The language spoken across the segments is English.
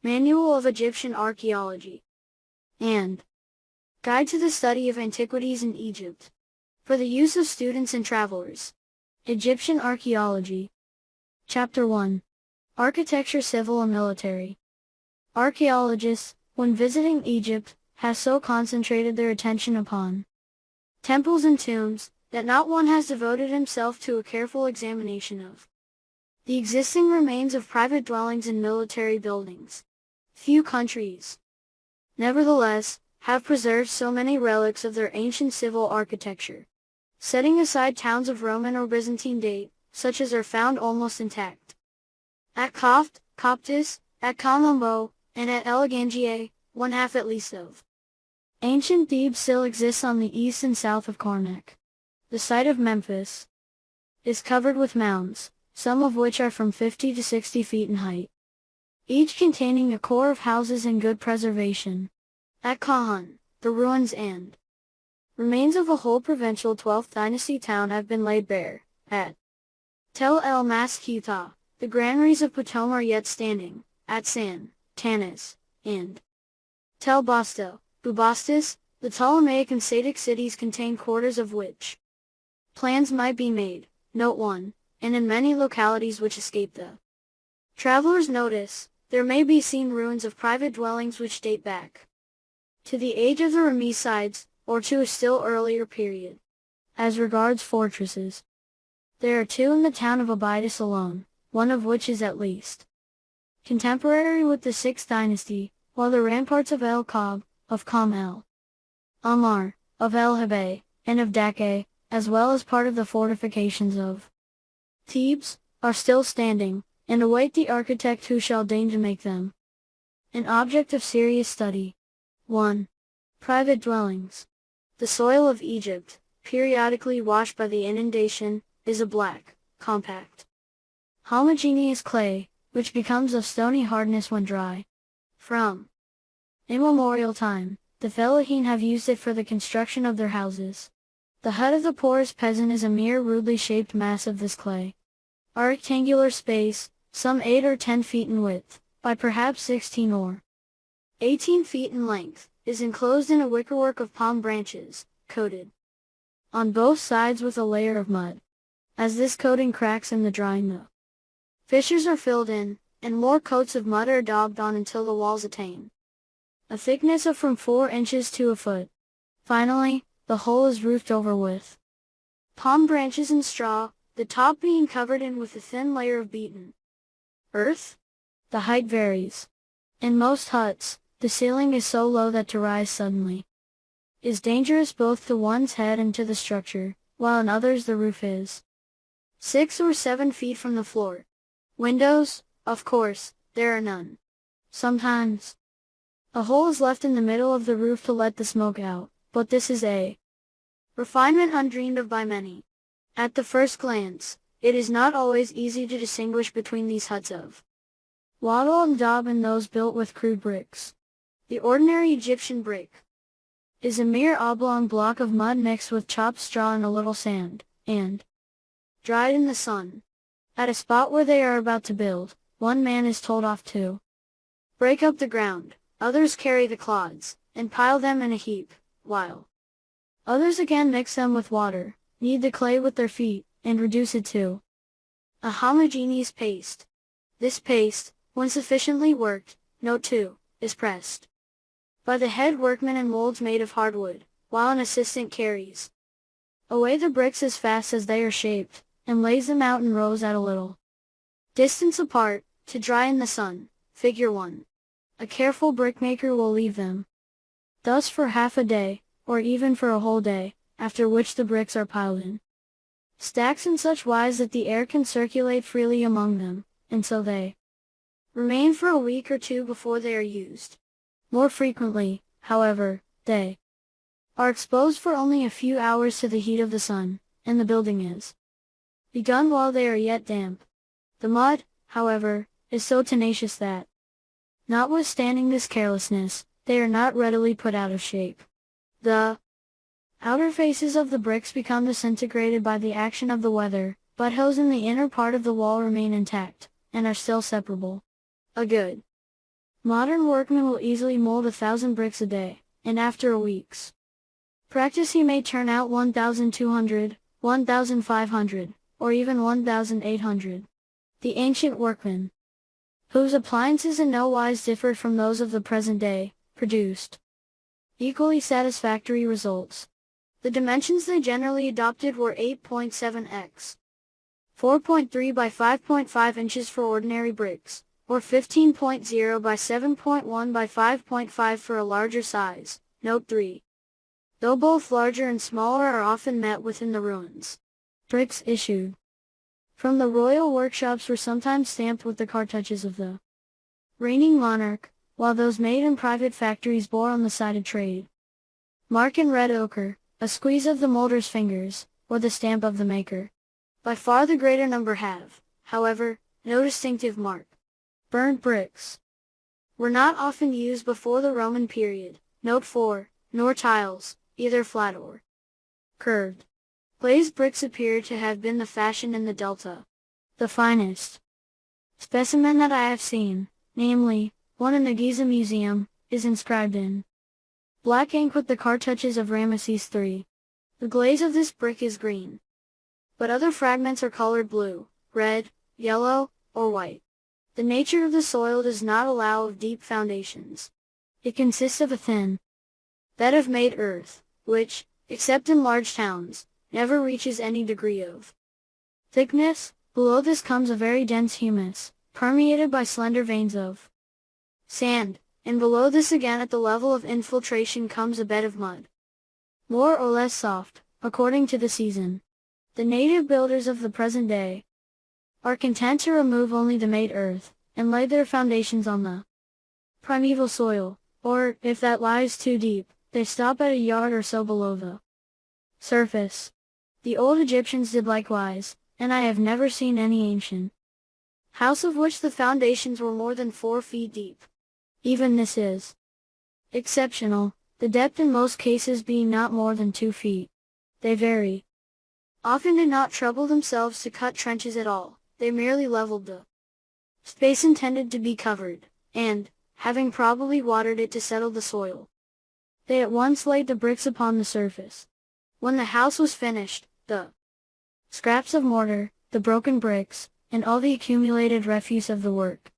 Manual of Egyptian Archaeology, and Guide to the Study of Antiquities in Egypt, for the use of students and travelers. Egyptian Archaeology. Chapter 1. Architecture, Civil and Military. Archaeologists, when visiting Egypt, have so concentrated their attention upon temples and tombs, that not one has devoted himself to a careful examination of the existing remains of private dwellings and military buildings. Few countries, nevertheless, have preserved so many relics of their ancient civil architecture, setting aside towns of Roman or Byzantine date, such as are found almost intact at Khoft, Coptis, at Colombo, and at Elegantiae, one half at least of ancient Thebes still exists on the east and south of Karnak. The site of Memphis is covered with mounds, some of which are from 50 to 60 feet in height, each containing a core of houses in good preservation. At Kahan, the ruins and remains of a whole provincial 12th dynasty town have been laid bare. At Tel el Maskuta, the granaries of Ptolemy are yet standing. At San, Tanis, and Tel Bosto, Bubastis, the Ptolemaic and Saitic cities contain quarters of which plans might be made. Note 1, and in many localities which escape the traveler's notice, there may be seen ruins of private dwellings which date back to the age of the Ramessides, or to a still earlier period. As regards fortresses, there are two in the town of Abydos alone, one of which is at least contemporary with the 6th dynasty, while the ramparts of El Kab, of Kam el Amar, of El Habay, and of Dakkeh, as well as part of the fortifications of Thebes, are still standing, and await the architect who shall deign to make them an object of serious study. 1. Private dwellings. The soil of Egypt, periodically washed by the inundation, is a black, compact, homogeneous clay, which becomes of stony hardness when dry. From immemorial time, the Fellahin have used it for the construction of their houses. The hut of the poorest peasant is a mere rudely shaped mass of this clay. A rectangular space, some 8 or 10 feet in width, by perhaps 16 or 18 feet in length, is enclosed in a wickerwork of palm branches, coated on both sides with a layer of mud. As this coating cracks in the drying, the fissures are filled in, and more coats of mud are daubed on until the walls attain a thickness of from 4 inches to a foot. Finally, the whole is roofed over with palm branches and straw, the top being covered in with a thin layer of beaten earth. The height varies. In most huts, the ceiling is so low that to rise suddenly is dangerous both to one's head and to the structure, while in others the roof is 6 or 7 feet from the floor. Windows, of course, there are none. Sometimes a hole is left in the middle of the roof to let the smoke out, but this is a refinement undreamed of by many. At the first glance, it is not always easy to distinguish between these huts of wattle and daub and those built with crude bricks. The ordinary Egyptian brick is a mere oblong block of mud mixed with chopped straw and a little sand, and dried in the sun. At a spot where they are about to build, one man is told off to break up the ground, others carry the clods, and pile them in a heap, while others again mix them with water, knead the clay with their feet, and reduce it to a homogeneous paste. This paste, when sufficiently worked, note 2, is pressed by the head workman in molds made of hardwood, while an assistant carries away the bricks as fast as they are shaped, and lays them out in rows at a little distance apart, to dry in the sun. Figure 1. A careful brickmaker will leave them thus for half a day, or even for a whole day, after which the bricks are piled in stacks in such wise that the air can circulate freely among them, and so they remain for a week or 2 before they are used. More frequently, however, they are exposed for only a few hours to the heat of the sun, and the building is begun while they are yet damp. The mud, however, is so tenacious that, notwithstanding this carelessness, they are not readily put out of shape. The outer faces of the bricks become disintegrated by the action of the weather, but holes in the inner part of the wall remain intact, and are still separable. A good Modern workmen will easily mold 1,000 bricks a day, and after a week's practice he may turn out 1,200, 1,500, or even 1,800. The ancient workmen, whose appliances in no wise differed from those of the present day, produced equally satisfactory results. The dimensions they generally adopted were 8.7 x 4.3 by 5.5 inches for ordinary bricks, or 15.0 by 7.1 by 5.5 for a larger size. Note 3. Though both larger and smaller are often met within the ruins, bricks issued from the royal workshops were sometimes stamped with the cartouches of the reigning monarch, while those made in private factories bore on the side of trade mark in red ochre, a squeeze of the molder's fingers, or the stamp of the maker. By far the greater number have, however, no distinctive mark. Burnt bricks were not often used before the Roman period. Note 4, nor tiles, either flat or curved. Glazed bricks appear to have been the fashion in the Delta. The finest specimen that I have seen, namely, one in the Giza Museum, is inscribed in black ink with the cartouches of Ramesses III. The glaze of this brick is green, but other fragments are colored blue, red, yellow, or white. The nature of the soil does not allow of deep foundations. It consists of a thin bed of made earth, which, except in large towns, never reaches any degree of thickness. Below this comes a very dense humus, permeated by slender veins of sand, and below this again at the level of infiltration comes a bed of mud, more or less soft, according to the season. The native builders of the present day are content to remove only the made earth, and lay their foundations on the primeval soil, or, if that lies too deep, they stop at a yard or so below the surface. The old Egyptians did likewise, and I have never seen any ancient house of which the foundations were more than 4 feet deep. Even this is exceptional, the depth in most cases being not more than 2 feet. They very often did not trouble themselves to cut trenches at all, they merely leveled the space intended to be covered, and, having probably watered it to settle the soil, they at once laid the bricks upon the surface. When the house was finished, the scraps of mortar, the broken bricks, and all the accumulated refuse of the work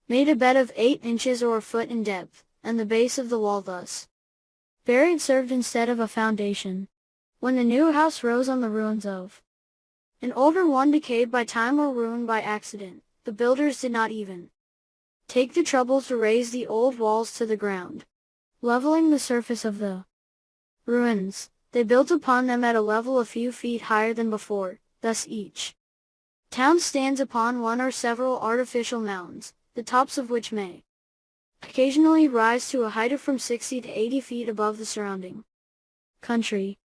made a bed of 8 inches or a foot in depth, and the base of the wall thus buried served instead of a foundation. When the new house rose on the ruins of an older one decayed by time or ruined by accident, the builders did not even take the trouble to raise the old walls to the ground. Leveling the surface of the ruins, they built upon them at a level a few feet higher than before. Thus each town stands upon one or several artificial mounds, the tops of which may occasionally rise to a height of from 60 to 80 feet above the surrounding country.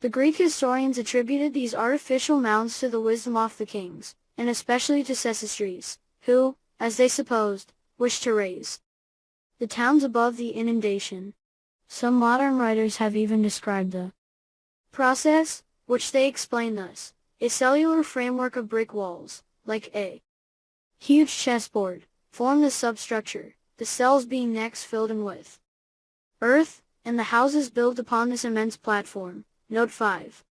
The Greek historians attributed these artificial mounds to the wisdom of the kings, and especially to Sesostris, who, as they supposed, wished to raise the towns above the inundation. Some modern writers have even described the process, which they explain thus: a cellular framework of brick walls, like a huge chessboard, form the substructure, the cells being next filled in with earth, and the houses built upon this immense platform. Note 5.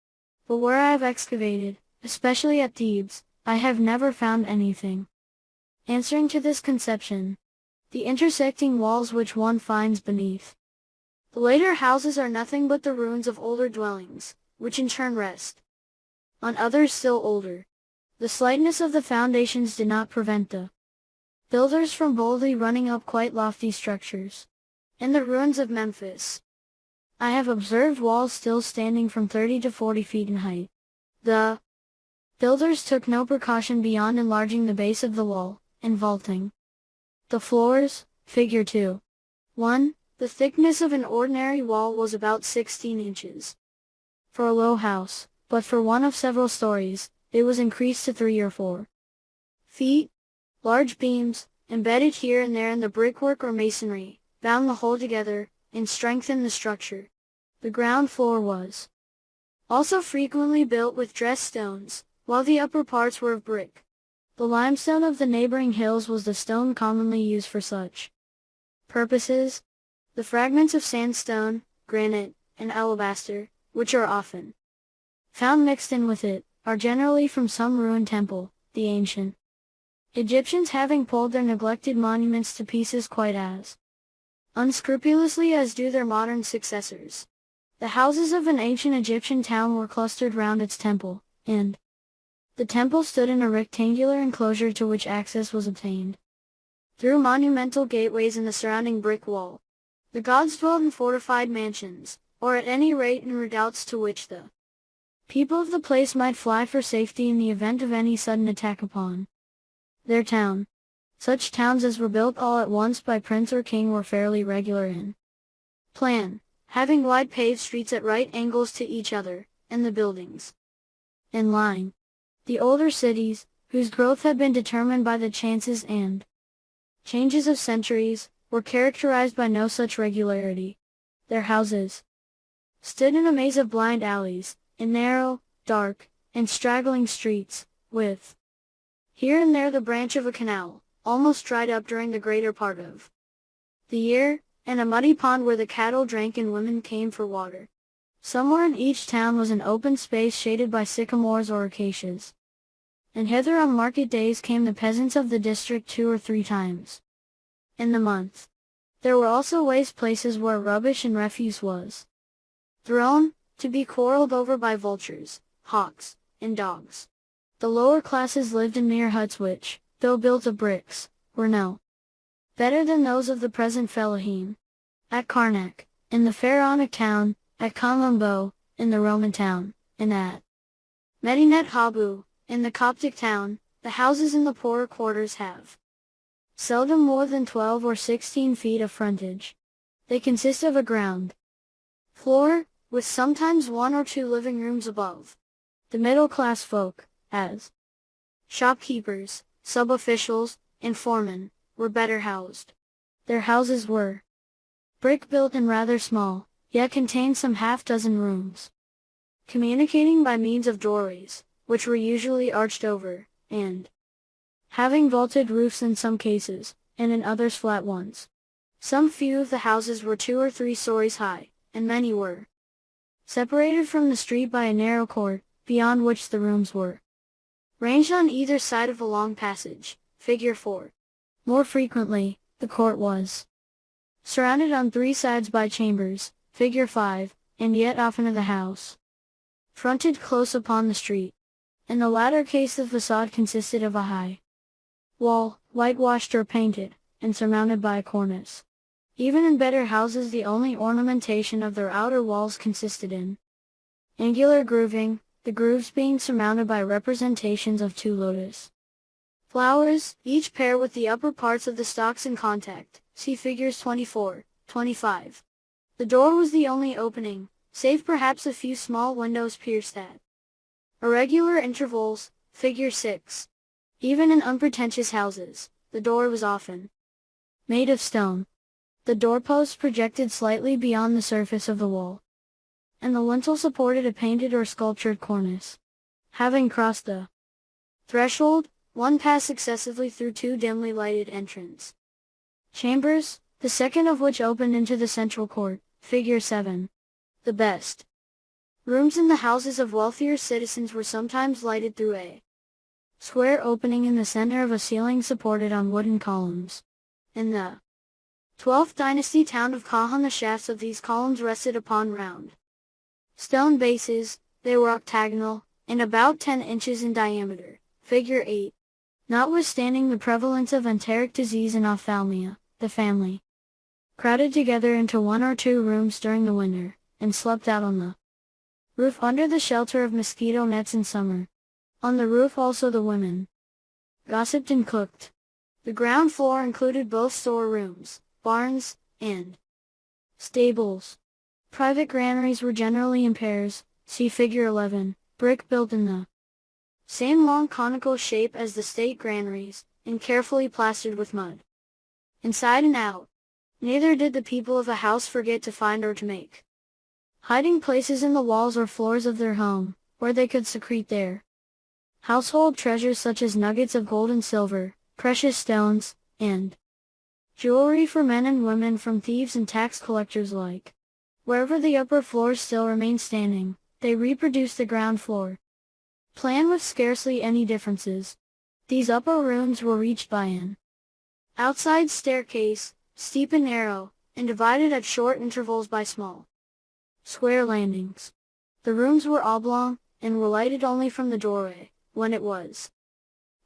But where I have excavated, especially at Thebes, I have never found anything answering to this conception. The intersecting walls which one finds beneath the later houses are nothing but the ruins of older dwellings, which in turn rest on others still older. The slightness of the foundations did not prevent the builders from boldly running up quite lofty structures. In the ruins of Memphis, I have observed walls still standing from 30 to 40 feet in height. The builders took no precaution beyond enlarging the base of the wall, and vaulting the floors. Figure 2. 1. The thickness of an ordinary wall was about 16 inches for a low house, but for one of several stories, it was increased to 3 or 4 feet. Large beams, embedded here and there in the brickwork or masonry, bound the whole together, and strengthened the structure. The ground floor was also frequently built with dressed stones, while the upper parts were of brick. The limestone of the neighboring hills was the stone commonly used for such Purposes: the fragments of sandstone, granite, and alabaster, which are often found mixed in with it, are generally from some ruined temple, the ancient Egyptians having pulled their neglected monuments to pieces quite as unscrupulously as do their modern successors. The houses of an ancient Egyptian town were clustered round its temple, and the temple stood in a rectangular enclosure to which access was obtained through monumental gateways in the surrounding brick wall. The gods dwelt in fortified mansions, or at any rate in redoubts to which the people of the place might fly for safety in the event of any sudden attack upon their town. Such towns as were built all at once by prince or king were fairly regular in plan, having wide paved streets at right angles to each other, and the buildings in line. The older cities, whose growth had been determined by the chances and changes of centuries, were characterized by no such regularity. Their houses stood in a maze of blind alleys, in narrow, dark, and straggling streets, with here and there the branch of a canal, almost dried up during the greater part of the year, and a muddy pond where the cattle drank and women came for water. Somewhere in each town was an open space shaded by sycamores or acacias, and hither on market days came the peasants of the district 2 or 3 times in the month. There were also waste places where rubbish and refuse was thrown, to be quarreled over by vultures, hawks, and dogs. The lower classes lived in mere huts which, though built of bricks, were no better than those of the present Fellaheen. At Karnak, in the Pharaonic town, at Kamambo, in the Roman town, and at Medinet Habu, in the Coptic town, the houses in the poorer quarters have seldom more than 12 or 16 feet of frontage. They consist of a ground floor, with sometimes 1 or 2 living rooms above. The middle-class folk, as shopkeepers, sub-officials, and foremen, were better housed. Their houses were brick-built and rather small, yet contained some half-dozen rooms, communicating by means of doorways, which were usually arched over, and having vaulted roofs in some cases, and in others flat ones. Some few of the houses were 2 or 3 stories high, and many were separated from the street by a narrow court, beyond which the rooms were ranged on either side of a long passage, figure 4. More frequently, the court was surrounded on 3 sides by chambers, figure 5, and yet oftener the house fronted close upon the street. In the latter case the facade consisted of a high wall, whitewashed or painted, and surmounted by a cornice. Even in better houses the only ornamentation of their outer walls consisted in angular grooving, the grooves being surmounted by representations of 2 lotus flowers, each pair with the upper parts of the stalks in contact. See figures 24, 25. The door was the only opening, save perhaps a few small windows pierced at irregular intervals, figure 6. Even in unpretentious houses, the door was often made of stone. The doorpost projected slightly beyond the surface of the wall, and the lintel supported a painted or sculptured cornice. Having crossed the threshold, one passed successively through 2 dimly lighted entrance chambers, the second of which opened into the central court, figure 7. The best rooms in the houses of wealthier citizens were sometimes lighted through a square opening in the center of a ceiling supported on wooden columns. In the 12th dynasty town of Kahan the shafts of these columns rested upon round stone bases. They were octagonal, and about 10 inches in diameter, figure 8. Notwithstanding the prevalence of enteric disease and ophthalmia, the family crowded together into 1 or 2 rooms during the winter, and slept out on the roof under the shelter of mosquito nets in summer. On the roof also the women gossiped and cooked. The ground floor included both storerooms, barns, and stables. Private granaries were generally in pairs, see figure 11, brick built in the same long conical shape as the state granaries, and carefully plastered with mud inside and out. Neither did the people of a house forget to find or to make hiding places in the walls or floors of their home, where they could secrete their household treasures such as nuggets of gold and silver, precious stones, and Jewelry for men and women from thieves and tax collectors alike. Wherever the upper floors still remain standing, they reproduce the ground floor. Plan with scarcely any differences. These upper rooms were reached by an outside staircase, steep and narrow, and divided at short intervals by small square landings. The rooms were oblong, and were lighted only from the doorway. When it was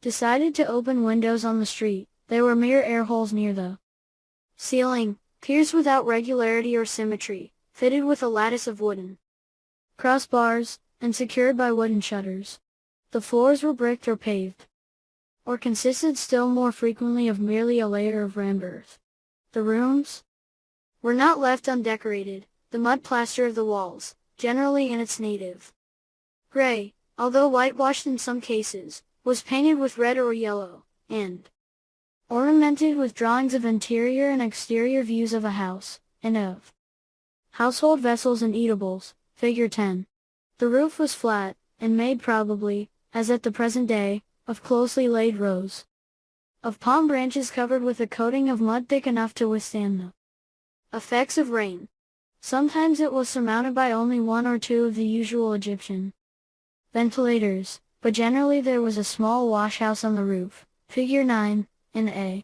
decided to open windows on the street, they were mere air holes near the ceiling, pierced without regularity or symmetry, fitted with a lattice of wooden crossbars, and secured by wooden shutters. The floors were bricked or paved, or consisted still more frequently of merely a layer of rammed earth. The rooms were not left undecorated, the mud plaster of the walls, generally in its native gray, although whitewashed in some cases, was painted with red or yellow, and ornamented with drawings of interior and exterior views of a house, and of household vessels and eatables, figure 10. The roof was flat, and made probably, as at the present day, of closely laid rows of palm branches covered with a coating of mud thick enough to withstand the effects of rain. Sometimes it was surmounted by only one or two of the usual Egyptian ventilators, but generally there was a small wash-house on the roof, figure 9, and a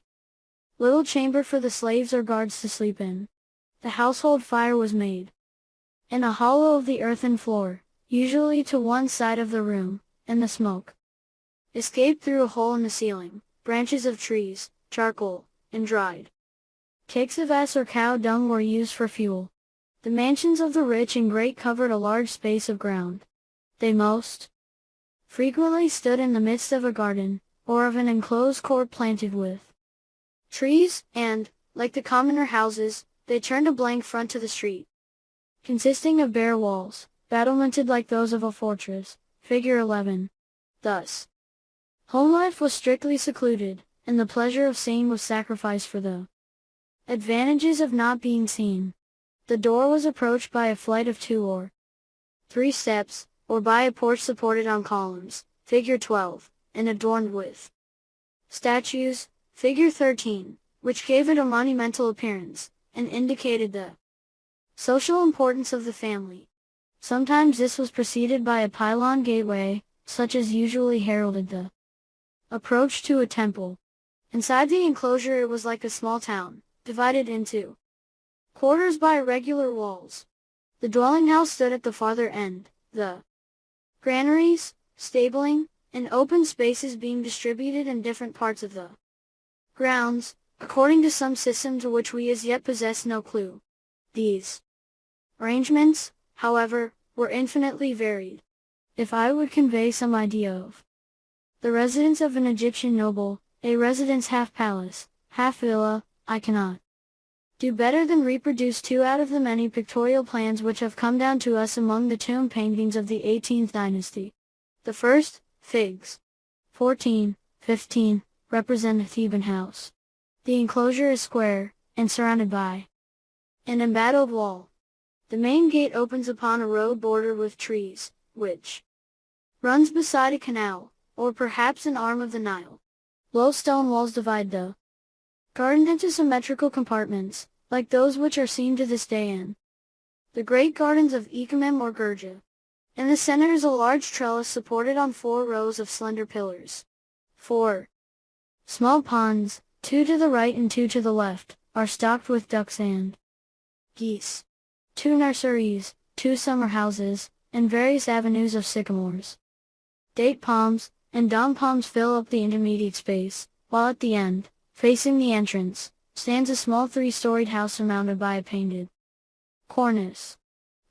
little chamber for the slaves or guards to sleep in. The household fire was made in a hollow of the earthen floor, usually to one side of the room, and the smoke escaped through a hole in the ceiling. Branches of trees, charcoal, and dried cakes of ass or cow dung were used for fuel. The mansions of the rich and great covered a large space of ground. They most frequently stood in the midst of a garden, or of an enclosed court planted with trees, and, like the commoner houses, they turned a blank front to the street, consisting of bare walls, battlemented like those of a fortress, figure 11. Thus, home life was strictly secluded, and the pleasure of seeing was sacrificed for the advantages of not being seen. The door was approached by a flight of 2 or 3 steps, or by a porch supported on columns, figure 12, and adorned with statues, figure 13, which gave it a monumental appearance, and indicated the social importance of the family. Sometimes this was preceded by a pylon gateway, such as usually heralded the approach to a temple. Inside the enclosure it was like a small town, divided into quarters by irregular walls. The dwelling house stood at the farther end, the granaries, stabling, and open spaces being distributed in different parts of the grounds, according to some system to which we as yet possess no clue. These arrangements, however, were infinitely varied. If I would convey some idea of the residence of an Egyptian noble, a residence half palace, half villa, I cannot do better than reproduce 2 out of the many pictorial plans which have come down to us among the tomb paintings of the 18th dynasty. The first, figs. 14, 15, represent a Theban house. The enclosure is square, and surrounded by an embattled wall. The main gate opens upon a road bordered with trees, which runs beside a canal, or perhaps an arm of the Nile. Low stone walls divide the garden into symmetrical compartments, like those which are seen to this day in the great gardens of Ekamim or Gurja. In the center is a large trellis supported on 4 rows of slender pillars. 4 small ponds, 2 to the right and 2 to the left, are stocked with ducks and geese. 2 nurseries, 2 summer houses, and various avenues of sycamores, date palms, and dom palms fill up the intermediate space, while at the end, facing the entrance, stands a small 3-storied house surmounted by a painted cornice.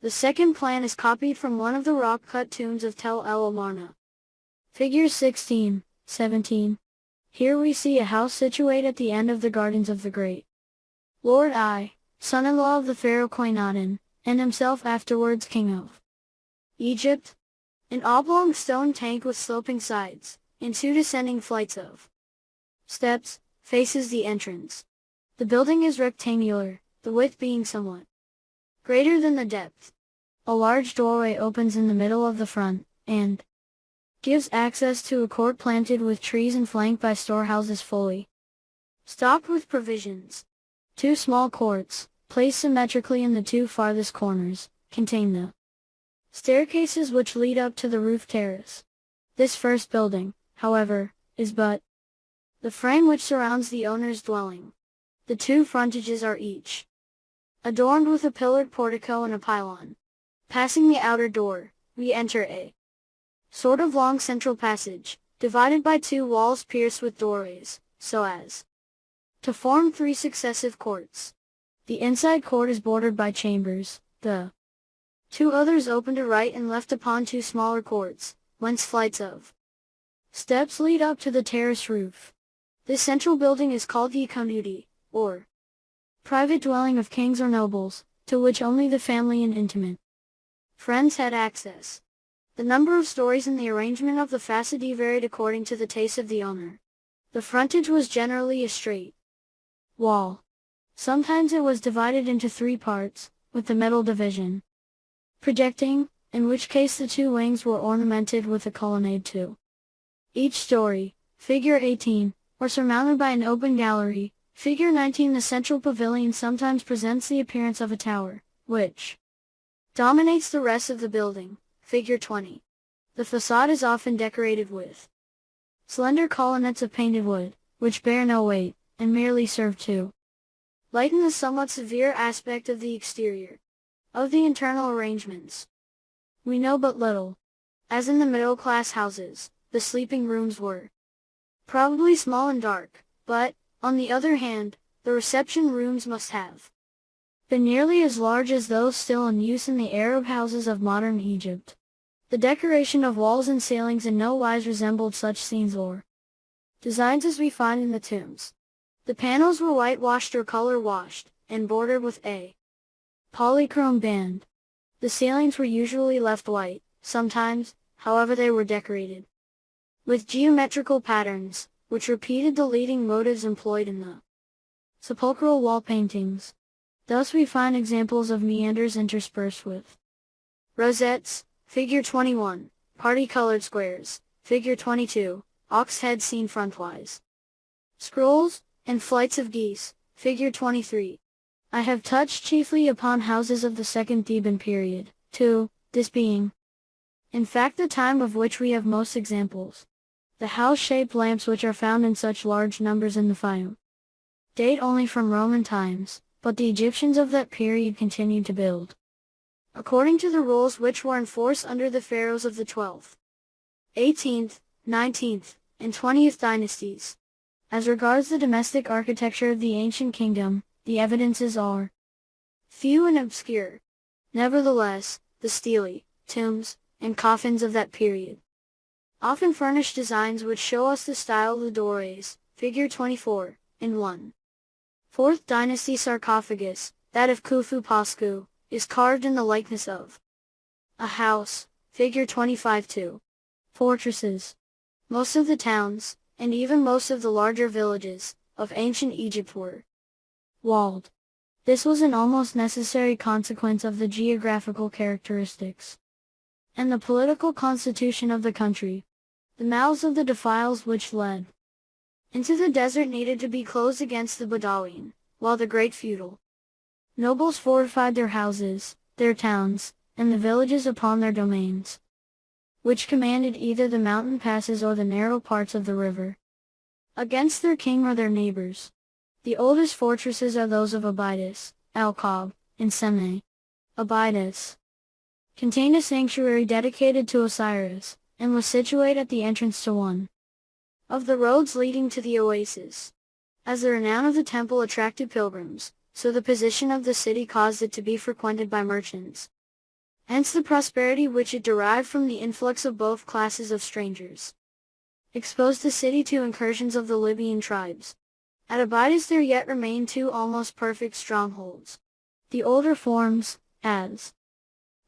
The second plan is copied from one of the rock-cut tombs of Tel El Amarna. Figures 16, 17. Here we see a house situate at the end of the gardens of the great Lord I, son-in-law of the pharaoh Khwainaten, and himself afterwards king of Egypt. An oblong stone tank with sloping sides, and 2 descending flights of steps, faces the entrance. The building is rectangular, the width being somewhat greater than the depth. A large doorway opens in the middle of the front, and gives access to a court planted with trees and flanked by storehouses fully stocked with provisions. 2 small courts, placed symmetrically in the 2 farthest corners, contain the staircases which lead up to the roof terrace. This first building, however, is but the frame which surrounds the owner's dwelling. The 2 frontages are each adorned with a pillared portico and a pylon. Passing the outer door, we enter a sort of long central passage, divided by 2 walls pierced with doorways, so as to form 3 successive courts. The inside court is bordered by chambers, the 2 others open to right and left upon 2 smaller courts, whence flights of steps lead up to the terrace roof. This central building is called the Antiquities, or private dwelling of kings or nobles, to which only the family and intimate friends had access. The number of stories and the arrangement of the facade varied according to the taste of the owner. The frontage was generally a straight wall. Sometimes it was divided into 3 parts, with the middle division projecting, in which case the 2 wings were ornamented with a colonnade too. Each story, figure 18, or surmounted by an open gallery, figure 19. The central pavilion sometimes presents the appearance of a tower, which dominates the rest of the building, figure 20. The facade is often decorated with slender colonnettes of painted wood, which bear no weight, and merely serve to lighten the somewhat severe aspect of the exterior. Of the internal arrangements, we know but little. As in the middle-class houses, the sleeping rooms were probably small and dark, but, on the other hand, the reception rooms must have been nearly as large as those still in use in the Arab houses of modern Egypt. The decoration of walls and ceilings in no wise resembled such scenes or designs as we find in the tombs. The panels were whitewashed or color-washed, and bordered with a polychrome band. The ceilings were usually left white, sometimes, however, they were decorated with geometrical patterns, which repeated the leading motives employed in the sepulchral wall paintings. Thus we find examples of meanders interspersed with rosettes, figure 21, party-colored squares, figure 22, ox heads seen frontwise, scrolls, and flights of geese, figure 23. I have touched chiefly upon houses of the Second Theban period, too, this being, in fact, the time of which we have most examples. The house-shaped lamps which are found in such large numbers in the Fayum date only from Roman times, but the Egyptians of that period continued to build according to the rules which were in force under the pharaohs of the 12th, 18th, 19th, and 20th dynasties. As regards the domestic architecture of the ancient kingdom, the evidences are few and obscure. Nevertheless, the stelae, tombs, and coffins of that period often furnish designs which show us the style of the doorways, figure 24, in 1. 4th dynasty sarcophagus, that of Khufu Pascu, is carved in the likeness of a house, figure 25-2. Fortresses. Most of the towns, and even most of the larger villages, of ancient Egypt were walled. This was an almost necessary consequence of the geographical characteristics and the political constitution of the country. The mouths of the defiles which led into the desert needed to be closed against the Bedouin, while the great feudal nobles fortified their houses, their towns, and the villages upon their domains, which commanded either the mountain passes or the narrow parts of the river, against their king or their neighbors. The oldest fortresses are those of Abydos, Al-Qab, and Semneh. Abydos contained a sanctuary dedicated to Osiris, and was situate at the entrance to one of the roads leading to the oasis. As the renown of the temple attracted pilgrims, so the position of the city caused it to be frequented by merchants. Hence the prosperity which it derived from the influx of both classes of strangers exposed the city to incursions of the Libyan tribes. At Abydos there yet remain 2 almost perfect strongholds. The older forms, as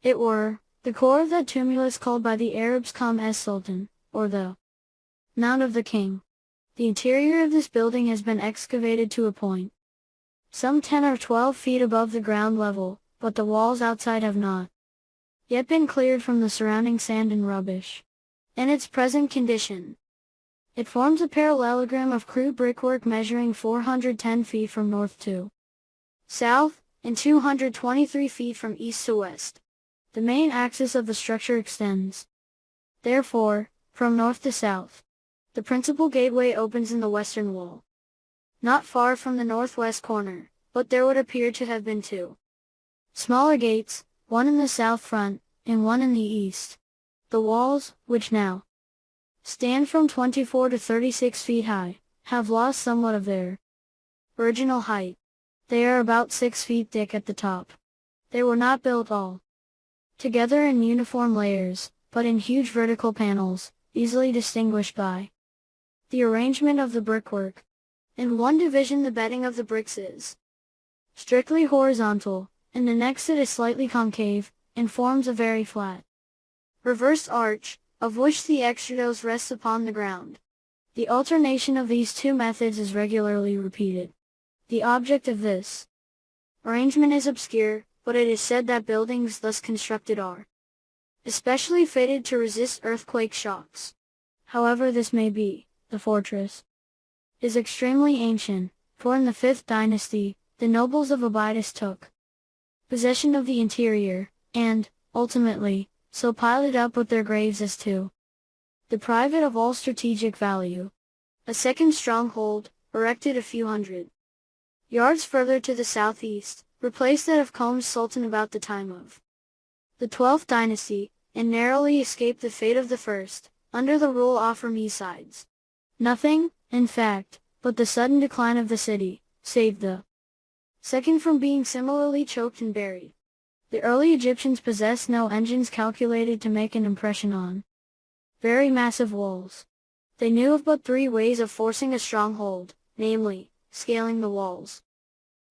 it were, the core of that tumulus called by the Arabs Qam es Sultan, or the Mount of the King. The interior of this building has been excavated to a point some 10 or 12 feet above the ground level, but the walls outside have not yet been cleared from the surrounding sand and rubbish. In its present condition, It forms a parallelogram of crude brickwork measuring 410 feet from north to south, and 223 feet from east to west. The main axis of the structure extends, therefore, from north to south. The principal gateway opens in the western wall, not far from the northwest corner, but there would appear to have been two smaller gates, one in the south front, and one in the east. The walls, which now stand from 24 to 36 feet high, have lost somewhat of their original height. They are about 6 feet thick at the top. They were not built all together in uniform layers, but in huge vertical panels, easily distinguished by the arrangement of the brickwork. In one division the bedding of the bricks is strictly horizontal, in the next it is slightly concave, and forms a very flat reversed arch, of which the extrados rests upon the ground. The alternation of these two methods is regularly repeated. The object of this arrangement is obscure, but it is said that buildings thus constructed are especially fitted to resist earthquake shocks. However this may be, the fortress is extremely ancient, for in the 5th dynasty, the nobles of Abydos took possession of the interior, and, ultimately, so piled it up with their graves as to deprive it of all strategic value. A second stronghold, erected a few hundred yards further to the southeast, replaced that of Qom's sultan about the time of the 12th dynasty, and narrowly escaped the fate of the first, under the rule of Ramessides. Nothing, in fact, but the sudden decline of the city, saved the second from being similarly choked and buried. The early Egyptians possessed no engines calculated to make an impression on very massive walls. They knew of but 3 ways of forcing a stronghold, namely, scaling the walls,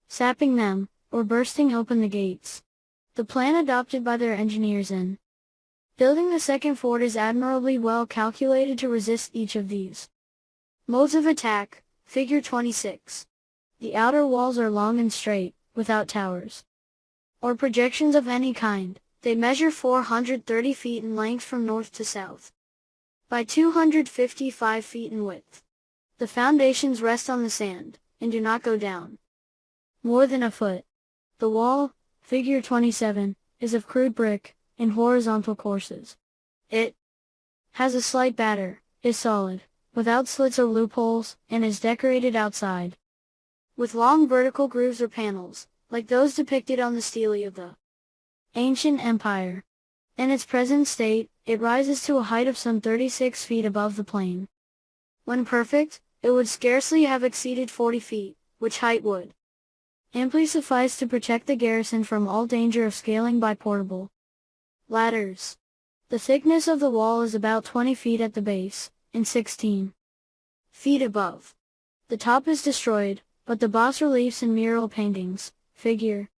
sapping them, or bursting open the gates. The plan adopted by their engineers in building the second fort is admirably well calculated to resist each of these modes of attack. Figure 26. The outer walls are long and straight, without towers or projections of any kind. They measure 430 feet in length from north to south, by 255 feet in width. The foundations rest on the sand, and do not go down more than a foot. The wall, figure 27, is of crude brick, in horizontal courses. It has a slight batter, is solid, without slits or loopholes, and is decorated outside with long vertical grooves or panels, like those depicted on the stele of the ancient empire. In its present state, it rises to a height of some 36 feet above the plain. When perfect, it would scarcely have exceeded 40 feet, which height would amply suffice to protect the garrison from all danger of scaling by portable ladders. The thickness of the wall is about 20 feet at the base, and 16 feet above. The top is destroyed, but the bas-reliefs and mural paintings, figure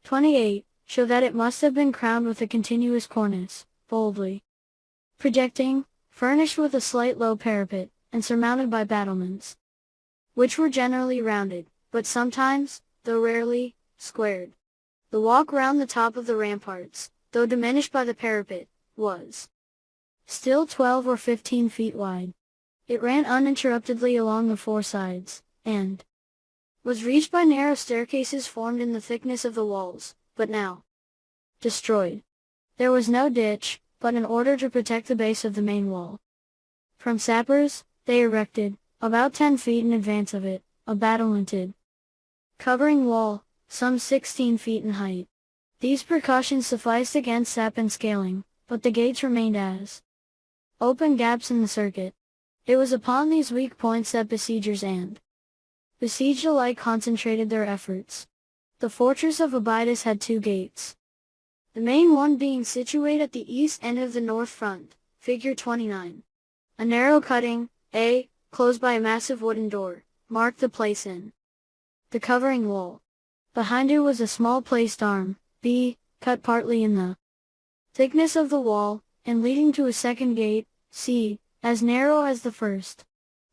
28, show that it must have been crowned with a continuous cornice, boldly projecting, furnished with a slight low parapet, and surmounted by battlements, which were generally rounded, but sometimes, though rarely, squared. The walk round the top of the ramparts, though diminished by the parapet, was still 12 or 15 feet wide. It ran uninterruptedly along the 4 sides, and was reached by narrow staircases formed in the thickness of the walls, but now destroyed. There was no ditch, but in order to protect the base of the main wall from sappers, they erected, about 10 feet in advance of it, a battlemented covering wall, some 16 feet in height. These precautions sufficed against sap and scaling, but the gates remained as open gaps in the circuit. It was upon these weak points that besiegers and besieged alike concentrated their efforts. The fortress of Abydos had 2 gates, the main one being situated at the east end of the north front, figure 29. A narrow cutting, A, closed by a massive wooden door, marked the place in the covering wall. Behind it was a small placed arm, B, cut partly in the thickness of the wall, and leading to a second gate, C, as narrow as the first.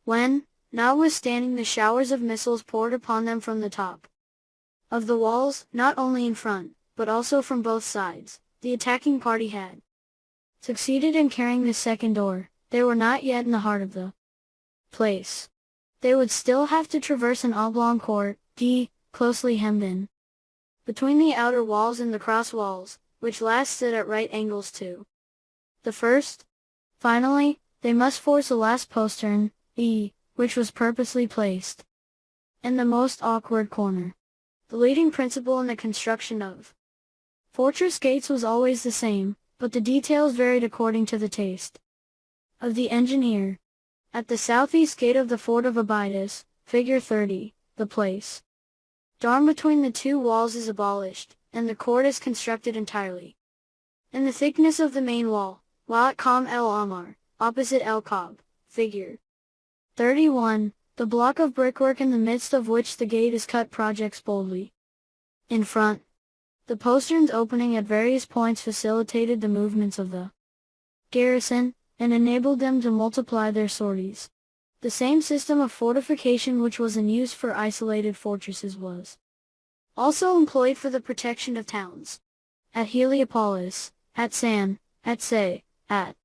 When, notwithstanding the showers of missiles poured upon them from the top of the walls, not only in front, but also from both sides, the attacking party had succeeded in carrying this second door, they were not yet in the heart of the place. They would still have to traverse an oblong court, closely hemmed in between the outer walls and the cross walls, which last stood at right angles to the first. Finally, they must force a last postern, which was purposely placed in the most awkward corner. The leading principle in the construction of fortress gates was always the same, but the details varied according to the taste of the engineer. At the southeast gate of the fort of Abydos, figure 30, the place dorm between the two walls is abolished, and the court is constructed entirely in the thickness of the main wall, while at Qam el-Ahmar, opposite El-Kab, figure 31, the block of brickwork in the midst of which the gate is cut projects boldly in front. The posterns opening at various points facilitated the movements of the garrison, and enabled them to multiply their sorties. The same system of fortification which was in use for isolated fortresses was also employed for the protection of towns. At Heliopolis, at San, at Say, at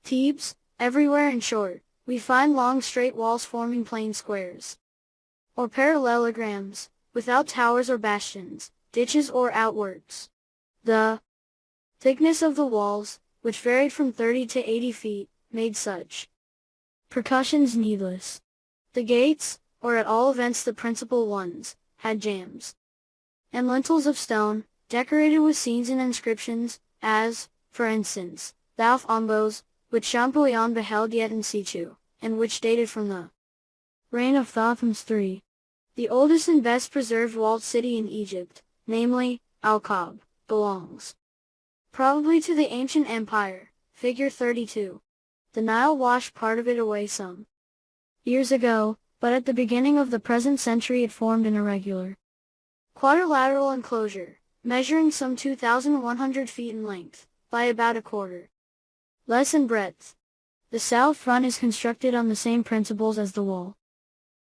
Thebes, everywhere in short, we find long straight walls forming plain squares, or parallelograms, without towers or bastions, ditches or outworks. The thickness of the walls, which varied from 30 to 80 feet, made such precautions needless. The gates, or at all events the principal ones, had jambs and lintels of stone, decorated with scenes and inscriptions, as, for instance, Thou Ombos, which Champollion beheld yet in situ, and which dated from the reign of Thothmes III. The oldest and best preserved walled city in Egypt, namely, Al-Kab, belongs probably to the ancient empire, figure 32. The Nile washed part of it away some years ago, but at the beginning of the present century it formed an irregular quadrilateral enclosure, measuring some 2,100 feet in length, by about a quarter less in breadth. The south front is constructed on the same principles as the wall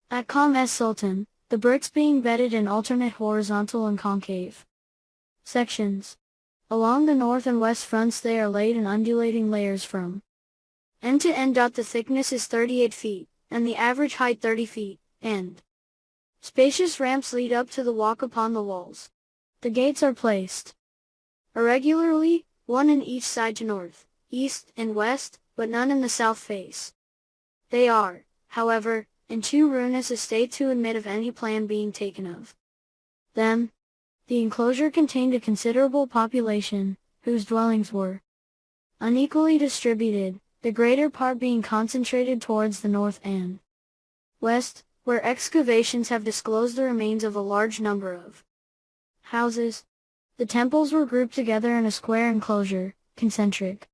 at Qam es-Sultan, the bricks being bedded in alternate horizontal and concave sections. Along the north and west fronts they are laid in undulating layers from end to end. The thickness is 38 feet, and the average height 30 feet, and spacious ramps lead up to the walk upon the walls. The gates are placed irregularly, one in each side to north, east, and west, but none in the south face. They are, however, in too ruinous a state to admit of any plan being taken of them. The enclosure contained a considerable population, whose dwellings were unequally distributed, the greater part being concentrated towards the north and west, where excavations have disclosed the remains of a large number of houses. The temples were grouped together in a square enclosure, concentric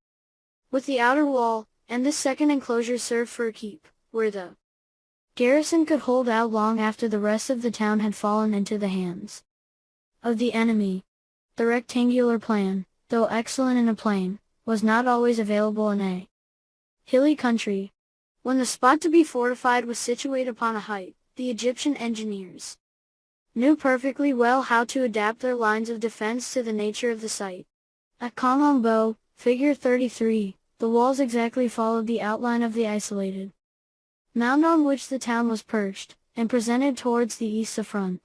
with the outer wall, and this second enclosure served for a keep, where the garrison could hold out long after the rest of the town had fallen into the hands of the enemy. The rectangular plan, though excellent in a plain, was not always available in a hilly country. When the spot to be fortified was situated upon a height, the Egyptian engineers knew perfectly well how to adapt their lines of defense to the nature of the site. At Kamambo, figure 33, the walls exactly followed the outline of the isolated mound on which the town was perched, and presented towards the east a front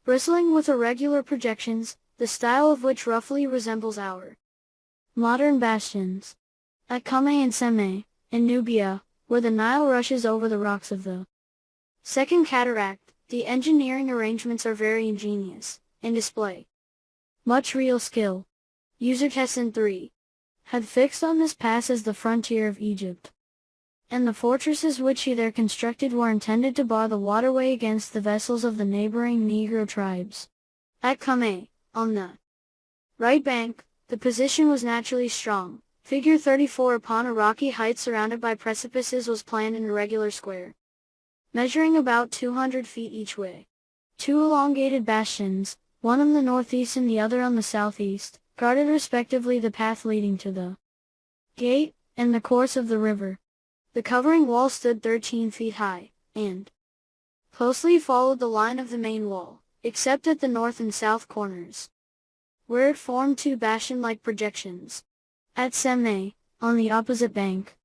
bristling with irregular projections, the style of which roughly resembles our modern bastions. At Kame and Seme, in Nubia, where the Nile rushes over the rocks of the Second Cataract, the engineering arrangements are very ingenious, and display much real skill. Usertesen III had fixed on this pass as the frontier of Egypt, and the fortresses which he there constructed were intended to bar the waterway against the vessels of the neighboring Negro tribes. At Kame, on the right bank, the position was naturally strong. Figure 34 upon a rocky height surrounded by precipices was planned in a regular square, measuring about 200 feet each way. Two elongated bastions, one on the northeast and the other on the southeast, guarded respectively the path leading to the gate, and the course of the river. The covering wall stood 13 feet high, and closely followed the line of the main wall, except at the north and south corners, where it formed two bastion-like projections. At Semneh, on the opposite bank,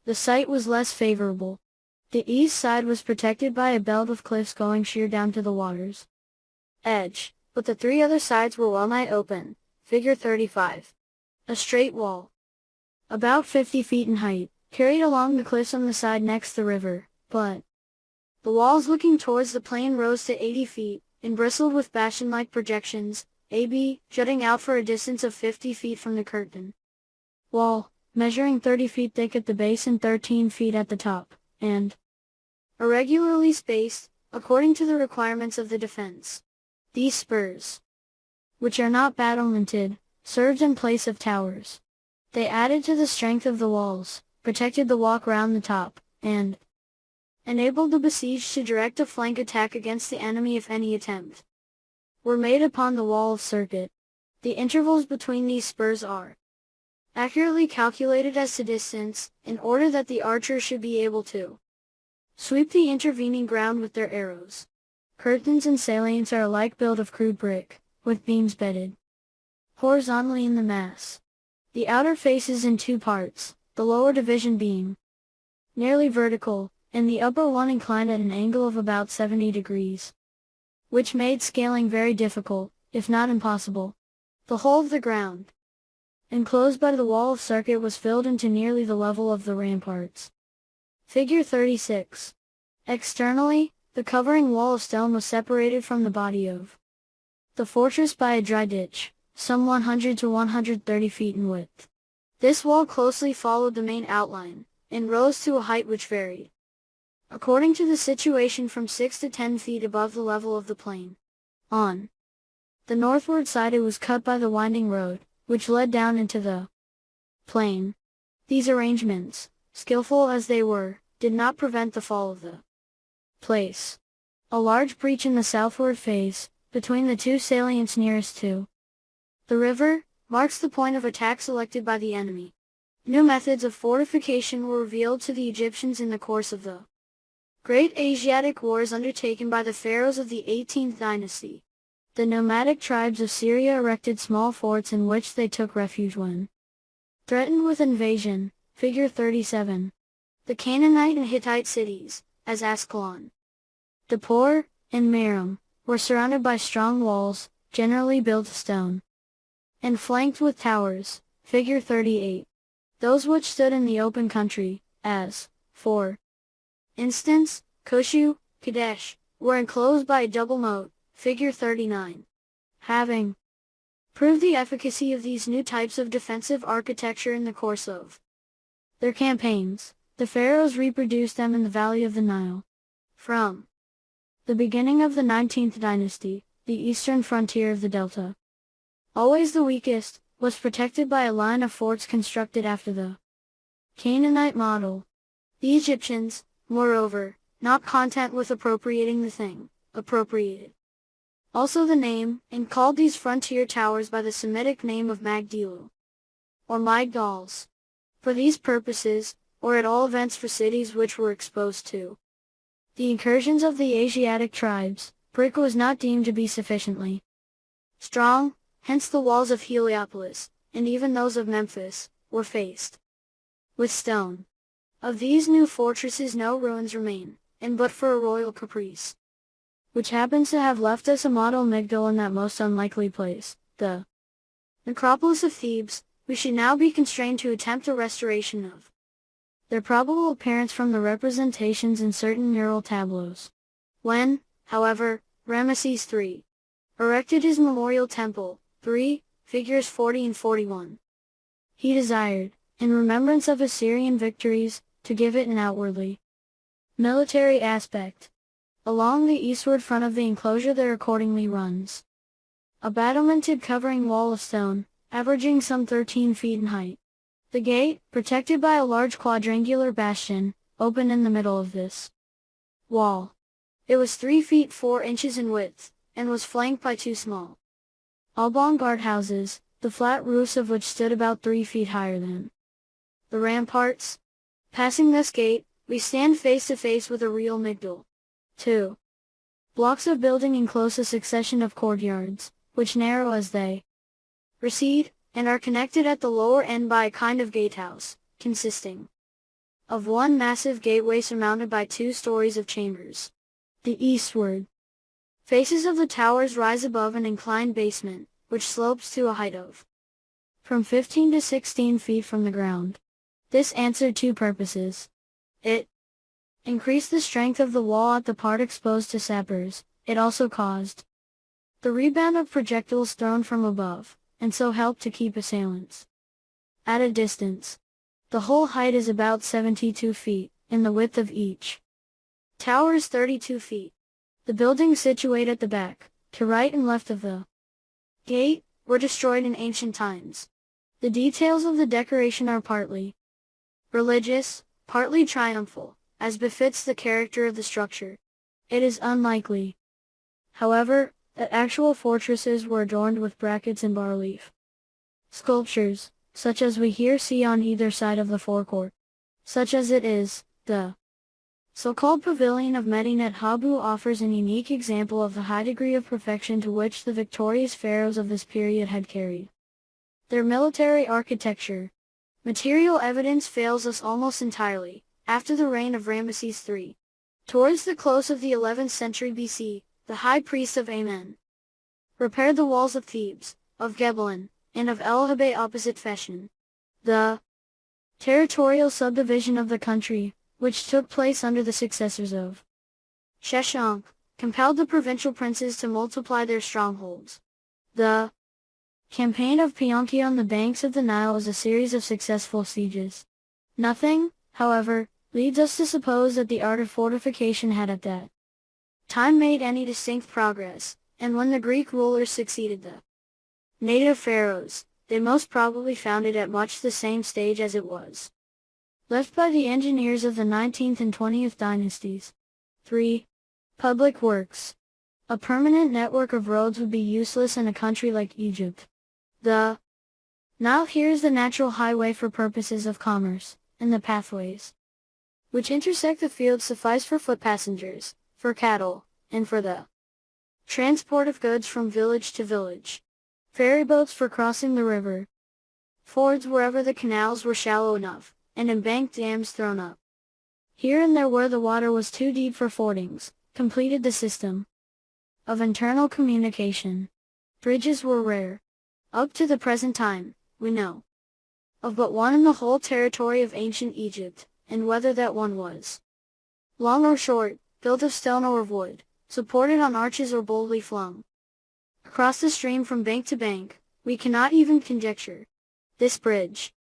the site was less favorable. The east side was protected by a belt of cliffs going sheer down to the water's edge, but the three other sides were well nigh open. Figure 35. A straight wall, about 50 feet in height, carried along the cliffs on the side next the river, but the walls looking towards the plain rose to 80 feet, and bristled with bastion-like projections, AB, jutting out for a distance of 50 feet from the curtain wall, measuring 30 feet thick at the base and 13 feet at the top, and irregularly spaced, according to the requirements of the defense. These spurs, which are not battlemented, served in place of towers. They added to the strength of the walls, protected the walk round the top, and enabled the besieged to direct a flank attack against the enemy if any attempt were made upon the wall of circuit. The intervals between these spurs are accurately calculated as to distance, in order that the archer should be able to sweep the intervening ground with their arrows. Curtains and salients are alike built of crude brick, with beams bedded horizontally in the mass. The outer face is in two parts, the lower division being nearly vertical, and the upper one inclined at an angle of about 70 degrees, which made scaling very difficult, if not impossible. The whole of the ground enclosed by the wall of circuit was filled into nearly the level of the ramparts. Figure 36. Externally, the covering wall of stone was separated from the body of the fortress by a dry ditch, some 100 to 130 feet in width. This wall closely followed the main outline, and rose to a height which varied according to the situation from 6 to 10 feet above the level of the plain. On the northward side it was cut by the winding road, which led down into the plain. These arrangements, skillful as they were, did not prevent the fall of the place. A large breach in the southward face, between the two salients nearest to the river, marks the point of attack selected by the enemy. New methods of fortification were revealed to the Egyptians in the course of the great Asiatic wars undertaken by the pharaohs of the 18th dynasty. The nomadic tribes of Syria erected small forts in which they took refuge when threatened with invasion. Figure 37. The Canaanite and Hittite cities, as Ascalon, Dapur, and Merom, were surrounded by strong walls, generally built of stone, and flanked with towers. Figure 38. Those which stood in the open country, as, for instance, Koshu, Kadesh, were enclosed by a double moat. Figure 39. Having proved the efficacy of these new types of defensive architecture in the course of their campaigns, the pharaohs reproduced them in the valley of the Nile. From the beginning of the 19th dynasty, the eastern frontier of the delta, always the weakest, was protected by a line of forts constructed after the Canaanite model. The Egyptians, moreover, not content with appropriating the thing appropriated also the name, and called these frontier towers by the Semitic name of Magdilu, or Migdals. For these purposes, or at all events for cities which were exposed to the incursions of the Asiatic tribes, brick was not deemed to be sufficiently strong, hence the walls of Heliopolis, and even those of Memphis, were faced with stone. Of these new fortresses no ruins remain, and but for a royal caprice, which happens to have left us a model Migdal in that most unlikely place, the necropolis of Thebes, we should now be constrained to attempt a restoration of their probable appearance from the representations in certain mural tableaus. When, however, Ramesses III erected his memorial temple, 3, figures 40 and 41, he desired, in remembrance of Assyrian victories, to give it an outwardly military aspect. Along the eastward front of the enclosure there accordingly runs a battlemented covering wall of stone, averaging some 13 feet in height. The gate, protected by a large quadrangular bastion, opened in the middle of this wall. It was 3 feet 4 inches in width, and was flanked by two small oblong guardhouses, the flat roofs of which stood about 3 feet higher than the ramparts. Passing this gate, we stand face to face with a real Migdal. 2. Blocks of building enclose a succession of courtyards, which narrow as they recede, and are connected at the lower end by a kind of gatehouse, consisting of one massive gateway surmounted by 2 stories of chambers. The eastward faces of the towers rise above an inclined basement, which slopes to a height of from 15 to 16 feet from the ground. This answered 2 purposes. It increased the strength of the wall at the part exposed to sappers. It also caused the rebound of projectiles thrown from above, and so helped to keep assailants at a distance. The whole height is about 72 feet, and the width of each tower is 32 feet. The buildings situate at the back, to right and left of the gate, were destroyed in ancient times. The details of the decoration are partly religious, partly triumphal, as befits the character of the structure. It is unlikely, however, that actual fortresses were adorned with brackets and bas-relief sculptures, such as we here see on either side of the forecourt. Such as it is, the so-called Pavilion of Medinet Habu offers an unique example of the high degree of perfection to which the victorious pharaohs of this period had carried their military architecture. Material evidence fails us almost entirely. After the reign of Ramesses III, towards the close of the 11th century BC, the high priest of Amen repaired the walls of Thebes, of Geblan, and of El-Habay opposite Feshen. The territorial subdivision of the country, which took place under the successors of Sheshonq, compelled the provincial princes to multiply their strongholds. The campaign of Pianki on the banks of the Nile was a series of successful sieges. Nothing, however, leads us to suppose that the art of fortification had at that time made any distinct progress, and when the Greek rulers succeeded the native pharaohs, they most probably found it at much the same stage as it was left by the engineers of the 19th and 20th dynasties. 3. Public works. A permanent network of roads would be useless in a country like Egypt. The Nile here is the natural highway for purposes of commerce, and the pathways which intersect the fields suffice for foot passengers, for cattle, and for the transport of goods from village to village. Ferryboats for crossing the river. Fords wherever the canals were shallow enough, and embanked dams thrown up here and there where the water was too deep for fordings, completed the system of internal communication. Bridges were rare. Up to the present time, we know of but one in the whole territory of ancient Egypt, and whether that one was long or short, built of stone or of wood, supported on arches or boldly flung across the stream from bank to bank, we cannot even conjecture. This bridge,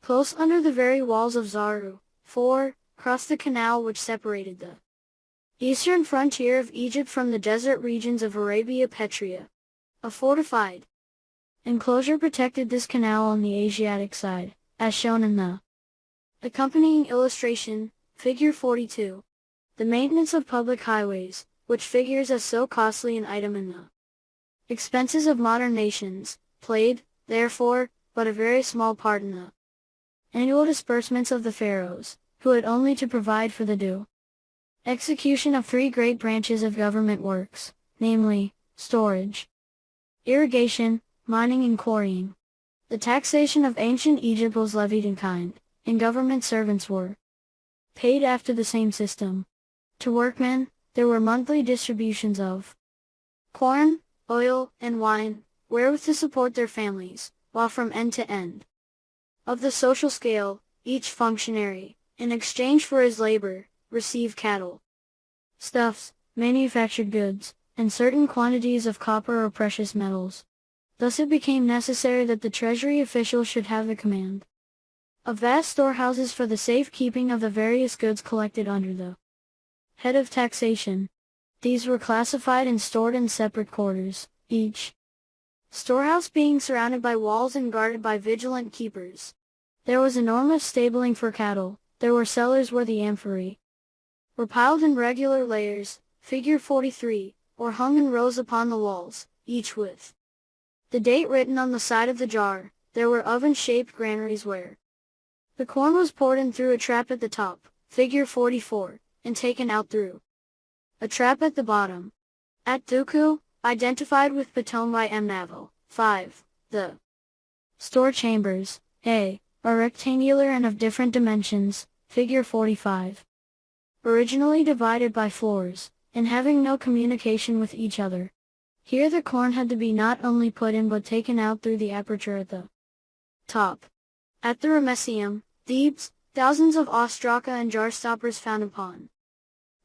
close under the very walls of Zaru, 4, crossed the canal which separated the eastern frontier of Egypt from the desert regions of Arabia Petrea. A fortified enclosure protected this canal on the Asiatic side, as shown in the accompanying illustration, figure 42. The maintenance of public highways, which figures as so costly an item in the expenses of modern nations, played, therefore, but a very small part in the annual disbursements of the pharaohs, who had only to provide for the due execution of 3 great branches of government works, namely, storage, irrigation, mining and quarrying. The taxation of ancient Egypt was levied in kind, and government servants were paid after the same system. To workmen, there were monthly distributions of corn, oil, and wine, wherewith to support their families, while from end to end of the social scale, each functionary, in exchange for his labor, received cattle, stuffs, manufactured goods, and certain quantities of copper or precious metals. Thus it became necessary that the treasury officials should have the command of vast storehouses for the safe keeping of the various goods collected under the head of taxation. These were classified and stored in separate quarters, each storehouse being surrounded by walls and guarded by vigilant keepers. There was enormous stabling for cattle. There were cellars where the amphorae were piled in regular layers, figure 43, or hung in rows upon the walls, each with the date written on the side of the jar. There were oven-shaped granaries where the corn was poured in through a trap at the top, figure 44, and taken out through a trap at the bottom. At Duku, identified with Patome by M. Navel, 5, the store chambers, A, are rectangular and of different dimensions, Figure 45. Originally divided by floors, and having no communication with each other. Here the corn had to be not only put in but taken out through the aperture at the top. At the Ramesseum, Thebes, thousands of ostraka and jar stoppers found upon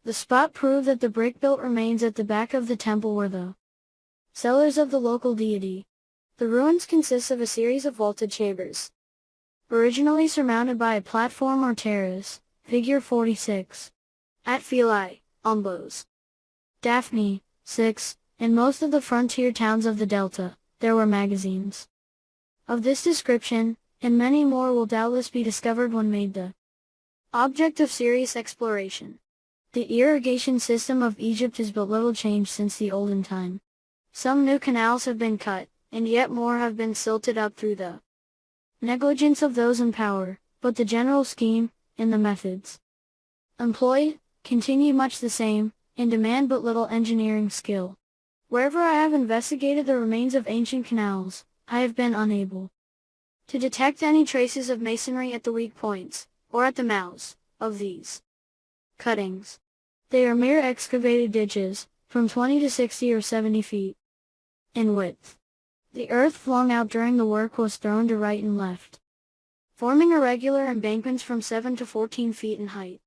the spot prove that the brick-built remains at the back of the temple were the cellars of the local deity. The ruins consist of a series of vaulted chambers, originally surmounted by a platform or terrace, figure 46. At Philae, Ombos, Daphne, 6, in most of the frontier towns of the Delta, there were magazines of this description, and many more will doubtless be discovered when made the object of serious exploration. The irrigation system of Egypt has but little changed since the olden time. Some new canals have been cut, and yet more have been silted up through the negligence of those in power, but the general scheme, and the methods employed, continue much the same, and demand but little engineering skill. Wherever I have investigated the remains of ancient canals, I have been unable to detect any traces of masonry at the weak points, or at the mouths, of these cuttings. They are mere excavated ditches, from 20 to 60 or 70 feet in width. The earth flung out during the work was thrown to right and left, forming irregular embankments from 7 to 14 feet in height.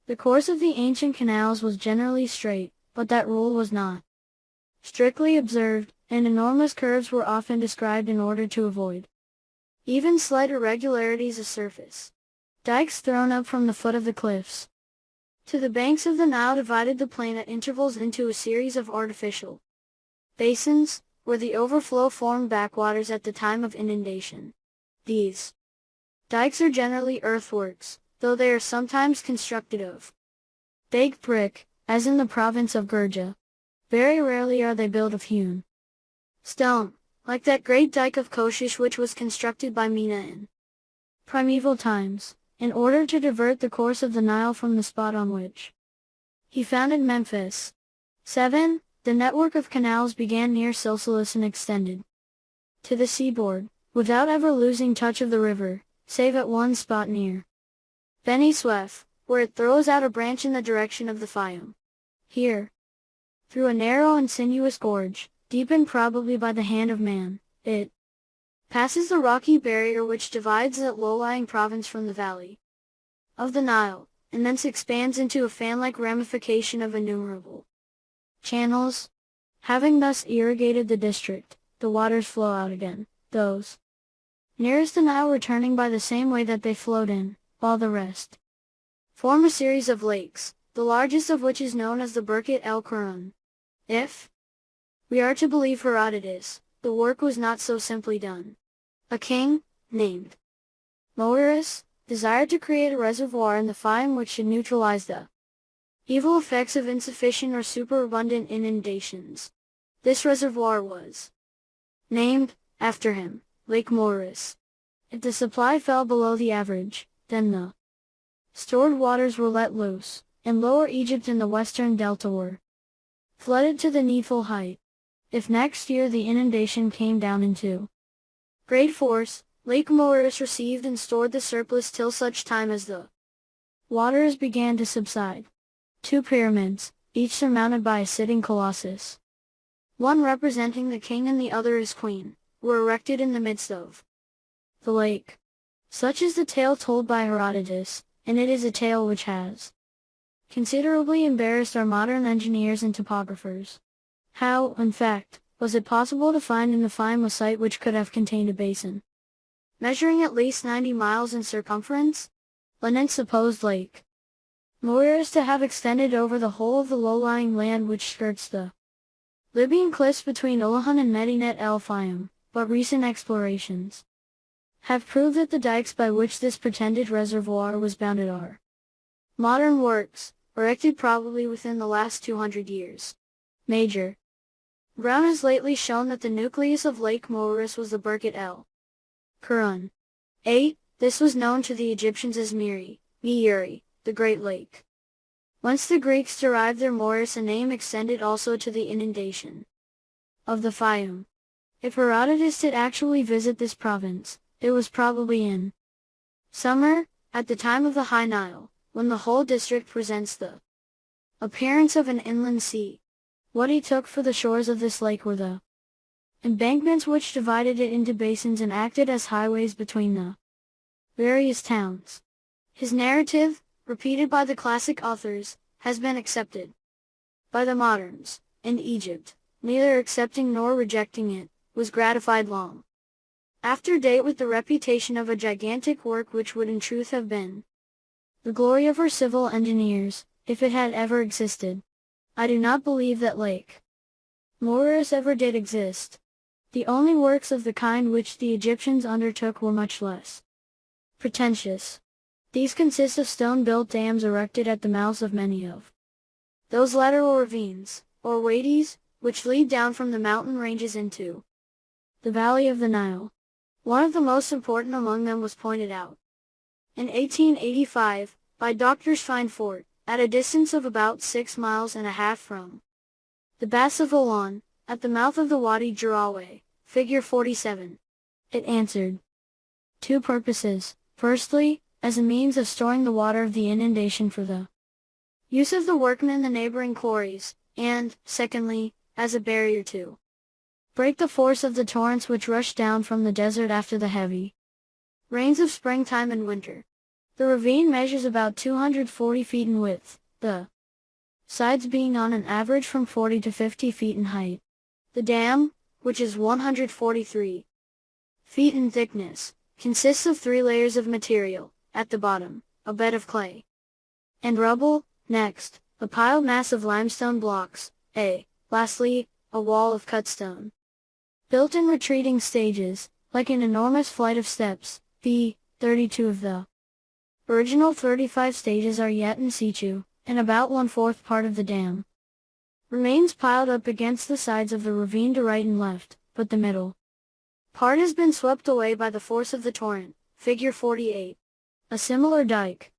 The course of the ancient canals was generally straight, but that rule was not strictly observed, and enormous curves were often described in order to avoid even slight irregularities of surface. Dikes thrown up from the foot of the cliffs to the banks of the Nile divided the plain at intervals into a series of artificial basins, where the overflow formed backwaters at the time of inundation. These dikes are generally earthworks, though they are sometimes constructed of baked brick, as in the province of Gurja. Very rarely are they built of hewn stone, like that great dike of Koshish which was constructed by Mina in primeval times, in order to divert the course of the Nile from the spot on which he founded Memphis. 7. The network of canals began near Silsilis and extended to the seaboard, without ever losing touch of the river, save at one spot near Beni Suef, where it throws out a branch in the direction of the Fayum. Here, through a narrow and sinuous gorge, deepened probably by the hand of man, it passes the rocky barrier which divides that low-lying province from the valley of the Nile, and thence expands into a fan-like ramification of innumerable channels. Having thus irrigated the district, the waters flow out again, those nearest the Nile returning by the same way that they flowed in, while the rest form a series of lakes, the largest of which is known as the Birket el Qur'an. If we are to believe Herodotus, the work was not so simply done. A king, named Moeris, desired to create a reservoir in the Fayum which should neutralize the evil effects of insufficient or superabundant inundations. This reservoir was named, after him, Lake Moeris. If the supply fell below the average, then the stored waters were let loose, and Lower Egypt and the western delta were flooded to the needful height. If next year the inundation came down into great force, Lake Moeris received and stored the surplus till such time as the waters began to subside. 2 pyramids, each surmounted by a sitting colossus, one representing the king and the other his queen, were erected in the midst of the lake. Such is the tale told by Herodotus, and it is a tale which has considerably embarrassed our modern engineers and topographers. How, in fact, was it possible to find in the Fayum a site which could have contained a basin measuring at least 90 miles in circumference? Lenin's supposed lake Moeris to have extended over the whole of the low-lying land which skirts the Libyan cliffs between Ulahan and Medinet el Fayum, but recent explorations have proved that the dikes by which this pretended reservoir was bounded are modern works, erected probably within the last 200 years. Major Brown has lately shown that the nucleus of Lake Moeris was the Birket el Qur'an. 8. This was known to the Egyptians as Miri, the Great Lake, whence the Greeks derived their Moeris, a name extended also to the inundation of the Fayum. If Herodotus did actually visit this province, it was probably in summer, at the time of the High Nile, when the whole district presents the appearance of an inland sea. What he took for the shores of this lake were the embankments which divided it into basins and acted as highways between the various towns. His narrative, repeated by the classic authors, has been accepted by the moderns, and Egypt, neither accepting nor rejecting it, was gratified long after date with the reputation of a gigantic work which would in truth have been the glory of her civil engineers, if it had ever existed. I do not believe that Lake Moeris ever did exist. The only works of the kind which the Egyptians undertook were much less pretentious. These consist of stone-built dams erected at the mouths of many of those lateral ravines, or wadis, which lead down from the mountain ranges into the valley of the Nile. One of the most important among them was pointed out in 1885 by Dr. Schweinfurt, at a distance of about 6.5 miles from the Bass of Olon, at the mouth of the Wadi Jarawe, figure 47. It answered two purposes: firstly, as a means of storing the water of the inundation for the use of the workmen in the neighboring quarries, and, secondly, as a barrier to break the force of the torrents which rush down from the desert after the heavy rains of springtime and winter. The ravine measures about 240 feet in width, the sides being on an average from 40 to 50 feet in height. The dam, which is 143 feet in thickness, consists of 3 layers of material: at the bottom, a bed of clay and rubble; next, a piled mass of limestone blocks; lastly, a wall of cut stone, built in retreating stages, like an enormous flight of steps. 32 of the original 35 stages are yet in situ, and about 1/4 part of the dam remains piled up against the sides of the ravine to right and left, but the middle part has been swept away by the force of the torrent, figure 48. A similar dike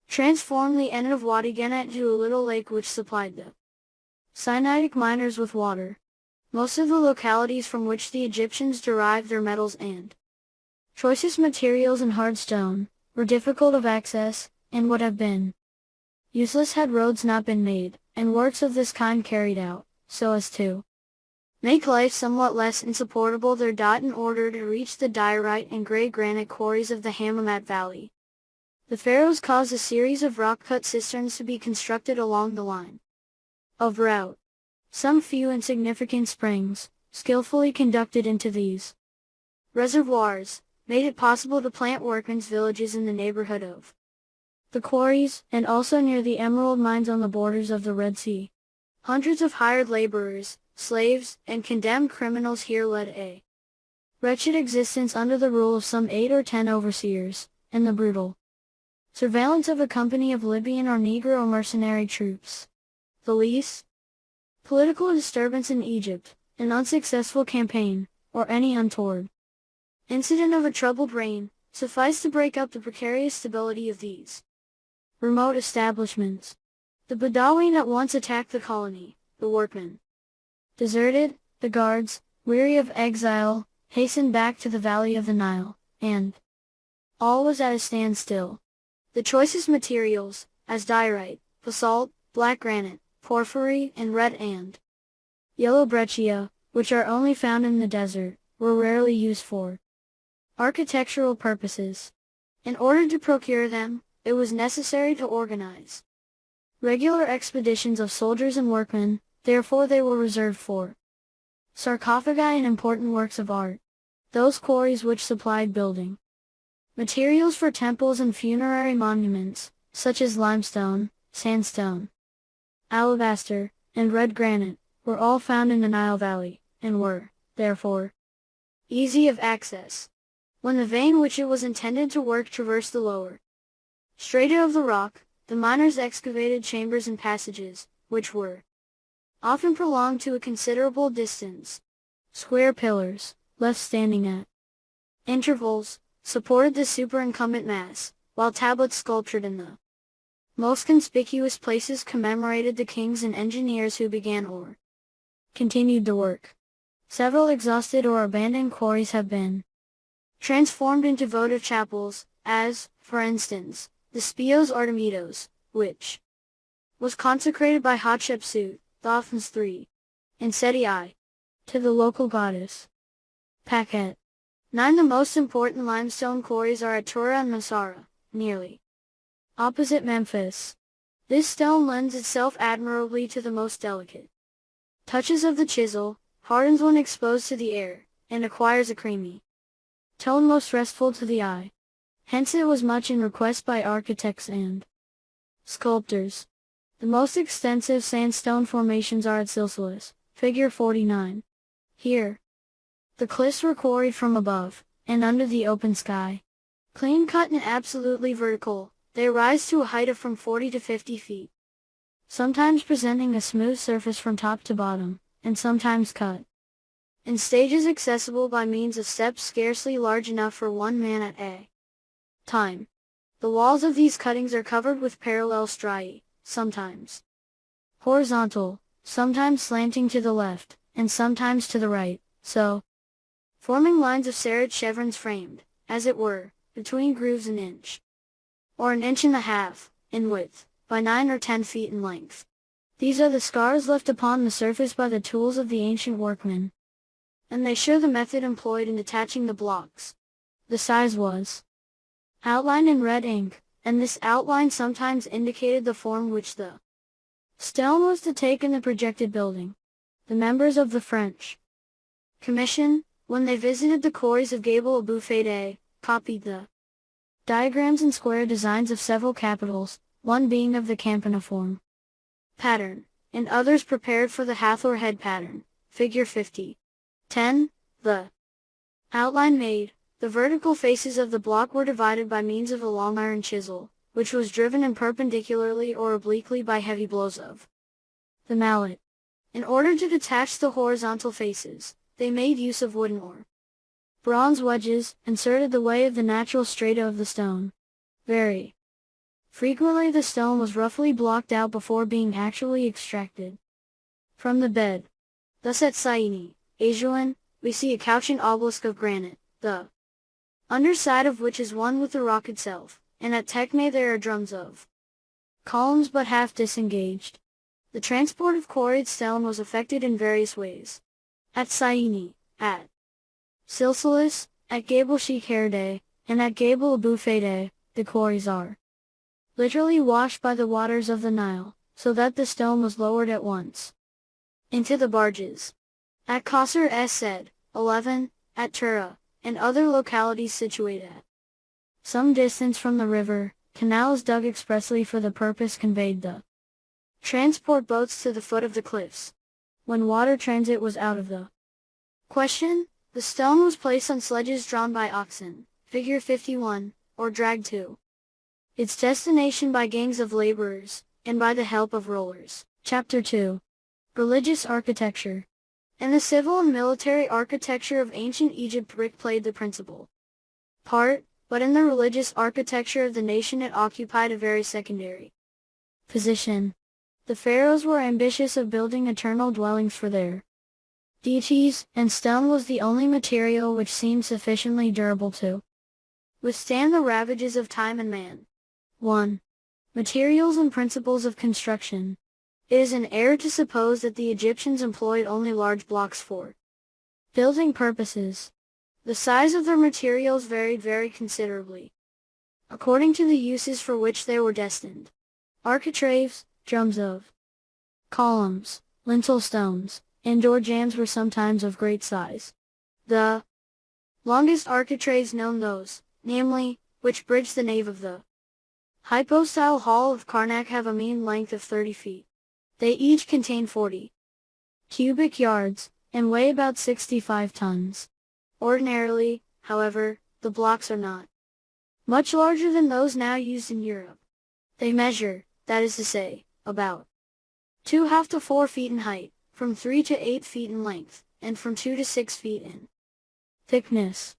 transformed the end of Wadi Gena into a little lake which supplied the Sinaitic miners with water. Most of the localities from which the Egyptians derived their metals and choicest materials in hard stone were difficult of access, and would have been useless had roads not been made, and works of this kind carried out, so as to make life somewhat less insupportable there. In order to reach the diorite and grey granite quarries of the Hammamat Valley, the pharaohs caused a series of rock-cut cisterns to be constructed along the line of route. Some few insignificant springs, skillfully conducted into these reservoirs, made it possible to plant workmen's villages in the neighborhood of the quarries, and also near the emerald mines on the borders of the Red Sea. Hundreds of hired laborers, slaves, and condemned criminals here led a wretched existence under the rule of some 8 or 10 overseers, and the brutal surveillance of a company of Libyan or Negro mercenary troops. The least political disturbance in Egypt, an unsuccessful campaign, or any untoward incident of a troubled reign, sufficed to break up the precarious stability of these remote establishments. The Bedouin at once attacked the colony; the workmen deserted; the guards, weary of exile, hastened back to the valley of the Nile, and all was at a standstill. The choicest materials, as diorite, basalt, black granite, porphyry, and red and yellow breccia, which are only found in the desert, were rarely used for architectural purposes. In order to procure them, it was necessary to organize regular expeditions of soldiers and workmen, therefore they were reserved for sarcophagi and important works of art. Those quarries which supplied building materials for temples and funerary monuments, such as limestone, sandstone, alabaster, and red granite, were all found in the Nile Valley, and were, therefore, easy of access. When the vein which it was intended to work traversed the lower strata of the rock, the miners excavated chambers and passages, which were often prolonged to a considerable distance. Square pillars, left standing at intervals, supported the superincumbent mass, while tablets sculptured in the most conspicuous places commemorated the kings and engineers who began or continued the work. Several exhausted or abandoned quarries have been transformed into votive chapels, as, for instance, the Spios Artemidos, which was consecrated by Hatshepsut, Thothmes III, and Seti I, to the local goddess. Pakhet. 9. The most important limestone quarries are at Tura and Masara, nearly opposite Memphis. This stone lends itself admirably to the most delicate touches of the chisel, hardens when exposed to the air, and acquires a creamy tone most restful to the eye. Hence it was much in request by architects and sculptors. The most extensive sandstone formations are at Silsilis, figure 49. Here, the cliffs were quarried from above, and under the open sky. Clean-cut and absolutely vertical, they rise to a height of from 40 to 50 feet. Sometimes presenting a smooth surface from top to bottom, and sometimes cut in stages accessible by means of steps scarcely large enough for one man at a time. The walls of these cuttings are covered with parallel striae, sometimes horizontal, sometimes slanting to the left, and sometimes to the right, so forming lines of serrate chevrons framed, as it were, between grooves an inch or an inch and a half in width, by 9 or 10 feet in length. These are the scars left upon the surface by the tools of the ancient workmen, and they show the method employed in detaching the blocks. The size was outlined in red ink, and this outline sometimes indicated the form which the stone was to take in the projected building. The members of the French Commission, when they visited the quarries of Gabel Abu Fede, copied the diagrams and square designs of several capitals, one being of the campaniform pattern, and others prepared for the Hathor head pattern, figure 50. 10. The outline made, the vertical faces of the block were divided by means of a long iron chisel, which was driven in perpendicularly or obliquely by heavy blows of the mallet. In order to detach the horizontal faces, they made use of wooden or bronze wedges, inserted the way of the natural strata of the stone. Very frequently the stone was roughly blocked out before being actually extracted from the bed. Thus at Syene, Ajuan, we see a couchant obelisk of granite, the underside of which is one with the rock itself, and at Tekne there are drums of columns but half disengaged. The transport of quarried stone was effected in various ways. At Syene, at Silsilis, at Gabel Sheikh Herde, and at Gabel Abu Fede, the quarries are literally washed by the waters of the Nile, so that the stone was lowered at once into the barges. At Qasr es-Said, 11, at Tura, and other localities situated at some distance from the river, canals dug expressly for the purpose conveyed the transport boats to the foot of the cliffs. When water transit was out of the question, the stone was placed on sledges drawn by oxen, figure 51, or dragged to its destination by gangs of laborers, and by the help of rollers. Chapter 2. Religious Architecture. In the civil and military architecture of ancient Egypt, brick played the principal part, but in the religious architecture of the nation it occupied a very secondary position. The pharaohs were ambitious of building eternal dwellings for their deities, and stone was the only material which seemed sufficiently durable to withstand the ravages of time and man. 1. Materials and principles of construction. It is an error to suppose that the Egyptians employed only large blocks for building purposes. The size of their materials varied very considerably, according to the uses for which they were destined. Architraves, drums of columns, lintel stones, and door jambs were sometimes of great size. The longest architraves known, those, namely, which bridge the nave of the hypostyle hall of Karnak, have a mean length of 30 feet. They each contain 40 cubic yards, and weigh about 65 tons. Ordinarily, however, the blocks are not much larger than those now used in Europe. They measure, that is to say, about 2.5 to 4 feet in height, from 3 to 8 feet in length, and from 2 to 6 feet in thickness.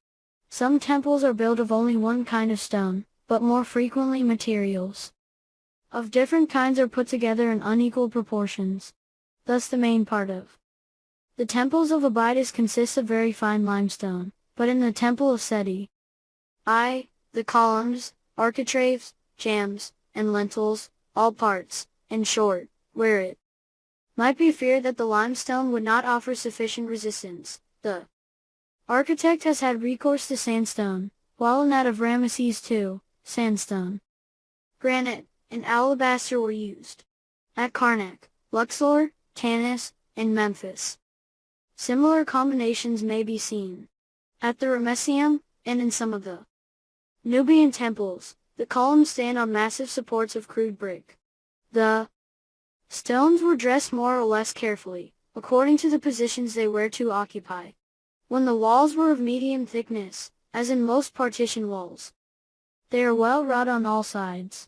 Some temples are built of only one kind of stone, but more frequently materials of different kinds are put together in unequal proportions. Thus the main part of the temples of Abydos consists of very fine limestone, but in the temple of Seti I, the columns, architraves, jambs, and lintels, all parts, in short, where it might be feared that the limestone would not offer sufficient resistance, the architect has had recourse to sandstone, while in that of Ramesses II, sandstone, granite, and alabaster were used. At Karnak, Luxor, Tanis, and Memphis, similar combinations may be seen. At the Ramesseum, and in some of the Nubian temples, the columns stand on massive supports of crude brick. The stones were dressed more or less carefully, according to the positions they were to occupy. When the walls were of medium thickness, as in most partition walls, they are well wrought on all sides.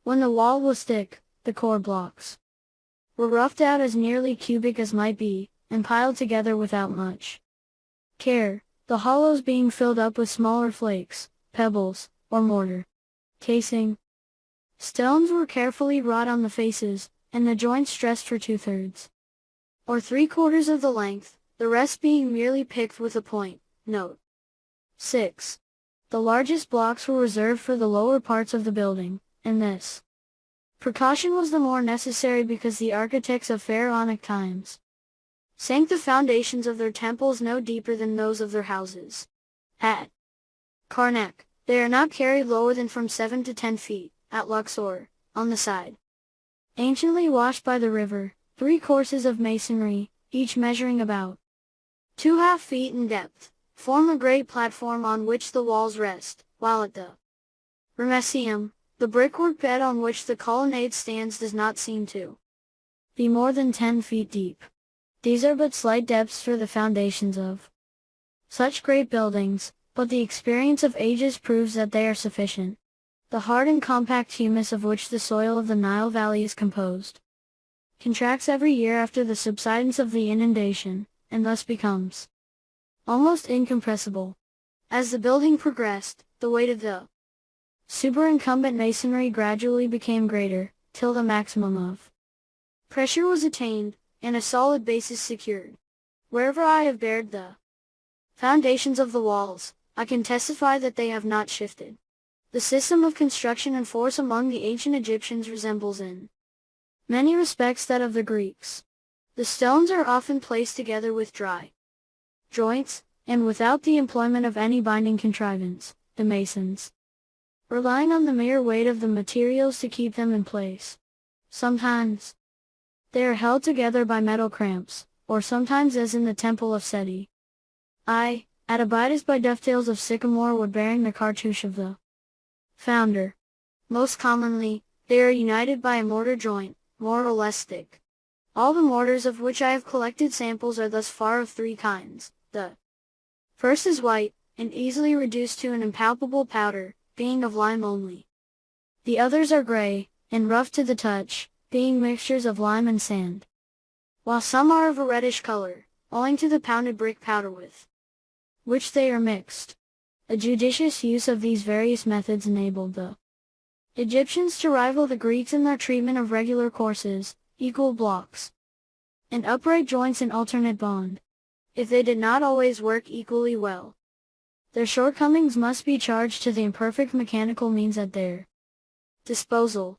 When the wall was thick, the core blocks were roughed out as nearly cubic as might be, and piled together without much care, the hollows being filled up with smaller flakes, pebbles, or mortar. Casing. Stones were carefully wrought on the faces, and the joints dressed for 2/3 or 3/4 of the length, the rest being merely picked with a point. Note 6. The largest blocks were reserved for the lower parts of the building, and this precaution was the more necessary because the architects of pharaonic times sank the foundations of their temples no deeper than those of their houses. At Karnak, they are not carried lower than from 7 to 10 feet, at Luxor, on the side anciently washed by the river, 3 courses of masonry, each measuring about 2½ feet in depth, form a great platform on which the walls rest, while at the Ramesseum, the brickwork bed on which the colonnade stands does not seem to be more than 10 feet deep. These are but slight depths for the foundations of such great buildings, but the experience of ages proves that they are sufficient. The hard and compact humus of which the soil of the Nile Valley is composed contracts every year after the subsidence of the inundation, and thus becomes almost incompressible. As the building progressed, the weight of the superincumbent masonry gradually became greater, till the maximum of pressure was attained, and a solid basis secured. Wherever I have bared the foundations of the walls, I can testify that they have not shifted. The system of construction and force among the ancient Egyptians resembles in many respects that of the Greeks. The stones are often placed together with dry joints, and without the employment of any binding contrivance, the masons relying on the mere weight of the materials to keep them in place. Sometimes they are held together by metal cramps, or sometimes as in the temple of Seti, at Abydos by dovetails of sycamore wood bearing the cartouche of the founder. Most commonly, they are united by a mortar joint, more or less thick. All the mortars of which I have collected samples are thus far of 3 kinds. The first is white, and easily reduced to an impalpable powder, being of lime only. The others are gray, and rough to the touch, being mixtures of lime and sand, while some are of a reddish color, owing to the pounded brick powder with which they are mixed. A judicious use of these various methods enabled the Egyptians to rival the Greeks in their treatment of regular courses, equal blocks, and upright joints in alternate bond. If they did not always work equally well, their shortcomings must be charged to the imperfect mechanical means at their disposal.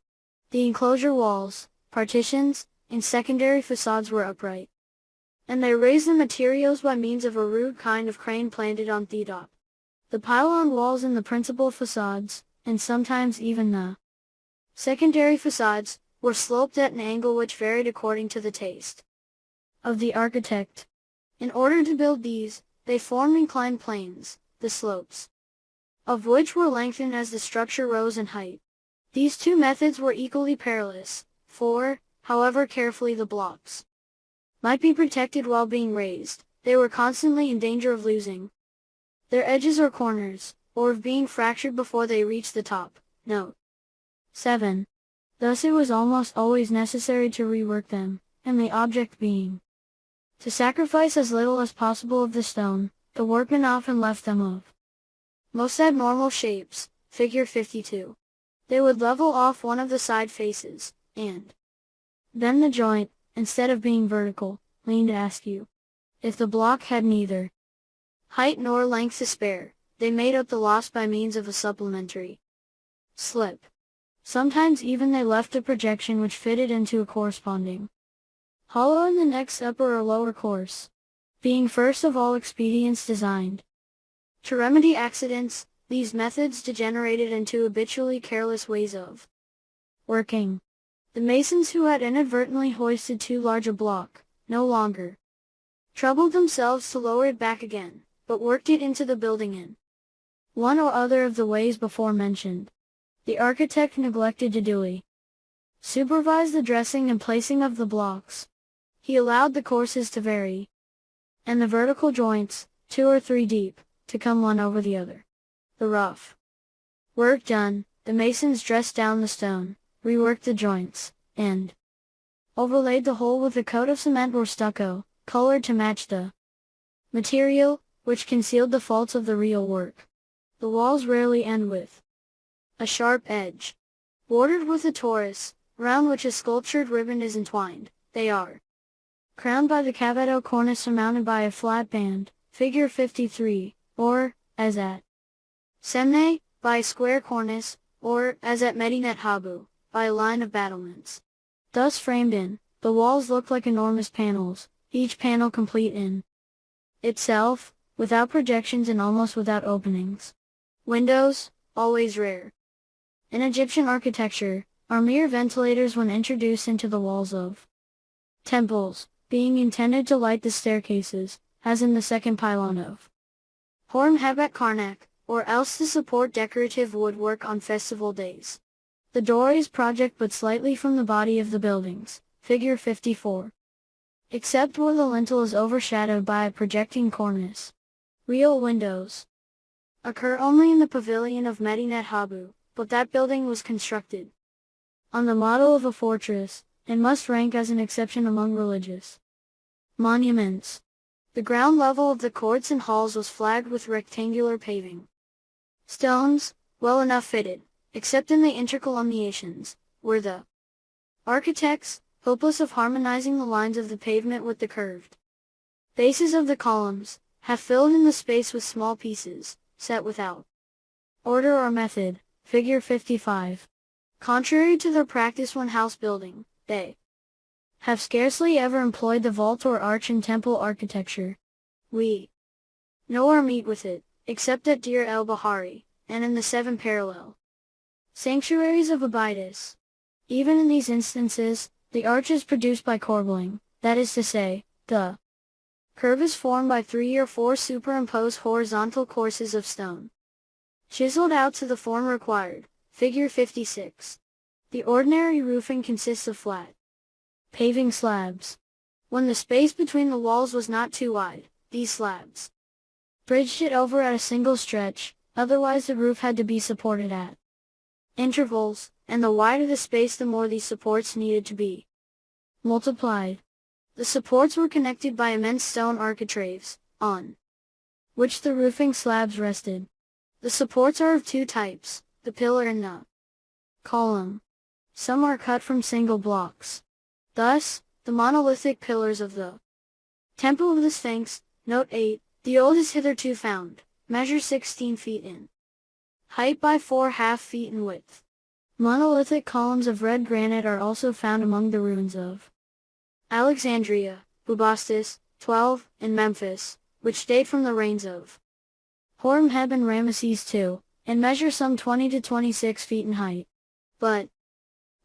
The enclosure walls, partitions, and secondary facades were upright, and they raised the materials by means of a rude kind of crane planted on the top. The pylon walls in the principal facades, and sometimes even the secondary facades, were sloped at an angle which varied according to the taste of the architect. In order to build these, they formed inclined planes, the slopes of which were lengthened as the structure rose in height. These 2 methods were equally perilous, for, however carefully the blocks might be protected while being raised, they were constantly in danger of losing their edges or corners, or of being fractured before they reached the top. Note 7. Thus it was almost always necessary to rework them, and the object being to sacrifice as little as possible of the stone, the workmen often left them of most abnormal shapes, figure 52. They would level off one of the side faces, and then the joint, instead of being vertical, leaned askew. If the block had neither height nor length to spare, they made up the loss by means of a supplementary slip. Sometimes even they left a projection which fitted into a corresponding hollow in the next upper or lower course, being first of all expedients designed to remedy accidents. These methods degenerated into habitually careless ways of working. The masons who had inadvertently hoisted too large a block no longer troubled themselves to lower it back again, but worked it into the building in one or other of the ways before mentioned. The architect neglected to duly supervise the dressing and placing of the blocks. He allowed the courses to vary, and the vertical joints, 2 or 3 deep, to come one over the other. The rough work done, the masons dressed down the stone, reworked the joints, and overlaid the whole with a coat of cement or stucco, colored to match the material, which concealed the faults of the real work. The walls rarely end with a sharp edge, bordered with a torus, around which a sculptured ribbon is entwined. They are crowned by the cavetto cornice surmounted by a flat band, figure 53, or, as at Semneh, by a square cornice, or, as at Medinet Habu, by a line of battlements. Thus framed in, the walls look like enormous panels, each panel complete in itself, without projections and almost without openings. Windows, always rare in Egyptian architecture, are mere ventilators when introduced into the walls of temples, being intended to light the staircases, as in the second pylon of Horemheb Karnak, or else to support decorative woodwork on festival days. The doorways project but slightly from the body of the buildings, figure 54. Except where the lintel is overshadowed by a projecting cornice. Real windows occur only in the pavilion of Medinet Habu, but that building was constructed on the model of a fortress, and must rank as an exception among religious monuments. The ground level of the courts and halls was flagged with rectangular paving stones, well enough fitted, except in the intercolumniations, where the architects, hopeless of harmonizing the lines of the pavement with the curved bases of the columns, have filled in the space with small pieces, set without order or method, figure 55. Contrary to their practice when house building, they have scarcely ever employed the vault or arch in temple architecture. We nowhere meet with it, except at Deir el-Bahari, and in the 7 parallel sanctuaries of Abydos. Even in these instances, the arch is produced by corbelling, that is to say, the curve is formed by 3 or 4 superimposed horizontal courses of stone, chiseled out to the form required, figure 56. The ordinary roofing consists of flat paving slabs. When the space between the walls was not too wide, these slabs bridged it over at a single stretch, otherwise the roof had to be supported at intervals, and the wider the space the more these supports needed to be multiplied. The supports were connected by immense stone architraves, on which the roofing slabs rested. The supports are of 2 types, the pillar and the column. Some are cut from single blocks. Thus, the monolithic pillars of the Temple of the Sphinx, note 8, the oldest hitherto found, measure 16 feet in height by 4½ feet in width. Monolithic columns of red granite are also found among the ruins of Alexandria, Bubastis, 12, and Memphis, which date from the reigns of Horemheb and Ramesses II, and measure some 20 to 26 feet in height. But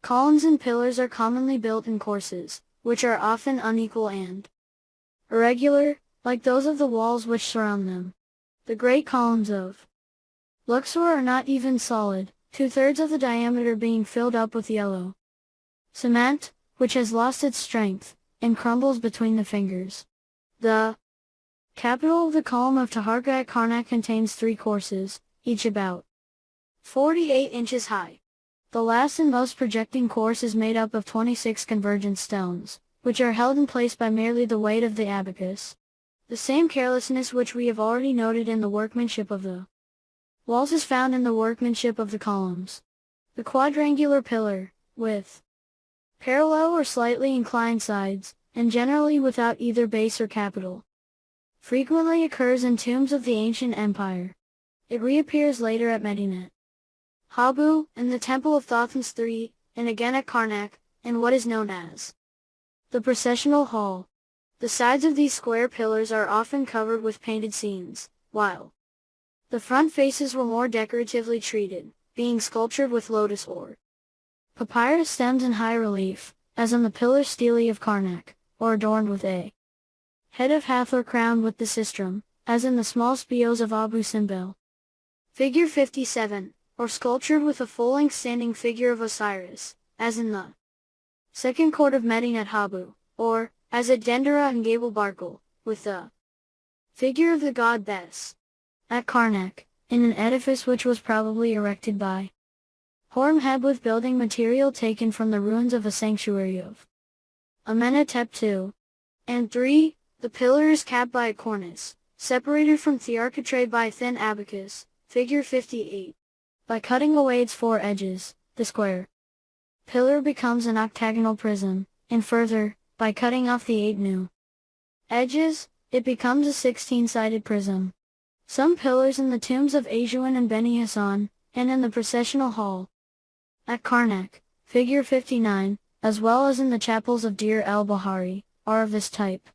columns and pillars are commonly built in courses, which are often unequal and irregular, like those of the walls which surround them. The great columns of Luxor are not even solid, 2/3 of the diameter being filled up with yellow cement, which has lost its strength, and crumbles between the fingers. The capital of the column of Taharqa at Karnak contains 3 courses, each about 48 inches high. The last and most projecting course is made up of 26 convergent stones, which are held in place by merely the weight of the abacus. The same carelessness which we have already noted in the workmanship of the walls is found in the workmanship of the columns. The quadrangular pillar, with parallel or slightly inclined sides, and generally without either base or capital, frequently occurs in tombs of the ancient empire. It reappears later at Medinet Habu, in the Temple of Thothmes III, and again at Karnak, in what is known as the processional hall. The sides of these square pillars are often covered with painted scenes, while the front faces were more decoratively treated, being sculptured with lotus or papyrus stems in high relief, as on the pillar stele of Karnak, or adorned with a head of Hathor crowned with the sistrum, as in the small spios of Abu Simbel. Figure 57, or sculptured with a full-length standing figure of Osiris, as in the second court of Medinet Habu, or, as at Dendera and Gabel Barkal, with the figure of the god Bes. At Karnak, in an edifice which was probably erected by Horemheb with building material taken from the ruins of a sanctuary of Amenhotep II. And 3. The pillar is capped by a cornice, separated from the architrave by a thin abacus, figure 58. By cutting away its four edges, the square pillar becomes an octagonal prism, and further, by cutting off the 8 new edges, it becomes a 16-sided prism. Some pillars in the tombs of Ajuan and Beni Hassan, and in the processional hall at Karnak, figure 59, as well as in the chapels of Deir el-Bahari, are of this type.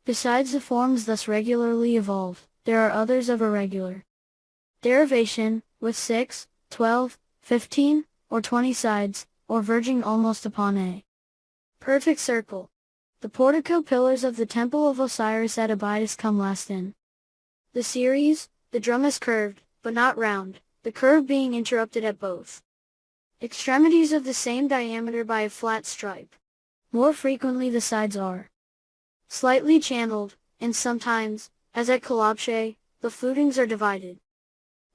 Besides the forms thus regularly evolved, there are others of irregular derivation, with 6, 12, 15, or 20 sides, or verging almost upon a perfect circle. The portico pillars of the Temple of Osiris at Abydos come last in the series. The drum is curved, but not round, the curve being interrupted at both extremities of the same diameter by a flat stripe. More frequently the sides are slightly channeled, and sometimes, as at Kalabshe, the flutings are divided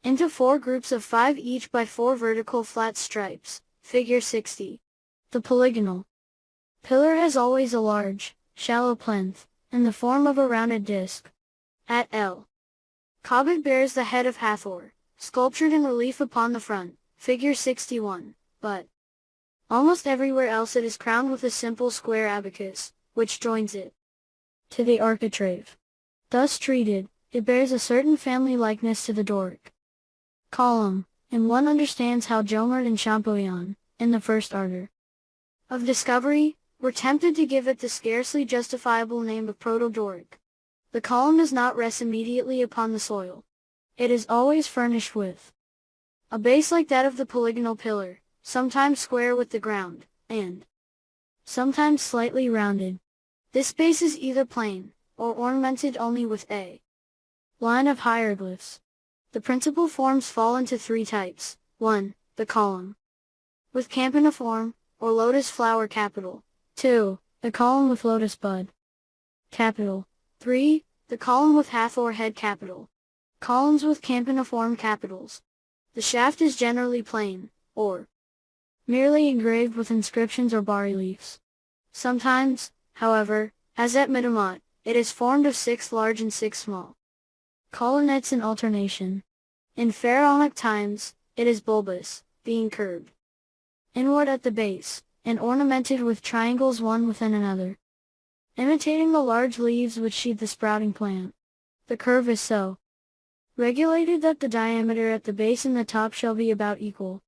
into 4 groups of 5 each by 4 vertical flat stripes, figure 60. The polygonal pillar has always a large, shallow plinth, in the form of a rounded disc. At El Kaaba bears the head of Hathor, sculptured in relief upon the front, figure 61, but almost everywhere else it is crowned with a simple square abacus, which joins it to the architrave. Thus treated, it bears a certain family likeness to the Doric column, and one understands how Jomard and Champollion, in the first ardor of discovery, were tempted to give it the scarcely justifiable name of Proto-Doric. The column does not rest immediately upon the soil. It is always furnished with a base like that of the polygonal pillar, sometimes square with the ground, and sometimes slightly rounded. This base is either plain, or ornamented only with a line of hieroglyphs. The principal forms fall into 3 types. 1. The column with campaniform, or lotus flower capital. 2. The column with lotus bud capital. 3. The column with Hathor head capital. Columns with campaniform capitals. The shaft is generally plain, or merely engraved with inscriptions or bas-reliefs. Sometimes, however, as at Mitamot, it is formed of 6 large and 6 small colonnettes in alternation. In pharaonic times, it is bulbous, being curved inward at the base, and ornamented with triangles one within another, imitating the large leaves which sheathe the sprouting plant. The curve is so regulated that the diameter at the base and the top shall be about equal.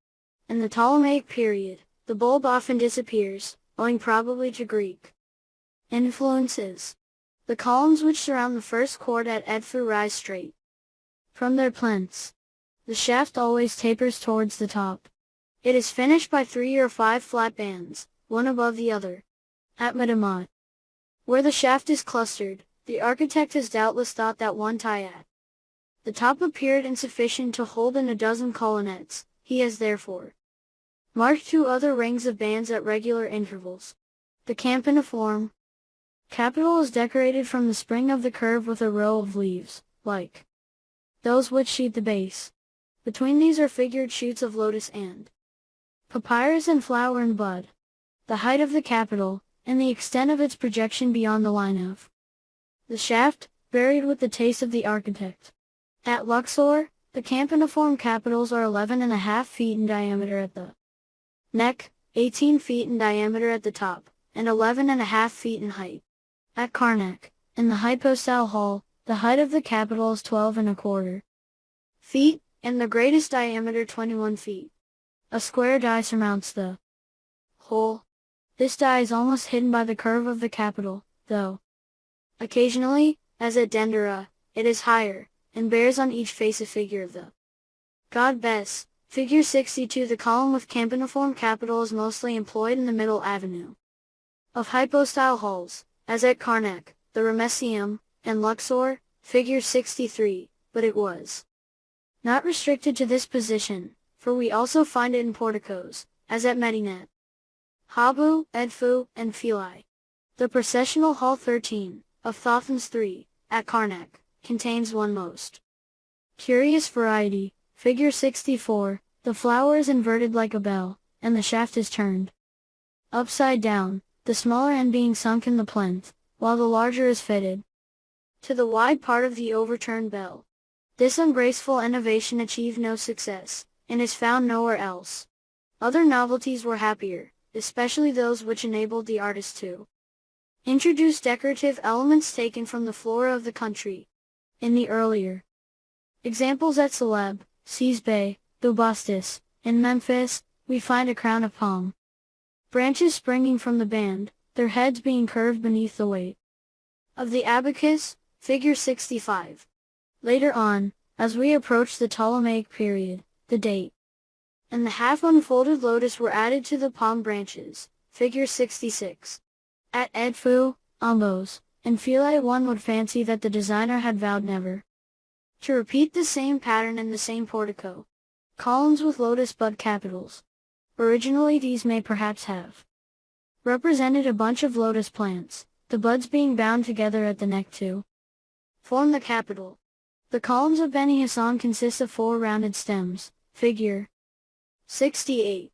In the Ptolemaic period, the bulb often disappears, owing probably to Greek influences. The columns which surround the first court at Edfu rise straight from their plinths. The shaft always tapers towards the top. It is finished by 3 or 5 flat bands, one above the other. At Mitamot, where the shaft is clustered, the architect has doubtless thought that one tie at the top appeared insufficient to hold in a dozen colonnettes. He has therefore marked 2 other rings of bands at regular intervals. The campaniform capital is decorated from the spring of the curve with a row of leaves, like those which sheathe the base. Between these are figured shoots of lotus and papyrus and flower and bud. The height of the capital, and the extent of its projection beyond the line of the shaft, varied with the taste of the architect. At Luxor, the campaniform capitals are 11.5 feet in diameter at the neck, 18 feet in diameter at the top, and 11.5 feet in height. At Karnak, in the hypostyle hall, the height of the capital is 12.25 feet, and the greatest diameter 21 feet. A square die surmounts the whole. This die is almost hidden by the curve of the capital, though. Occasionally, as at Dendera, it is higher, and bears on each face a figure of the god Bes. Figure 62. The column with campaniform capital is mostly employed in the middle avenue of hypostyle halls, as at Karnak, the Ramesseum, and Luxor, figure 63, but it was not restricted to this position, for we also find it in porticos, as at Medinet Habu, Edfu, and Philae. The processional hall 13, of Thothmes III, at Karnak, contains one most curious variety, figure 64, the flower is inverted like a bell, and the shaft is turned upside down, the smaller end being sunk in the plinth, while the larger is fitted to the wide part of the overturned bell. This ungraceful innovation achieved no success, and is found nowhere else. Other novelties were happier, especially those which enabled the artist to introduce decorative elements taken from the flora of the country. In the earlier examples at Celeb, Seesbay, Bubastis, and Memphis, we find a crown of palm branches springing from the band, their heads being curved beneath the weight of the abacus, figure 65. Later on, as we approach the Ptolemaic period, the date and the half-unfolded lotus were added to the palm branches, figure 66. At Edfu, Ambos, and Philae one would fancy that the designer had vowed never to repeat the same pattern in the same portico. Columns with lotus bud capitals. Originally these may perhaps have represented a bunch of lotus plants, the buds being bound together at the neck to form the capital. The columns of Beni Hassan consist of 4 rounded stems, figure 68.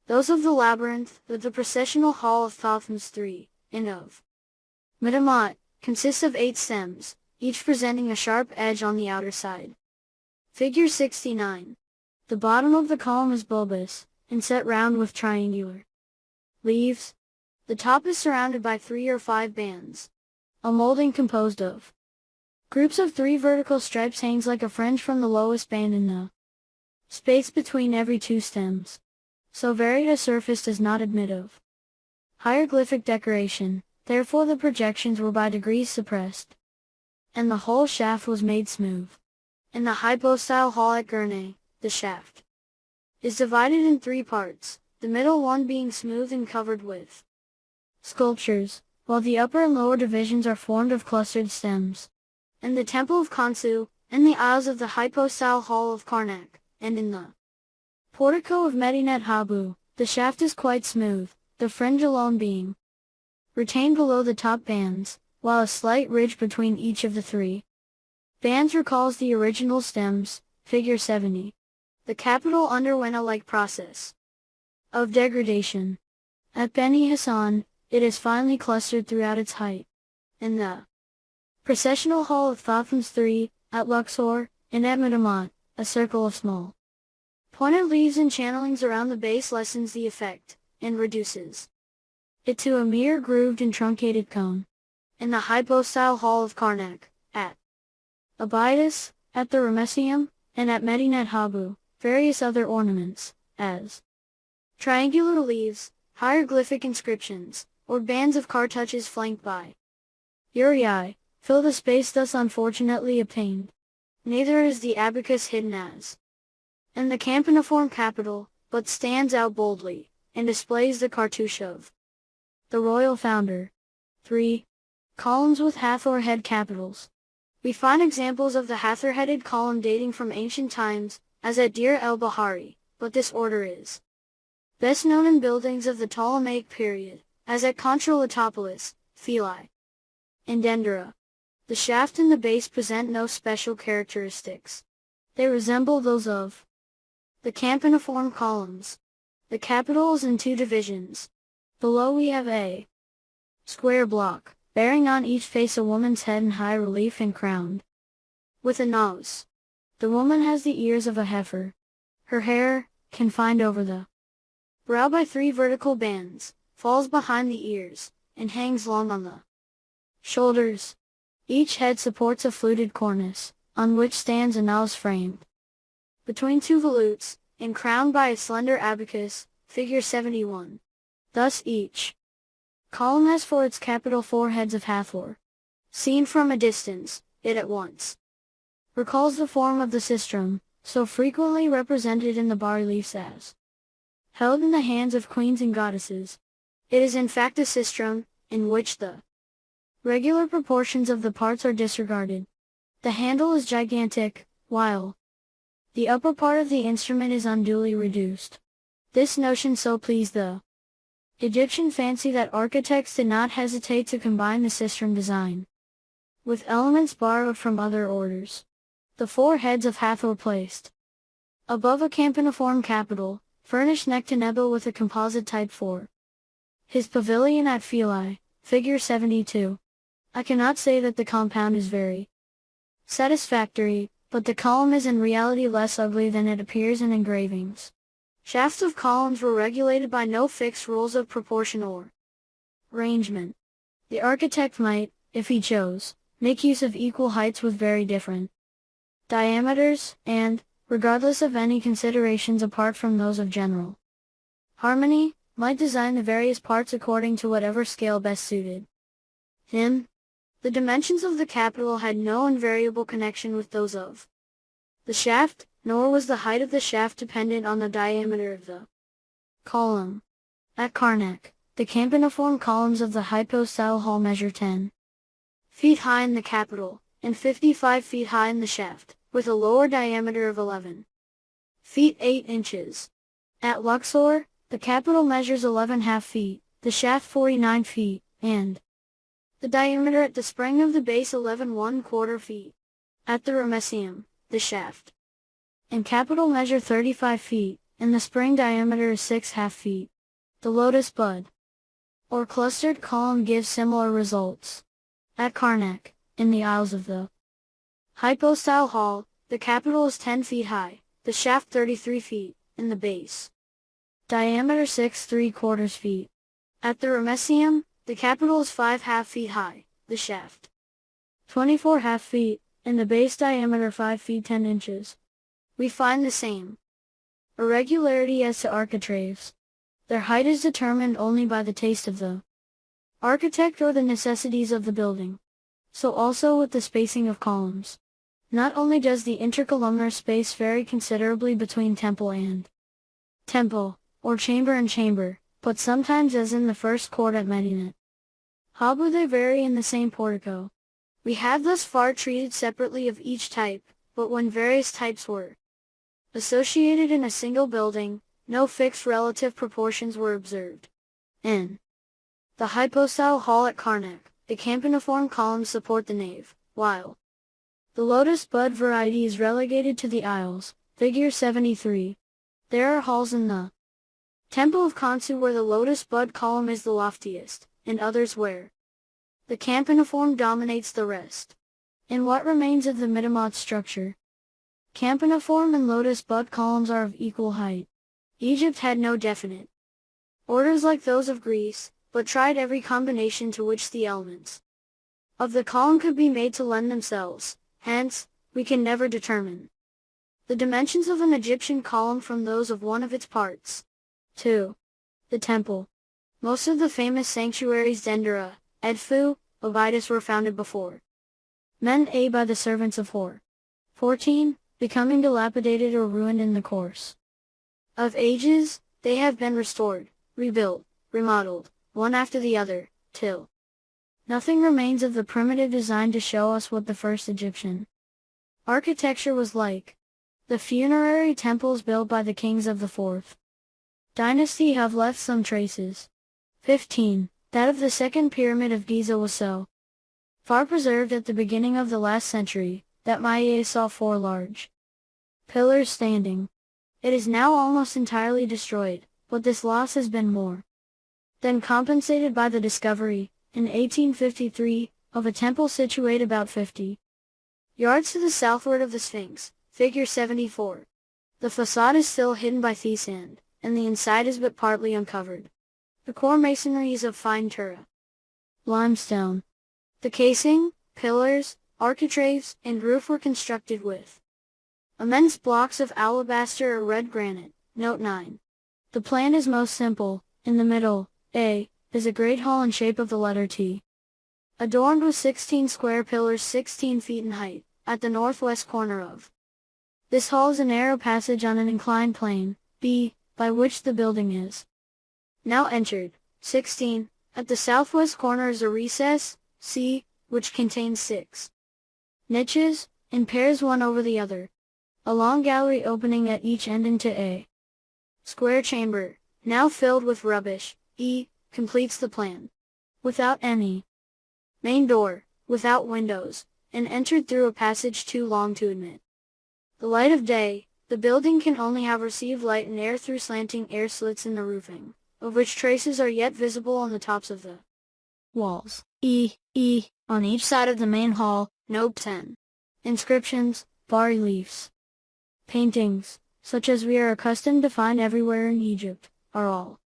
Those of the labyrinth, with the processional hall of Thothmes III, and of Medamot, consist of 8 stems, each presenting a sharp edge on the outer side. Figure 69. The bottom of the column is bulbous, and set round with triangular leaves. The top is surrounded by 3 or 5 bands. A molding composed of groups of 3 vertical stripes hangs like a fringe from the lowest band in the space between every 2 stems. So varied a surface does not admit of hieroglyphic decoration, therefore the projections were by degrees suppressed, and the whole shaft was made smooth. In the hypostyle hall at Gurney, the shaft is divided in 3 parts, the middle one being smooth and covered with sculptures, while the upper and lower divisions are formed of clustered stems. In the temple of Khonsu, in the aisles of the hypostyle hall of Karnak, and in the portico of Medinet Habu, the shaft is quite smooth, the fringe alone being retained below the top bands, while a slight ridge between each of the 3 bands recalls the original stems, figure 70. The capital underwent a like process of degradation. At Beni Hassan, it is finely clustered throughout its height. In the processional hall of Thothmes III, at Luxor, and at Medamot, a circle of small pointed leaves and channelings around the base lessens the effect, and reduces it to a mere grooved and truncated cone. In the hypostyle hall of Karnak, at Abydos, at the Ramesseum, and at Medinet Habu, various other ornaments, as triangular leaves, hieroglyphic inscriptions, or bands of cartouches flanked by uraei, fill the space thus unfortunately obtained. Neither is the abacus hidden as in the campaniform capital, but stands out boldly, and displays the cartouche of the royal founder. 3. Columns with Hathor head capitals. We find examples of the Hathor-headed column dating from ancient times, as at Deir el-Bahari, but this order is best known in buildings of the Ptolemaic period, as at Contralitopolis, Philae, and Dendera. The shaft and the base present no special characteristics. They resemble those of the campaniform columns. The capital is in 2 divisions. Below we have a square block, bearing on each face a woman's head in high relief and crowned with a nose. The woman has the ears of a heifer. Her hair, confined over the brow by 3 vertical bands, falls behind the ears, and hangs long on the shoulders. Each head supports a fluted cornice, on which stands a nose framed between two volutes, and crowned by a slender abacus, figure 71. Thus each column has for its capital 4 heads of Hathor. Seen from a distance, it at once recalls the form of the sistrum, so frequently represented in the bas-reliefs as held in the hands of queens and goddesses. It is in fact a sistrum, in which the regular proportions of the parts are disregarded. The handle is gigantic, while the upper part of the instrument is unduly reduced. This notion so pleased the Egyptian fancy that architects did not hesitate to combine the sistrum design with elements borrowed from other orders. The 4 heads of Hathor placed above a campaniform capital, furnished Nectanebel with a composite type 4. His pavilion at Philae, figure 72. I cannot say that the compound is very satisfactory, but the column is in reality less ugly than it appears in engravings. Shafts of columns were regulated by no fixed rules of proportion or arrangement. The architect might, if he chose, make use of equal heights with very different diameters, and, regardless of any considerations apart from those of general harmony, might design the various parts according to whatever scale best suited him. The dimensions of the capital had no invariable connection with those of the shaft, nor was the height of the shaft dependent on the diameter of the column. At Karnak, the campaniform columns of the hypostyle hall measure 10 feet high in the capital, and 55 feet high in the shaft, with a lower diameter of 11 feet 8 inches. At Luxor, the capital measures 11.5 feet, the shaft 49 feet, and the diameter at the spring of the base 11.25 feet. At the Ramesseum, the shaft and capital measure 35 feet, and the spring diameter is 6.5 feet. The lotus bud, or clustered column, gives similar results. At Karnak, in the aisles of the hypostyle hall, the capital is 10 feet high, the shaft 33 feet, and the base diameter 6.75 feet. At the Ramesseum, the capital is 5.5 feet high, the shaft 24.5 feet, and the base diameter 5 feet 10 inches. We find the same irregularity as to architraves. Their height is determined only by the taste of the architect or the necessities of the building. So also with the spacing of columns. Not only does the intercolumnar space vary considerably between temple and temple, or chamber and chamber, but sometimes, as in the first court at Medinet Habu, they vary in the same portico. We have thus far treated separately of each type, but when various types were associated in a single building, no fixed relative proportions were observed. In the hypostyle hall at Karnak, the campaniform columns support the nave, while the lotus bud variety is relegated to the aisles, figure 73. There are halls in the temple of Khonsu where the lotus bud column is the loftiest, and others where the campaniform dominates the rest. In what remains of the Mitamot structure, campaniform and lotus bud columns are of equal height. Egypt had no definite orders like those of Greece, but tried every combination to which the elements of the column could be made to lend themselves. Hence, we can never determine the dimensions of an Egyptian column from those of one of its parts. 2. The temple. Most of the famous sanctuaries Dendera, Edfu, Abydos were founded before Men-A by the servants of Hor. 14. Becoming dilapidated or ruined in the course of ages, they have been restored, rebuilt, remodeled, one after the other, till nothing remains of the primitive design to show us what the first Egyptian architecture was like. The funerary temples built by the kings of the 4th dynasty have left some traces. 15. That of the second pyramid of Giza was so far preserved at the beginning of the last century, that Maye saw 4 large pillars standing. It is now almost entirely destroyed, but this loss has been more than compensated by the discovery, in 1853, of a temple situated about 50 yards to the southward of the Sphinx, figure 74. The facade is still hidden by thea sand, and the inside is but partly uncovered. The core masonry is of fine Tura limestone. The casing, pillars, architraves, and roof were constructed with Immense blocks of alabaster or red granite. Note 9. The plan is most simple. In the middle, A, is a great hall in shape of the letter T, adorned with 16 square pillars 16 feet in height, at the northwest corner of. This hall is a narrow passage on an inclined plane, B, by which the building is now entered. 16. At the southwest corner is a recess, C, which contains 6 niches, in pairs one over the other. A long gallery opening at each end into a square chamber, now filled with rubbish, E, completes the plan. Without any main door, without windows, and entered through a passage too long to admit the light of day, the building can only have received light and air through slanting air slits in the roofing, of which traces are yet visible on the tops of the walls. On each side of the main hall. Note 10. Inscriptions, bas-reliefs, paintings, such as we are accustomed to find everywhere in Egypt, are all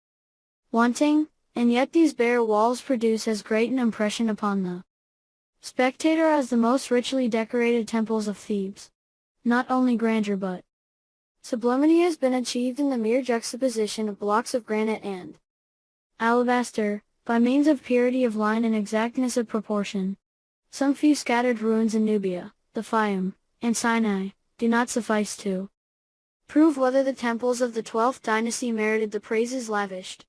wanting, and yet these bare walls produce as great an impression upon the spectator as the most richly decorated temples of Thebes. Not only grandeur but sublimity has been achieved in the mere juxtaposition of blocks of granite and alabaster, by means of purity of line and exactness of proportion. Some few scattered ruins in Nubia, the Fayum, and Sinai, do not suffice to prove whether the temples of the 12th dynasty merited the praises lavished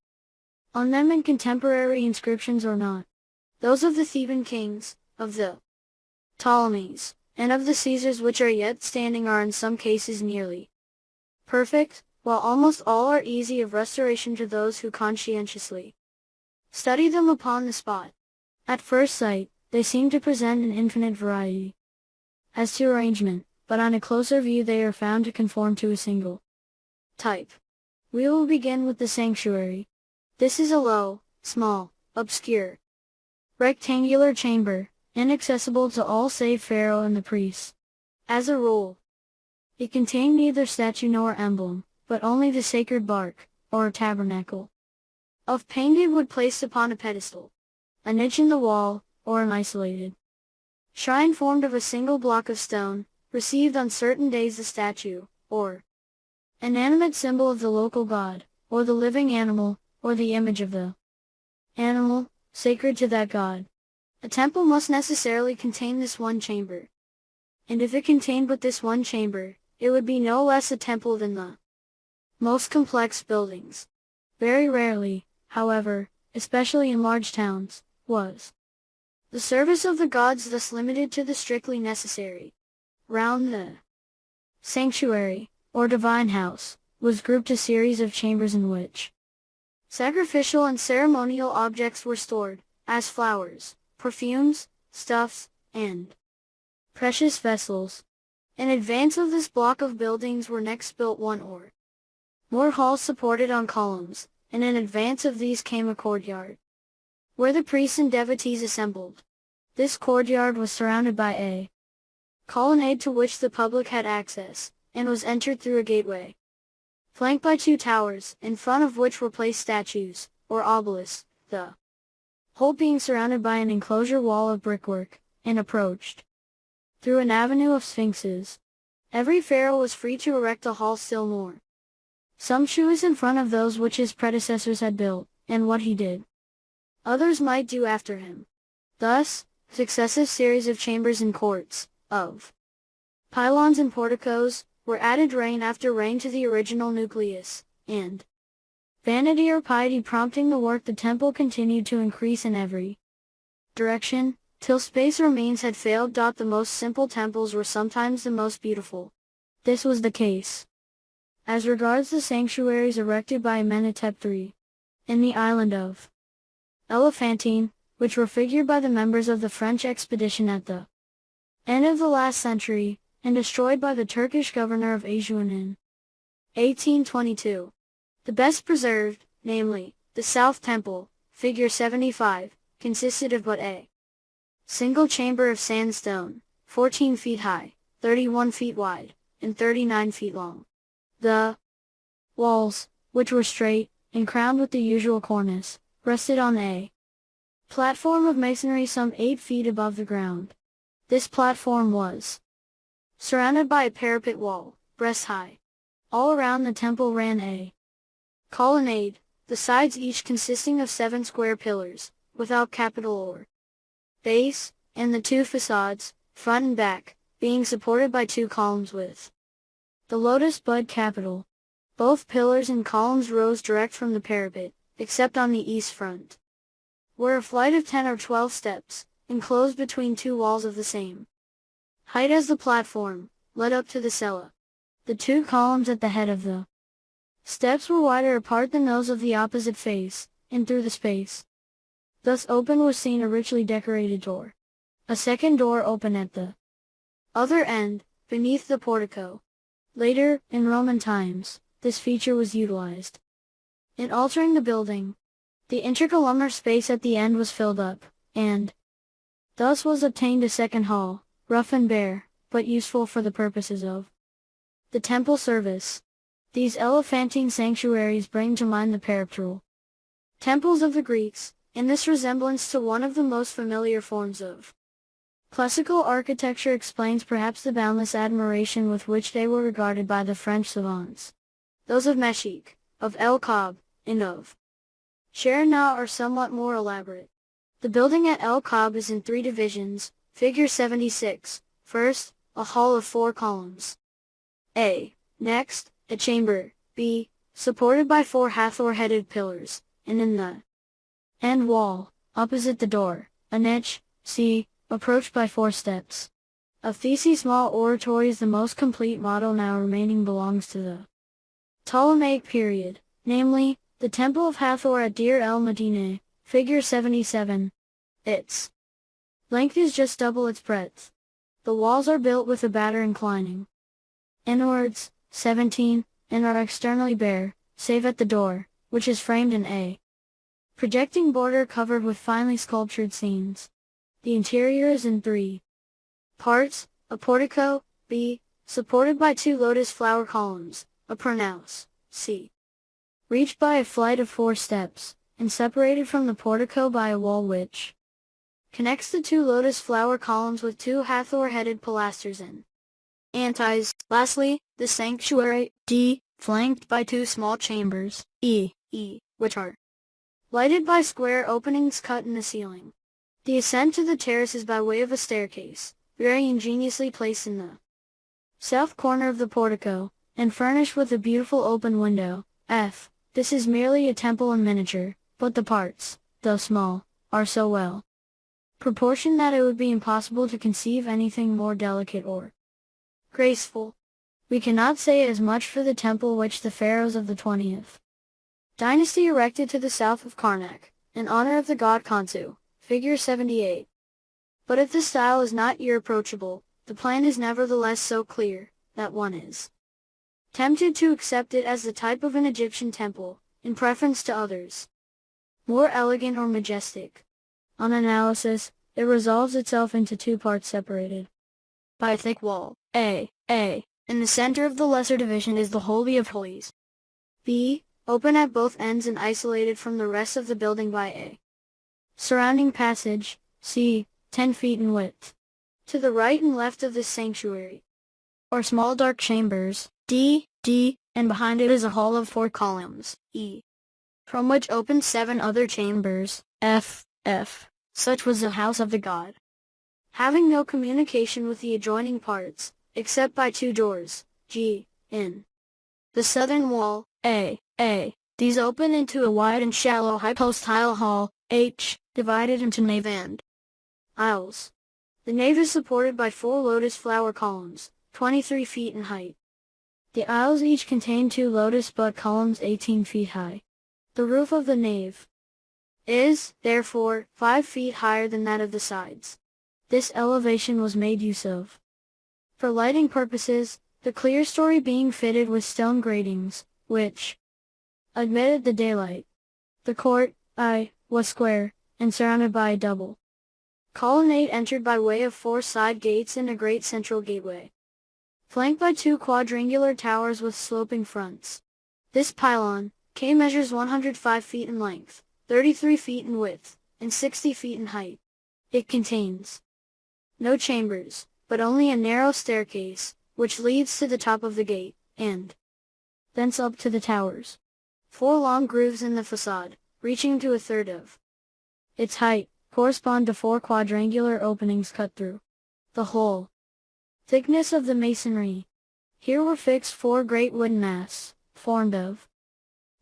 on them in contemporary inscriptions or not. Those of the Theban kings, of the Ptolemies, and of the Caesars which are yet standing are in some cases nearly perfect, while almost all are easy of restoration to those who conscientiously study them upon the spot. At first sight, they seem to present an infinite variety as to arrangement, but on a closer view they are found to conform to a single type. We will begin with the sanctuary. This is a low, small, obscure, rectangular chamber, inaccessible to all save Pharaoh and the priests. As a rule, it contained neither statue nor emblem, but only the sacred bark, or tabernacle, of painted wood placed upon a pedestal, a niche in the wall, or an isolated shrine formed of a single block of stone, received on certain days the statue, or an animate symbol of the local god, or the living animal, or the image of the animal, sacred to that god. A temple must necessarily contain this one chamber. And if it contained but this one chamber, it would be no less a temple than the most complex buildings. Very rarely, however, especially in large towns, was the service of the gods thus limited to the strictly necessary. Round the sanctuary, or divine house, was grouped a series of chambers in which sacrificial and ceremonial objects were stored, as flowers, perfumes, stuffs, and precious vessels. In advance of this block of buildings were next built one or more halls supported on columns, and in advance of these came a courtyard, where the priests and devotees assembled. This courtyard was surrounded by a colonnade to which the public had access, and was entered through a gateway, flanked by 2 towers, in front of which were placed statues, or obelisks, the whole being surrounded by an enclosure wall of brickwork, and approached through an avenue of sphinxes. Every pharaoh was free to erect a hall still more sumptuous in front of those which his predecessors had built, and what he did, others might do after him. Thus, successive series of chambers and courts, of pylons and porticos, were added reign after reign to the original nucleus, and vanity or piety prompting the work, the temple continued to increase in every direction, till space or means had failed. The most simple temples were sometimes the most beautiful. This was the case as regards the sanctuaries erected by Amenhotep III in the island of Elephantine, which were figured by the members of the French expedition at the end of the last century, and destroyed by the Turkish governor of Ajuan in 1822. The best preserved, namely, the South Temple, figure 75, consisted of but a single chamber of sandstone, 14 feet high, 31 feet wide, and 39 feet long. The walls, which were straight, and crowned with the usual cornice, rested on a platform of masonry some 8 feet above the ground. This platform was surrounded by a parapet wall, breast high. All around the temple ran a colonnade, the sides each consisting of 7 square pillars, without capital or base, and the 2 facades, front and back, being supported by 2 columns with the lotus bud capital. Both pillars and columns rose direct from the parapet, except on the east front, where a flight of 10 or 12 steps, enclosed between 2 walls of the same height as the platform, led up to the cella. The 2 columns at the head of the steps were wider apart than those of the opposite face, and through the space thus open was seen a richly decorated door. A second door opened at the other end, beneath the portico. Later, in Roman times, this feature was utilized in altering the building. The intercolumnar space at the end was filled up, and thus was obtained a second hall, rough and bare, but useful for the purposes of the temple service. These elephantine sanctuaries bring to mind the peripteral temples of the Greeks, and this resemblance to one of the most familiar forms of classical architecture explains perhaps the boundless admiration with which they were regarded by the French savants. Those of Meshik, of El Kab, and of Sharonah are somewhat more elaborate. The building at El Kab is in 3 divisions, figure 76. First, a hall of 4 columns. A. Next, a chamber, B, supported by 4 Hathor-headed pillars, and in the end wall, opposite the door, a niche, C, approached by 4 steps. Of these small oratories the most complete model now remaining belongs to the Ptolemaic period, namely, the Temple of Hathor at Deir el-Medineh, figure 77. Its length is just double its breadth. The walls are built with a batter inclining inwards, 17, and are externally bare, save at the door, which is framed in a projecting border covered with finely sculptured scenes. The interior is in 3 parts, a portico, B, supported by 2 lotus flower columns, a pronaos, C, reached by a flight of 4 steps, and separated from the portico by a wall which connects the 2 lotus flower columns with 2 Hathor-headed pilasters and antis. Lastly, the sanctuary, D, flanked by 2 small chambers, E, which are lighted by square openings cut in the ceiling. The ascent to the terrace is by way of a staircase, very ingeniously placed in the south corner of the portico, and furnished with a beautiful open window, F. This is merely a temple in miniature, but the parts, though small, are so well proportioned that it would be impossible to conceive anything more delicate or graceful. We cannot say as much for the temple which the pharaohs of the 20th dynasty erected to the south of Karnak, in honor of the god Khonsu, figure 78. But if the style is not irreproachable, the plan is nevertheless so clear, that one is tempted to accept it as the type of an Egyptian temple, in preference to others more elegant or majestic. On analysis, it resolves itself into 2 parts separated by a thick wall, A. In the center of the lesser division is the Holy of Holies, B, open at both ends and isolated from the rest of the building by a surrounding passage, C, 10 feet in width. To the right and left of this sanctuary are small dark chambers, D, and behind it is a hall of 4 columns, E, from which open 7 other chambers, F. Such was the house of the god, having no communication with the adjoining parts, except by 2 doors, G, in the southern wall, A. These open into a wide and shallow hypostyle hall, H, divided into nave and aisles. The nave is supported by 4 lotus flower columns, 23 feet in height. The aisles each contain 2 lotus bud columns 18 feet high. The roof of the nave is, therefore, 5 feet higher than that of the sides. This elevation was made use of for lighting purposes, the clerestory being fitted with stone gratings, which admitted the daylight. The court, I, was square, and surrounded by a double colonnade entered by way of 4 side gates and a great central gateway, flanked by 2 quadrangular towers with sloping fronts. This pylon, K, measures 105 feet in length, 33 feet in width, and 60 feet in height. It contains no chambers, but only a narrow staircase, which leads to the top of the gate, and thence up to the towers. 4 long grooves in the facade, reaching to a third of its height, correspond to 4 quadrangular openings cut through the whole thickness of the masonry. Here were fixed 4 great wooden masts, formed of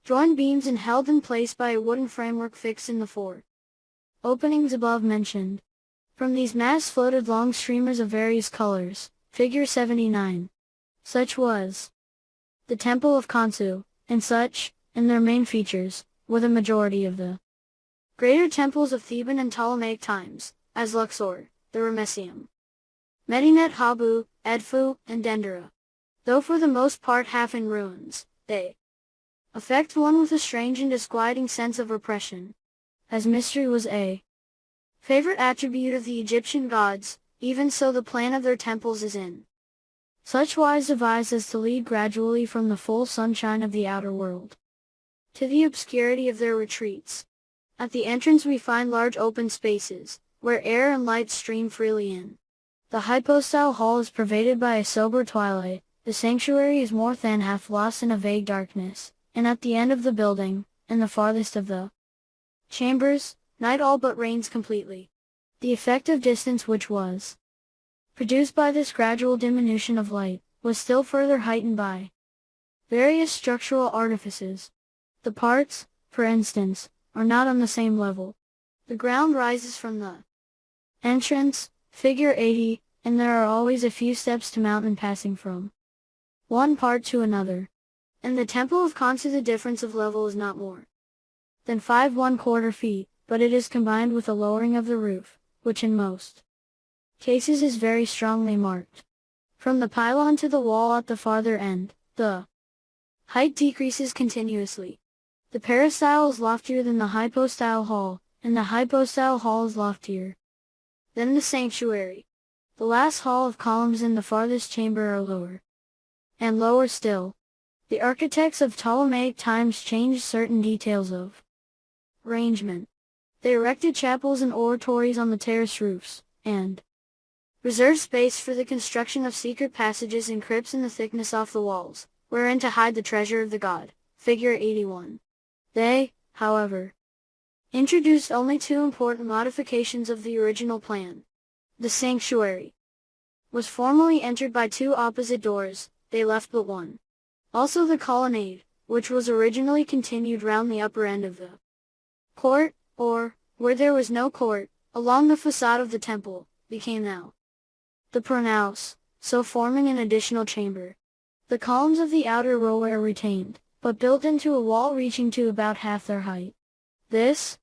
joined beams and held in place by a wooden framework fixed in the 4 openings above mentioned. From these masts floated long streamers of various colors, figure 79. Such was the Temple of Khonsu, and such, in their main features, were the majority of the greater temples of Theban and Ptolemaic times, as Luxor, the Ramesseum, Medinet Habu, Edfu, and Dendera. Though for the most part half in ruins, they affect one with a strange and disquieting sense of oppression, as mystery was a favorite attribute of the Egyptian gods. Even so the plan of their temples is in such wise devised as to lead gradually from the full sunshine of the outer world to the obscurity of their retreats. At the entrance we find large open spaces, where air and light stream freely in. The hypostyle hall is pervaded by a sober twilight, the sanctuary is more than half lost in a vague darkness, and at the end of the building, in the farthest of the chambers, night all but reigns completely. The effect of distance which was produced by this gradual diminution of light, was still further heightened by various structural artifices. The parts, for instance, are not on the same level. The ground rises from the entrance, figure 80, and there are always a few steps to mount in passing from one part to another. In the Temple of Khonsu the difference of level is not more than 5¼ feet, but it is combined with a lowering of the roof, which in most cases is very strongly marked. From the pylon to the wall at the farther end, the height decreases continuously. The peristyle is loftier than the hypostyle hall, and the hypostyle hall is loftier than the sanctuary. The last hall of columns in the farthest chamber are lower, and lower still. The architects of Ptolemaic times changed certain details of arrangement. They erected chapels and oratories on the terrace roofs, and reserved space for the construction of secret passages and crypts in the thickness off the walls, wherein to hide the treasure of the god, figure 81. They, however, introduced only 2 important modifications of the original plan. The sanctuary was formerly entered by 2 opposite doors, they left but one. Also the colonnade, which was originally continued round the upper end of the court, or, where there was no court, along the facade of the temple, became now the pronaos, so forming an additional chamber. The columns of the outer row were retained, but built into a wall reaching to about half their height. This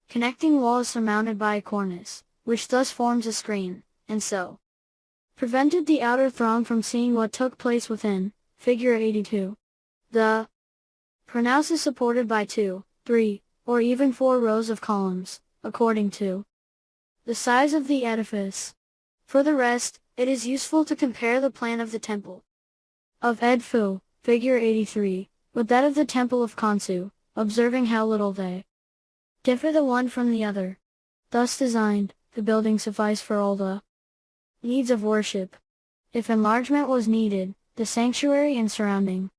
connecting wall is surmounted by a cornice, which thus forms a screen, and so prevented the outer throng from seeing what took place within, figure 82. The pronaos is supported by 2, 3, or even 4 rows of columns, according to the size of the edifice. For the rest, it is useful to compare the plan of the Temple of Edfu, figure 83, with that of the Temple of Khonsu, observing how little they differ the one from the other. Thus designed, the building sufficed for all the needs of worship. If enlargement was needed, the sanctuary and surrounding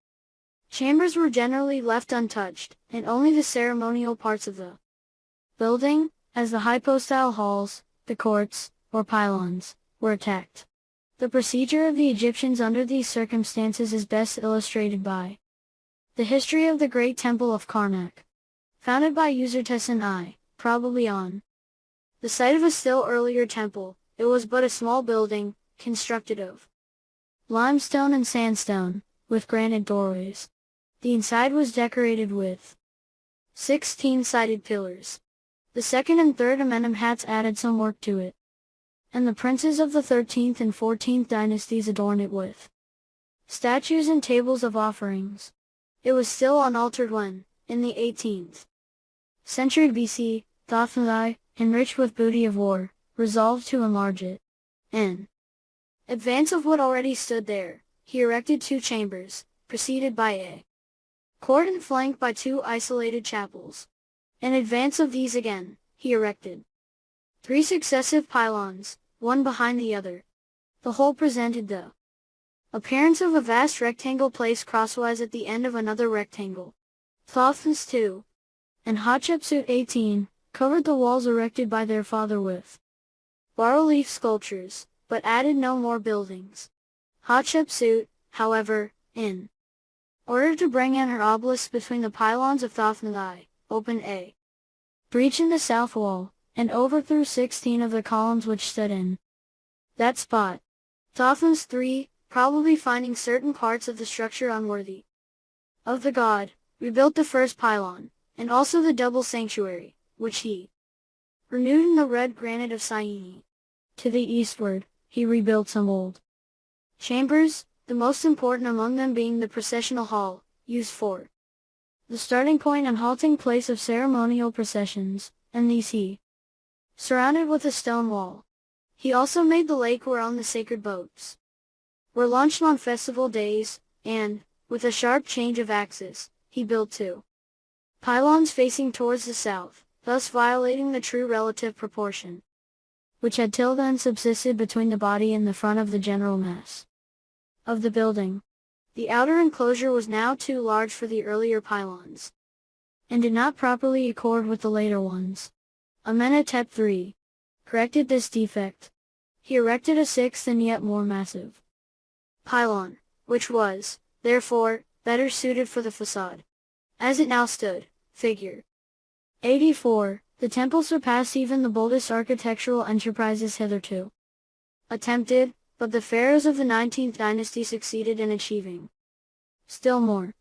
chambers were generally left untouched, and only the ceremonial parts of the building, as the hypostyle halls, the courts, or pylons, were attacked. The procedure of the Egyptians under these circumstances is best illustrated by the history of the great temple of Karnak, founded by Usertesen I, probably on the site of a still earlier temple. It was but a small building, constructed of limestone and sandstone, with granite doorways. The inside was decorated with 16-sided pillars. The second and third Amenemhats added some work to it, and the princes of the 13th and 14th dynasties adorned it with statues and tables of offerings. It was still unaltered when, in the 18th century BC, Thothmai, enriched with booty of war, resolved to enlarge it. In advance of what already stood there, he erected 2 chambers, preceded by a court and flanked by 2 isolated chapels. In advance of these again, he erected 3 successive pylons, one behind the other. The whole presented the appearance of a vast rectangle placed crosswise at the end of another rectangle. Thothmes II and Hatshepsut 18 covered the walls erected by their father with bas-relief sculptures, but added no more buildings. Hatshepsut, however, in order to bring in her obelisks between the pylons of Thothmes I, opened a breach in the south wall, and overthrew 16 of the columns which stood in that spot. Thothmes III, probably finding certain parts of the structure unworthy of the god, rebuilt the first pylon, and also the double sanctuary, which he renewed in the red granite of Syene. To the eastward, he rebuilt some old chambers, the most important among them being the processional hall, used for the starting point and halting place of ceremonial processions, and these he surrounded with a stone wall. He also made the lake whereon the sacred boats were launched on festival days, and, with a sharp change of axis, he built 2 pylons facing towards the south, thus violating the true relative proportion which had till then subsisted between the body and the front of the general mass of the building. The outer enclosure was now too large for the earlier pylons, and did not properly accord with the later ones. Amenhotep III corrected this defect. He erected a 6th and yet more massive pylon, which was, therefore, better suited for the facade. As it now stood, figure 84, the temple surpassed even the boldest architectural enterprises hitherto attempted, but the pharaohs of the 19th dynasty succeeded in achieving still more.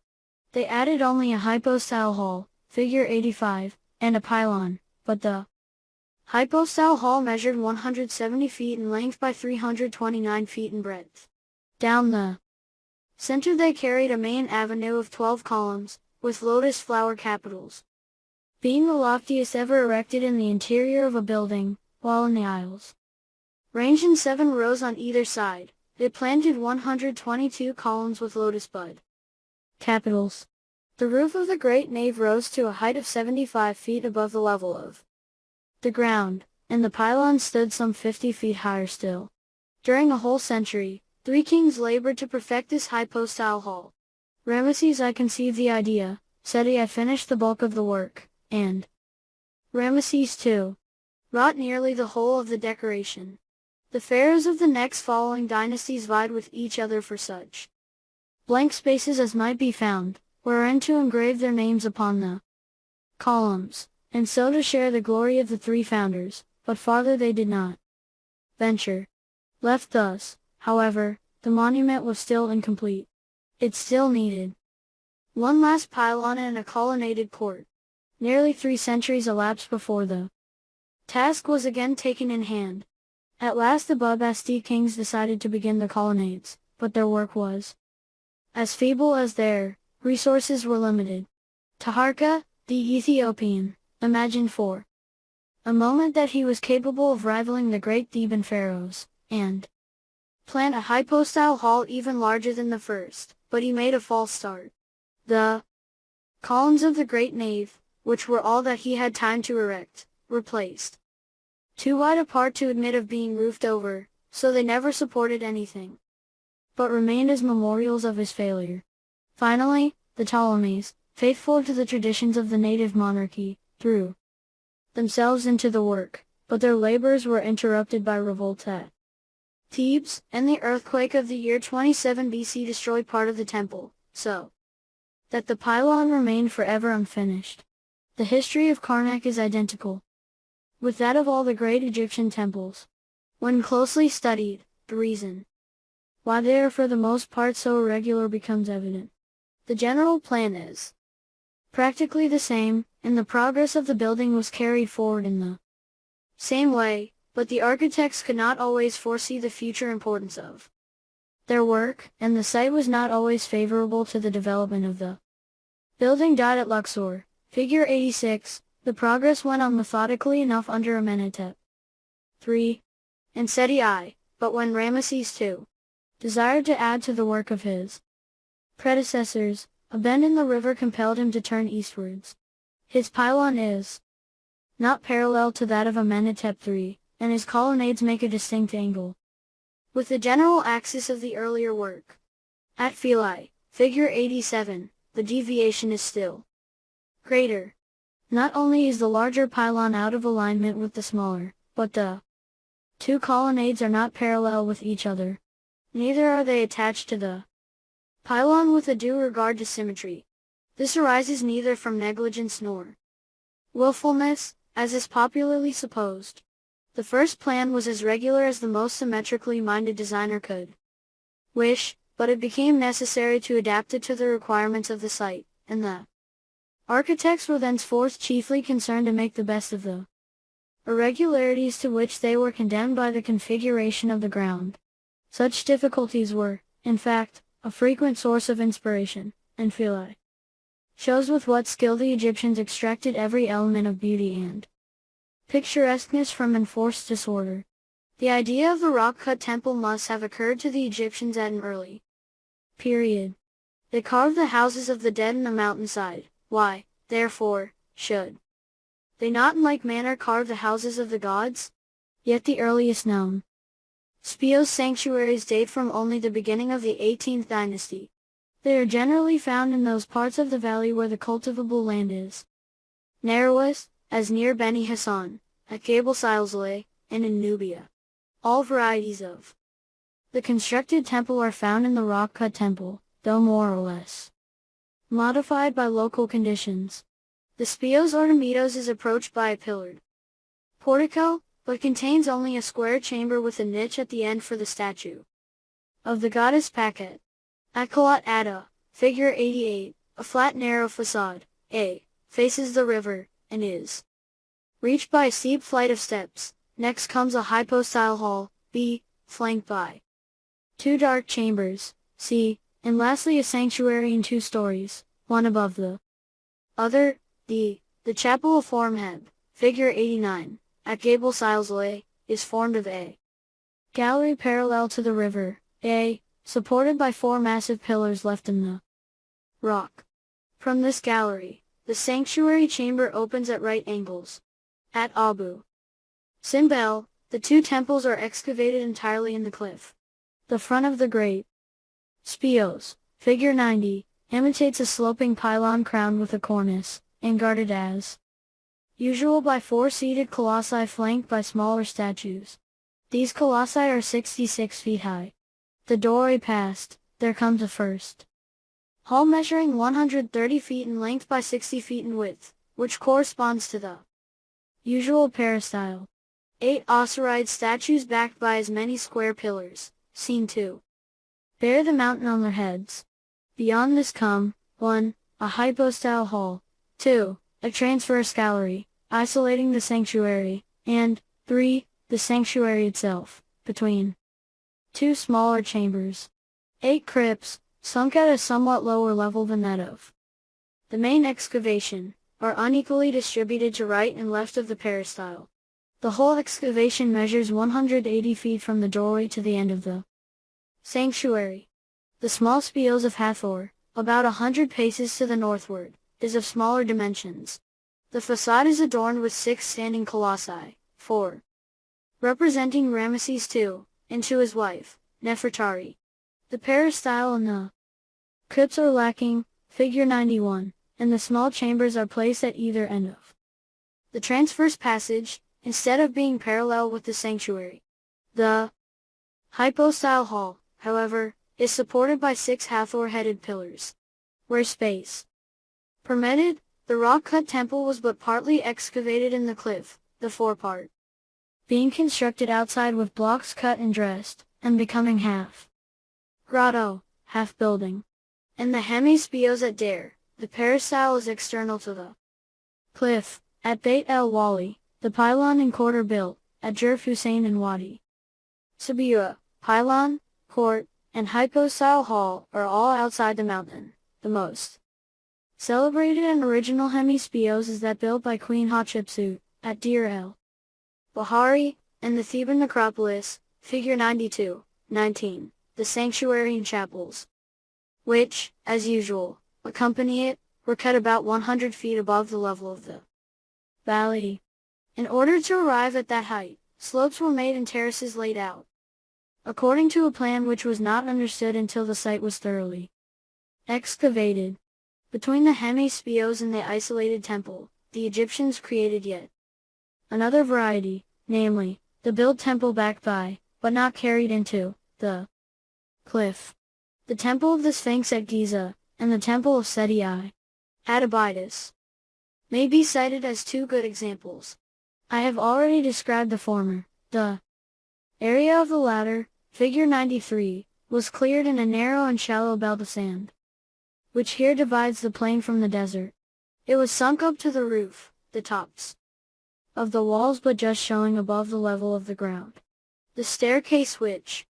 They added only a hypostyle hall, figure 85, and a pylon, but the hypostyle hall measured 170 feet in length by 329 feet in breadth. Down the center they carried a main avenue of 12 columns, with lotus flower capitals, being the loftiest ever erected in the interior of a building, while in the aisles, ranged in 7 rows on either side, they planted 122 columns with lotus bud capitals. The roof of the great nave rose to a height of 75 feet above the level of the ground, and the pylons stood some 50 feet higher still. During a whole century, 3 kings labored to perfect this hypostyle hall. Ramesses I conceived the idea, Seti I finished the bulk of the work, and Ramesses II wrought nearly the whole of the decoration. The pharaohs of the next following dynasties vied with each other for such blank spaces as might be found, wherein to engrave their names upon the columns, and so to share the glory of the 3 founders, but farther they did not venture. Left thus, however, the monument was still incomplete. It still needed one last pylon and a colonnaded court. Nearly 3 centuries elapsed before the task was again taken in hand. At last the Bubasti kings decided to begin the colonnades, but their work was as feeble as their resources were limited. Taharka, the Ethiopian, imagined for a moment that he was capable of rivaling the great Theban pharaohs, and planned a hypostyle hall even larger than the first, but he made a false start. The columns of the great nave, which were all that he had time to erect, were placed too wide apart to admit of being roofed over, so they never supported anything, but remained as memorials of his failure. Finally, the Ptolemies, faithful to the traditions of the native monarchy, threw themselves into the work, but their labors were interrupted by revolt at Thebes, and the earthquake of the year 27 BC destroyed part of the temple, so that the pylon remained forever unfinished. The history of Karnak is identical with that of all the great Egyptian temples. When closely studied, the reason why they are for the most part so irregular becomes evident. The general plan is practically the same, and the progress of the building was carried forward in the same way, but the architects could not always foresee the future importance of their work, and the site was not always favorable to the development of the building. At Luxor, figure 86, the progress went on methodically enough under Amenhotep III and Seti I, but when Ramesses II desired to add to the work of his predecessors, a bend in the river compelled him to turn eastwards. His pylon is not parallel to that of Amenhotep III, and his colonnades make a distinct angle. with the general axis of the earlier work. At Philae, figure 87, the deviation is still greater. Not only is the larger pylon out of alignment with the smaller, but the two colonnades are not parallel with each other. Neither are they attached to the pylon with a due regard to symmetry. This arises neither from negligence nor willfulness, as is popularly supposed. The first plan was as regular as the most symmetrically minded designer could wish, but it became necessary to adapt it to the requirements of the site, and the architects were thenceforth chiefly concerned to make the best of the irregularities to which they were condemned by the configuration of the ground. Such difficulties were, in fact, a frequent source of inspiration, and Philae shows with what skill the Egyptians extracted every element of beauty and picturesqueness from enforced disorder. The idea of the rock-cut temple must have occurred to the Egyptians at an early period. They carved the houses of the dead in a mountainside. Why, therefore, should they not in like manner carve the houses of the gods? Yet the earliest known Speos sanctuaries date from only the beginning of the 18th dynasty. They are generally found in those parts of the valley where the cultivable land is narrowest, as near Beni Hassan, at Gabel Silsileh, and in Nubia. All varieties of the constructed temple are found in the rock-cut temple, though more or less modified by local conditions. The Speos Artemidos is approached by a pillared portico, but contains only a square chamber with a niche at the end for the statue of the goddess Paket. At Kalat Adda, figure 88, a flat narrow facade, A, faces the river, and is reached by a steep flight of steps. Next comes a hypostyle hall, B, flanked by two dark chambers, C, and lastly a sanctuary in 2 stories, one above the other, D. The chapel of Horemheb, figure 89, at Gabel Silsileh, is formed of a gallery parallel to the river, A, supported by 4 massive pillars left in the rock. From this gallery, the sanctuary chamber opens at right angles. At Abu Simbel, the 2 temples are excavated entirely in the cliff. The front of the great Speos, figure 90, imitates a sloping pylon crowned with a cornice, and guarded as usual by 4 seated colossi flanked by smaller statues. These colossi are 66 feet high. The doorway passed, there comes a first hall measuring 130 feet in length by 60 feet in width, which corresponds to the usual peristyle. 8 Osiride statues backed by as many square pillars, seen to bear the mountain on their heads. Beyond this come, 1. A hypostyle hall, 2. A transverse gallery, isolating the sanctuary, and 3. The sanctuary itself, between 2 smaller chambers. 8 crypts, sunk at a somewhat lower level than that of the main excavation, are unequally distributed to right and left of the peristyle. The whole excavation measures 180 feet from the doorway to the end of the sanctuary. The small Speos of Hathor, about 100 paces to the northward, is of smaller dimensions. The facade is adorned with 6 standing colossi, 4 representing Ramesses II, and to his wife, Nefertari. The peristyle and the crypts are lacking, figure 91, and the small chambers are placed at either end of the transverse passage, instead of being parallel with the sanctuary. The hypostyle hall, however, is supported by 6 Hathor-headed pillars. Where space permitted, the rock-cut temple was but partly excavated in the cliff, the forepart being constructed outside with blocks cut and dressed, and becoming half grotto, half building. In the Hemi-Speos at Deir, the peristyle is external to the cliff. At Beit el-Wali, the pylon and court are built, at Jerf Hussein and Wadi Sabua, pylon, court, and hypostyle hall are all outside the mountain. The most celebrated and original Hemi-Speos is that built by Queen Hatshepsut, at Deir el-Bahari, and the Theban necropolis, figure 92, 19, the sanctuary and chapels, which, as usual, accompany it, were cut about 100 feet above the level of the valley. In order to arrive at that height, slopes were made and terraces laid out. according to a plan which was not understood until the site was thoroughly excavated. Between the hemispios and the isolated temple, the Egyptians created yet another variety, namely, the built temple backed by, but not carried into, the cliff. The temple of the Sphinx at Giza, and the temple of Seti I at Abydos, may be cited as two good examples. I have already described the former. The area of the latter, figure 93, was cleared in a narrow and shallow belt of sand, which here divides the plain from the desert. It was sunk up to the roof, the tops of the walls but just showing above the level of the ground. The staircase which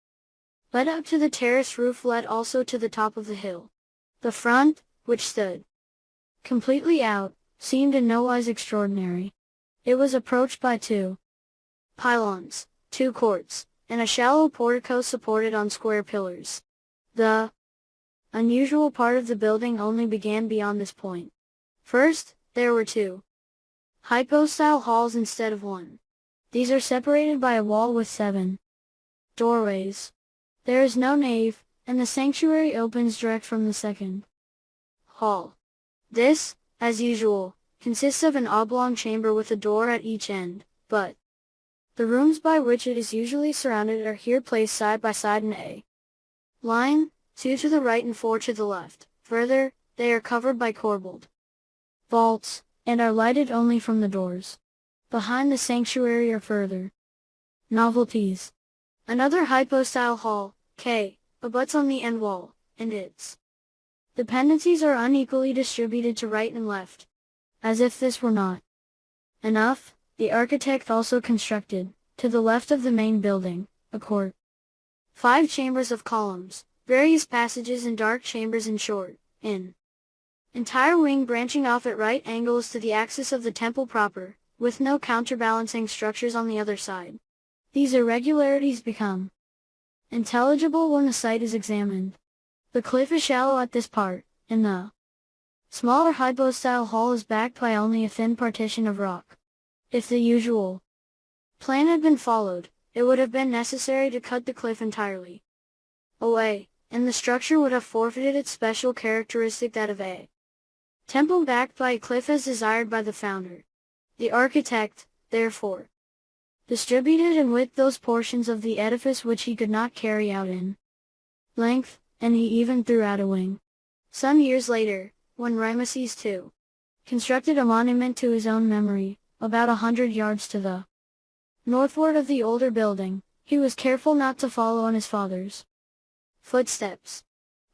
led up to the terrace roof led also to the top of the hill. The front, which stood completely out, seemed in no wise extraordinary. It was approached by two pylons, two courts, and a shallow portico supported on square pillars. The unusual part of the building only began beyond this point. First, there were two hypostyle halls instead of one. These are separated by a wall with 7 doorways. There is no nave, and the sanctuary opens direct from the second hall. This, as usual, consists of an oblong chamber with a door at each end, but the rooms by which it is usually surrounded are here placed side by side in a line, 2 to the right and 4 to the left. Further, they are covered by corbelled vaults, and are lighted only from the doors. Behind the sanctuary are further novelties. Another hypostyle hall, K, abuts on the end wall, and its dependencies are unequally distributed to right and left. As if this were not enough, the architect also constructed, to the left of the main building, a court. 5 chambers of columns, various passages and dark chambers in short, an entire wing branching off at right angles to the axis of the temple proper, with no counterbalancing structures on the other side. These irregularities become intelligible when the site is examined. The cliff is shallow at this part, and the smaller hypostyle hall is backed by only a thin partition of rock. If the usual plan had been followed, it would have been necessary to cut the cliff entirely away, and the structure would have forfeited its special characteristic, that of a temple backed by a cliff as desired by the founder. The architect, therefore, distributed in width those portions of the edifice which he could not carry out in length, and he even threw out a wing. Some years later, when Ramesses II constructed a monument to his own memory, about 100 yards to the northward of the older building, he was careful not to follow in his father's footsteps.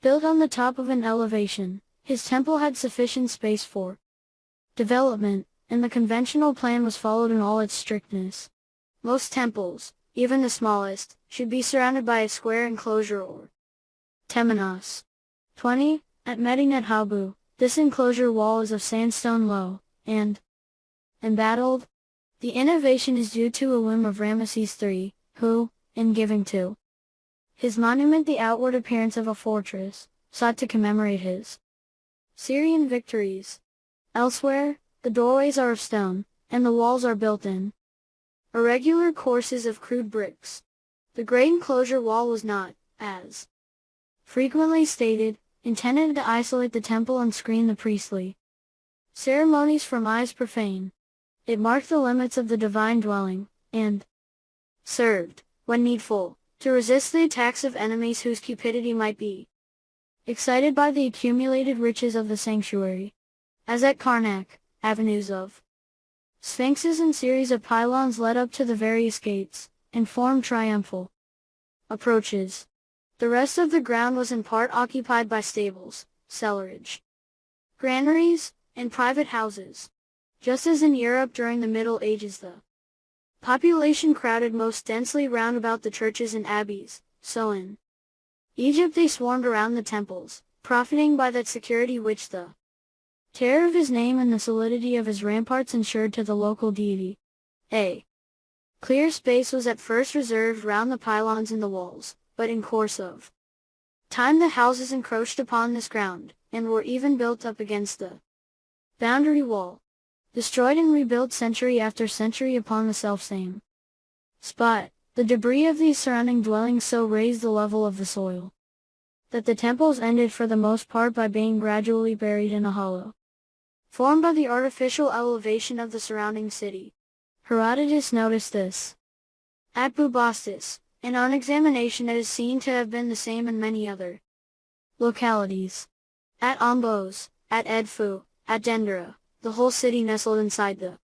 Built on the top of an elevation, his temple had sufficient space for development, and the conventional plan was followed in all its strictness. Most temples, even the smallest, should be surrounded by a square enclosure or temenos. 20. At Medinet Habu, this enclosure wall is of sandstone low, and embattled. The innovation is due to a whim of Ramesses III, who, in giving to his monument the outward appearance of a fortress, sought to commemorate his Syrian victories. Elsewhere, the doorways are of stone, and the walls are built in irregular courses of crude bricks. The great enclosure wall was not, as frequently stated, intended to isolate the temple and screen the priestly ceremonies from eyes profane. It marked the limits of the divine dwelling, and served, when needful, to resist the attacks of enemies whose cupidity might be excited by the accumulated riches of the sanctuary. As at Karnak, avenues of sphinxes and series of pylons led up to the various gates, and formed triumphal approaches. The rest of the ground was in part occupied by stables, cellarage, granaries, and private houses. Just as in Europe during the Middle Ages, the population crowded most densely round about the churches and abbeys, so in Egypt they swarmed around the temples, profiting by that security which the terror of his name and the solidity of his ramparts ensured to the local deity. A clear space was at first reserved round the pylons in the walls, but in course of time the houses encroached upon this ground, and were even built up against the boundary wall, destroyed and rebuilt century after century upon the selfsame spot. The debris of these surrounding dwellings so raised the level of the soil that the temples ended for the most part by being gradually buried in a hollow, formed by the artificial elevation of the surrounding city. Herodotus noticed this. At Bubastis, and on examination it is seen to have been the same in many other localities. At Ombos, at Edfu, at Dendera, the whole city nestled inside the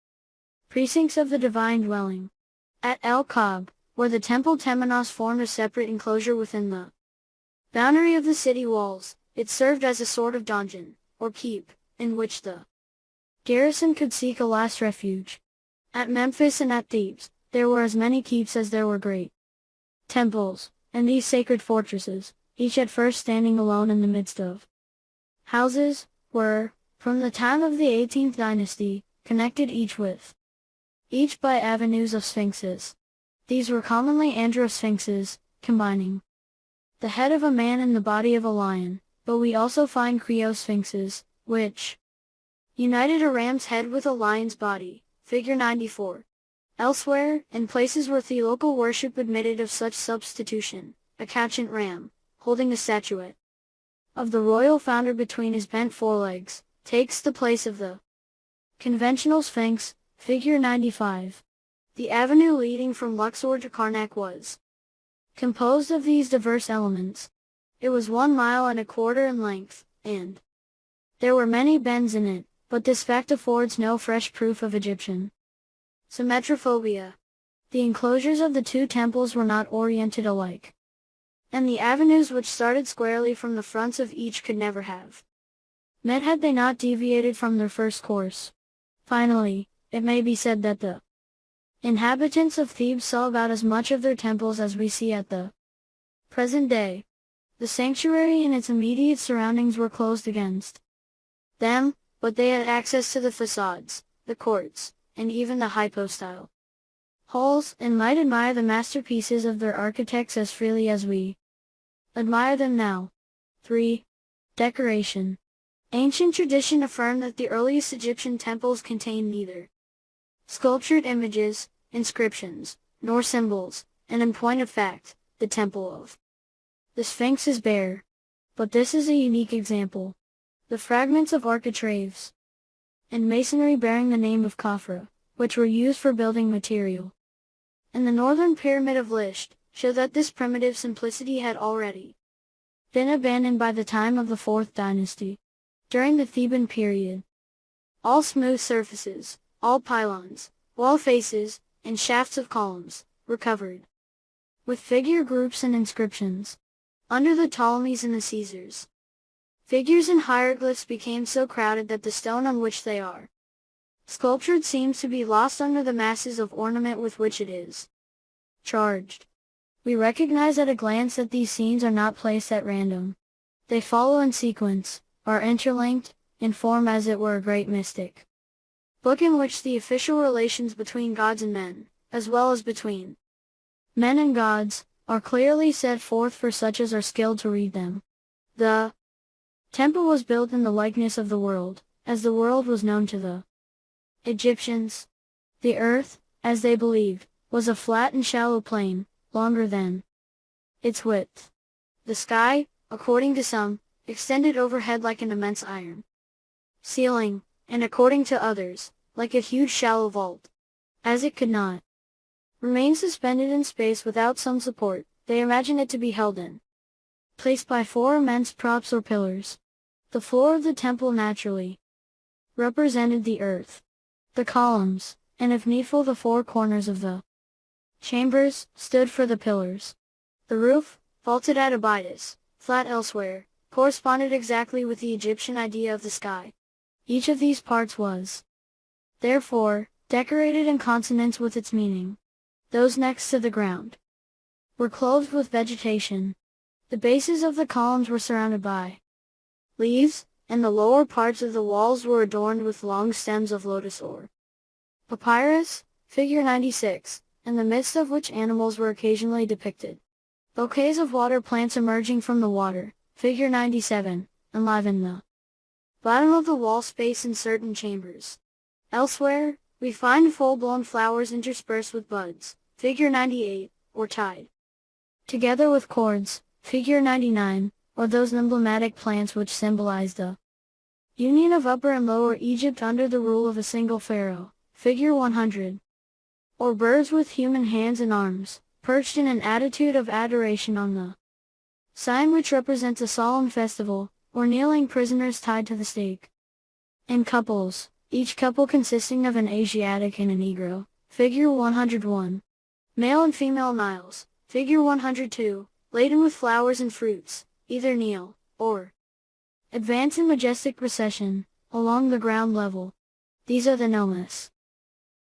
precincts of the divine dwelling. At El Kab, where the temple Temenos formed a separate enclosure within the boundary of the city walls, it served as a sort of donjon, or keep, in which the garrison could seek a last refuge. At Memphis and at Thebes, there were as many keeps as there were great temples, and these sacred fortresses, each at first standing alone in the midst of houses, were, from the time of the 18th dynasty, connected each by avenues of sphinxes. These were commonly androsphinxes, combining the head of a man and the body of a lion, but we also find criosphinxes, which united a ram's head with a lion's body, figure 94. Elsewhere, in places where theological worship admitted of such substitution, a couchant ram, holding a statuette of the royal founder between his bent forelegs, takes the place of the conventional sphinx, figure 95. The avenue leading from Luxor to Karnak was composed of these diverse elements. It was 1 mile and a quarter in length, and there were many bends in it, but this fact affords no fresh proof of Egyptian symmetrophobia. The enclosures of the two temples were not oriented alike, and the avenues which started squarely from the fronts of each could never have met had they not deviated from their first course. Finally, it may be said that the inhabitants of Thebes saw about as much of their temples as we see at the present day. The sanctuary and its immediate surroundings were closed against them, but they had access to the facades, the courts, and even the hypostyle halls, and might admire the masterpieces of their architects as freely as we admire them now. 3. Decoration. Ancient tradition affirmed that the earliest Egyptian temples contained neither sculptured images, inscriptions, nor symbols, and in point of fact, the temple of the Sphinx is bare. But this is a unique example. The fragments of architraves and masonry bearing the name of Khafra, which were used for building material, and the northern pyramid of Lisht, show that this primitive simplicity had already been abandoned by the time of the 4th dynasty. During the Theban period, all smooth surfaces, all pylons, wall faces, and shafts of columns, were covered with figure groups and inscriptions. Under the Ptolemies and the Caesars, figures and hieroglyphs became so crowded that the stone on which they are sculptured seems to be lost under the masses of ornament with which it is charged. We recognize at a glance that these scenes are not placed at random. They follow in sequence, are interlinked, and form as it were a great mystic book in which the official relations between gods and men, as well as between men and gods, are clearly set forth for such as are skilled to read them. The temple was built in the likeness of the world, as the world was known to the Egyptians. The earth, as they believed, was a flat and shallow plain, longer than its width. The sky, according to some, extended overhead like an immense iron ceiling, and according to others, like a huge shallow vault. As it could not remain suspended in space without some support, they imagined it to be held in place by 4 immense props or pillars. The floor of the temple naturally represented the earth. The columns, and if needful the 4 corners of the chambers, stood for the pillars. The roof, vaulted at Abydos, flat elsewhere, corresponded exactly with the Egyptian idea of the sky. Each of these parts was, therefore, decorated in consonance with its meaning. Those next to the ground were clothed with vegetation. The bases of the columns were surrounded by leaves, and the lower parts of the walls were adorned with long stems of lotus or papyrus, figure 96, in the midst of which animals were occasionally depicted. Bouquets of water plants emerging from the water, figure 97, enliven the bottom of the wall space in certain chambers. Elsewhere, we find full-blown flowers interspersed with buds, figure 98, or tied together with cords, figure 99, or those emblematic plants which symbolize the union of Upper and Lower Egypt under the rule of a single pharaoh, figure 100. Or birds with human hands and arms, perched in an attitude of adoration on the sign which represents a solemn festival, or kneeling prisoners tied to the stake. And couples, each couple consisting of an Asiatic and a Negro, figure 101. Male and female Niles, figure 102, laden with flowers and fruits, either kneel, or advance in majestic procession, along the ground level. These are the nomes,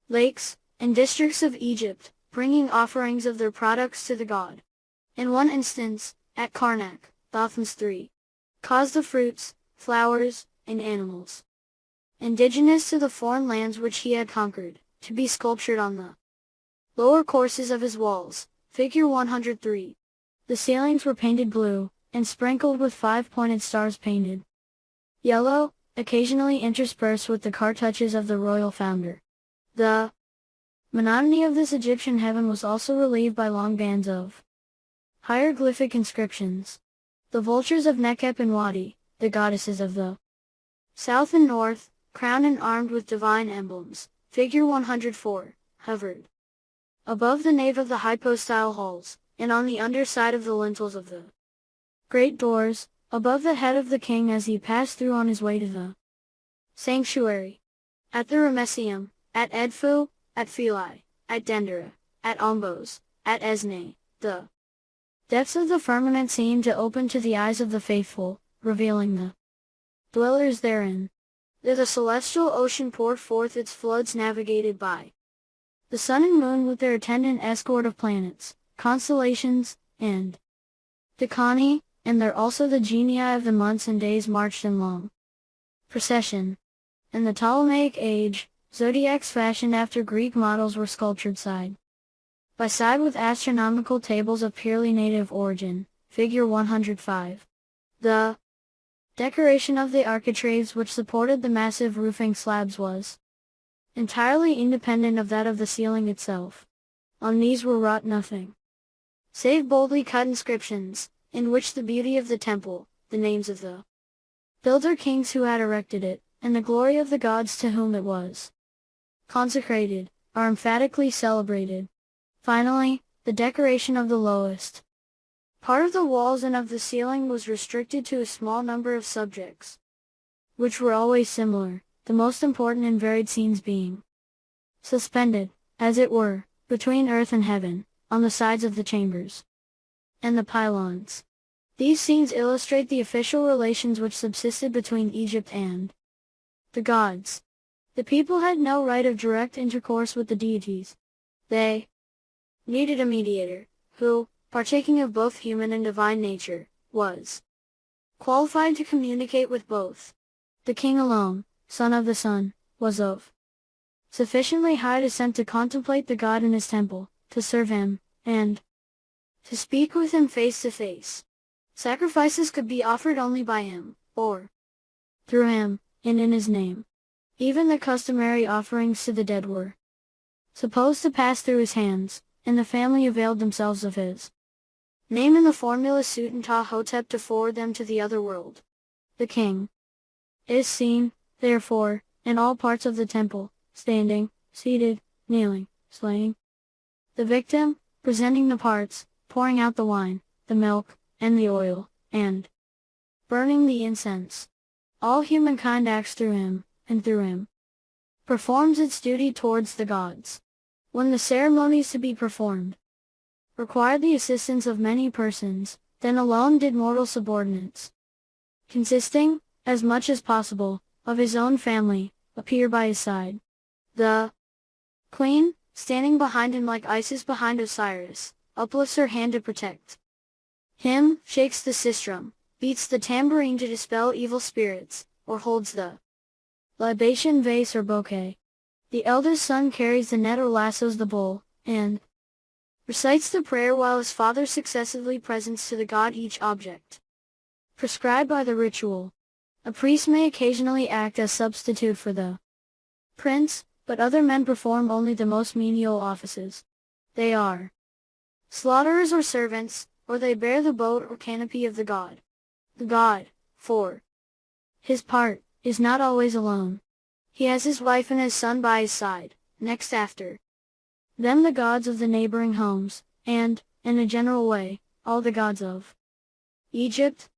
lakes, and districts of Egypt, bringing offerings of their products to the god. In one instance, at Karnak, Thothmes III caused the fruits, flowers, and animals indigenous to the foreign lands which he had conquered, to be sculptured on the lower courses of his walls, figure 103. The ceilings were painted blue, and sprinkled with 5-pointed stars painted yellow, occasionally interspersed with the cartouches of the royal founder. The monotony of this Egyptian heaven was also relieved by long bands of hieroglyphic inscriptions. The vultures of Nekep and Wadi, the goddesses of the south and north, crowned and armed with divine emblems, figure 104, hovered above the nave of the hypostyle halls, and on the underside of the lintels of the great doors, above the head of the king as he passed through on his way to the sanctuary. At the Ramesseum, at Edfu, at Philae, at Dendera, at Ombos, at Esne, the depths of the firmament seemed to open to the eyes of the faithful, revealing the dwellers therein. There the celestial ocean poured forth its floods navigated by the sun and moon with their attendant escort of planets, constellations, and decani, and there also the genii of the months and days marched in long procession. In the Ptolemaic age, zodiacs fashioned after Greek models were sculptured side by side with astronomical tables of purely native origin, figure 105. The decoration of the architraves which supported the massive roofing slabs was entirely independent of that of the ceiling itself. On these were wrought nothing save boldly cut inscriptions, in which the beauty of the temple, the names of the builder kings who had erected it, and the glory of the gods to whom it was consecrated, are emphatically celebrated. Finally, the decoration of the lowest part of the walls and of the ceiling was restricted to a small number of subjects, which were always similar, the most important and varied scenes being suspended, as it were, between earth and heaven, on the sides of the chambers and the pylons. These scenes illustrate the official relations which subsisted between Egypt and the gods. The people had no right of direct intercourse with the deities. They needed a mediator, who, partaking of both human and divine nature, was qualified to communicate with both. The king alone, son of the sun, was of sufficiently high descent to contemplate the god in his temple, to serve him, and to speak with him face to face. Sacrifices could be offered only by him, or through him, and in his name. Even the customary offerings to the dead were supposed to pass through his hands, and the family availed themselves of his name in the formula Sutenta-Hotep to forward them to the other world. The king is seen, therefore, in all parts of the temple, standing, seated, kneeling, slaying the victim, presenting the parts, pouring out the wine, the milk, and the oil, and burning the incense. All humankind acts through him, and through him performs its duty towards the gods. When the ceremonies to be performed required the assistance of many persons, then alone did mortal subordinates, consisting, as much as possible, of his own family, appear by his side. The queen, standing behind him like Isis behind Osiris, uplifts her hand to protect him, shakes the sistrum, beats the tambourine to dispel evil spirits, or holds the libation vase or bouquet. The eldest son carries the net or lassos the bull, and recites the prayer while his father successively presents to the god each object prescribed by the ritual. A priest may occasionally act as substitute for the prince, but other men perform only the most menial offices. They are slaughterers or servants, or they bear the boat or canopy of the god. The god, for his part, is not always alone. He has his wife and his son by his side, next after them the gods of the neighboring homes, and, in a general way, all the gods of Egypt.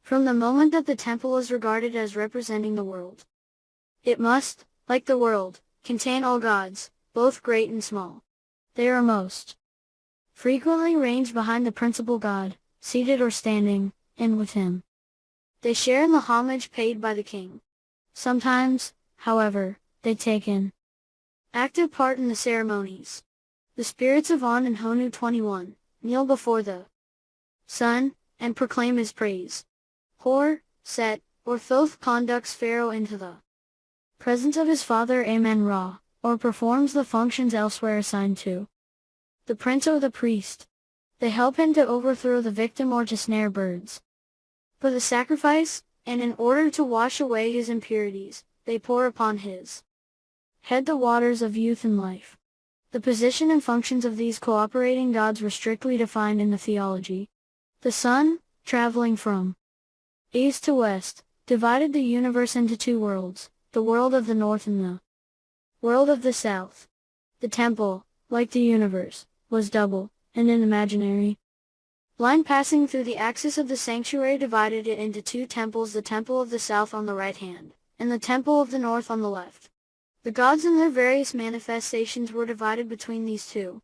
From the moment that the temple is regarded as representing the world, it must, like the world, contain all gods, both great and small. They are most frequently ranged behind the principal god, seated or standing, and with him. They share in the homage paid by the king. Sometimes, however, they take an active part in the ceremonies. The spirits of On and Honu 21 kneel before the sun, and proclaim his praise. Hor, Set, or Thoth conducts Pharaoh into the presence of his father Amen-Ra, or performs the functions elsewhere assigned to the prince or the priest. They help him to overthrow the victim or to snare birds. For the sacrifice, and in order to wash away his impurities, they pour upon his head the waters of youth and life. The position and functions of these cooperating gods were strictly defined in the theology. The sun, traveling from east to west, divided the universe into two worlds, the world of the north and the world of the south. The temple, like the universe, was double, and an imaginary line passing through the axis of the sanctuary divided it into two temples, the temple of the south on the right hand, and the temple of the north on the left. The gods and their various manifestations were divided between these two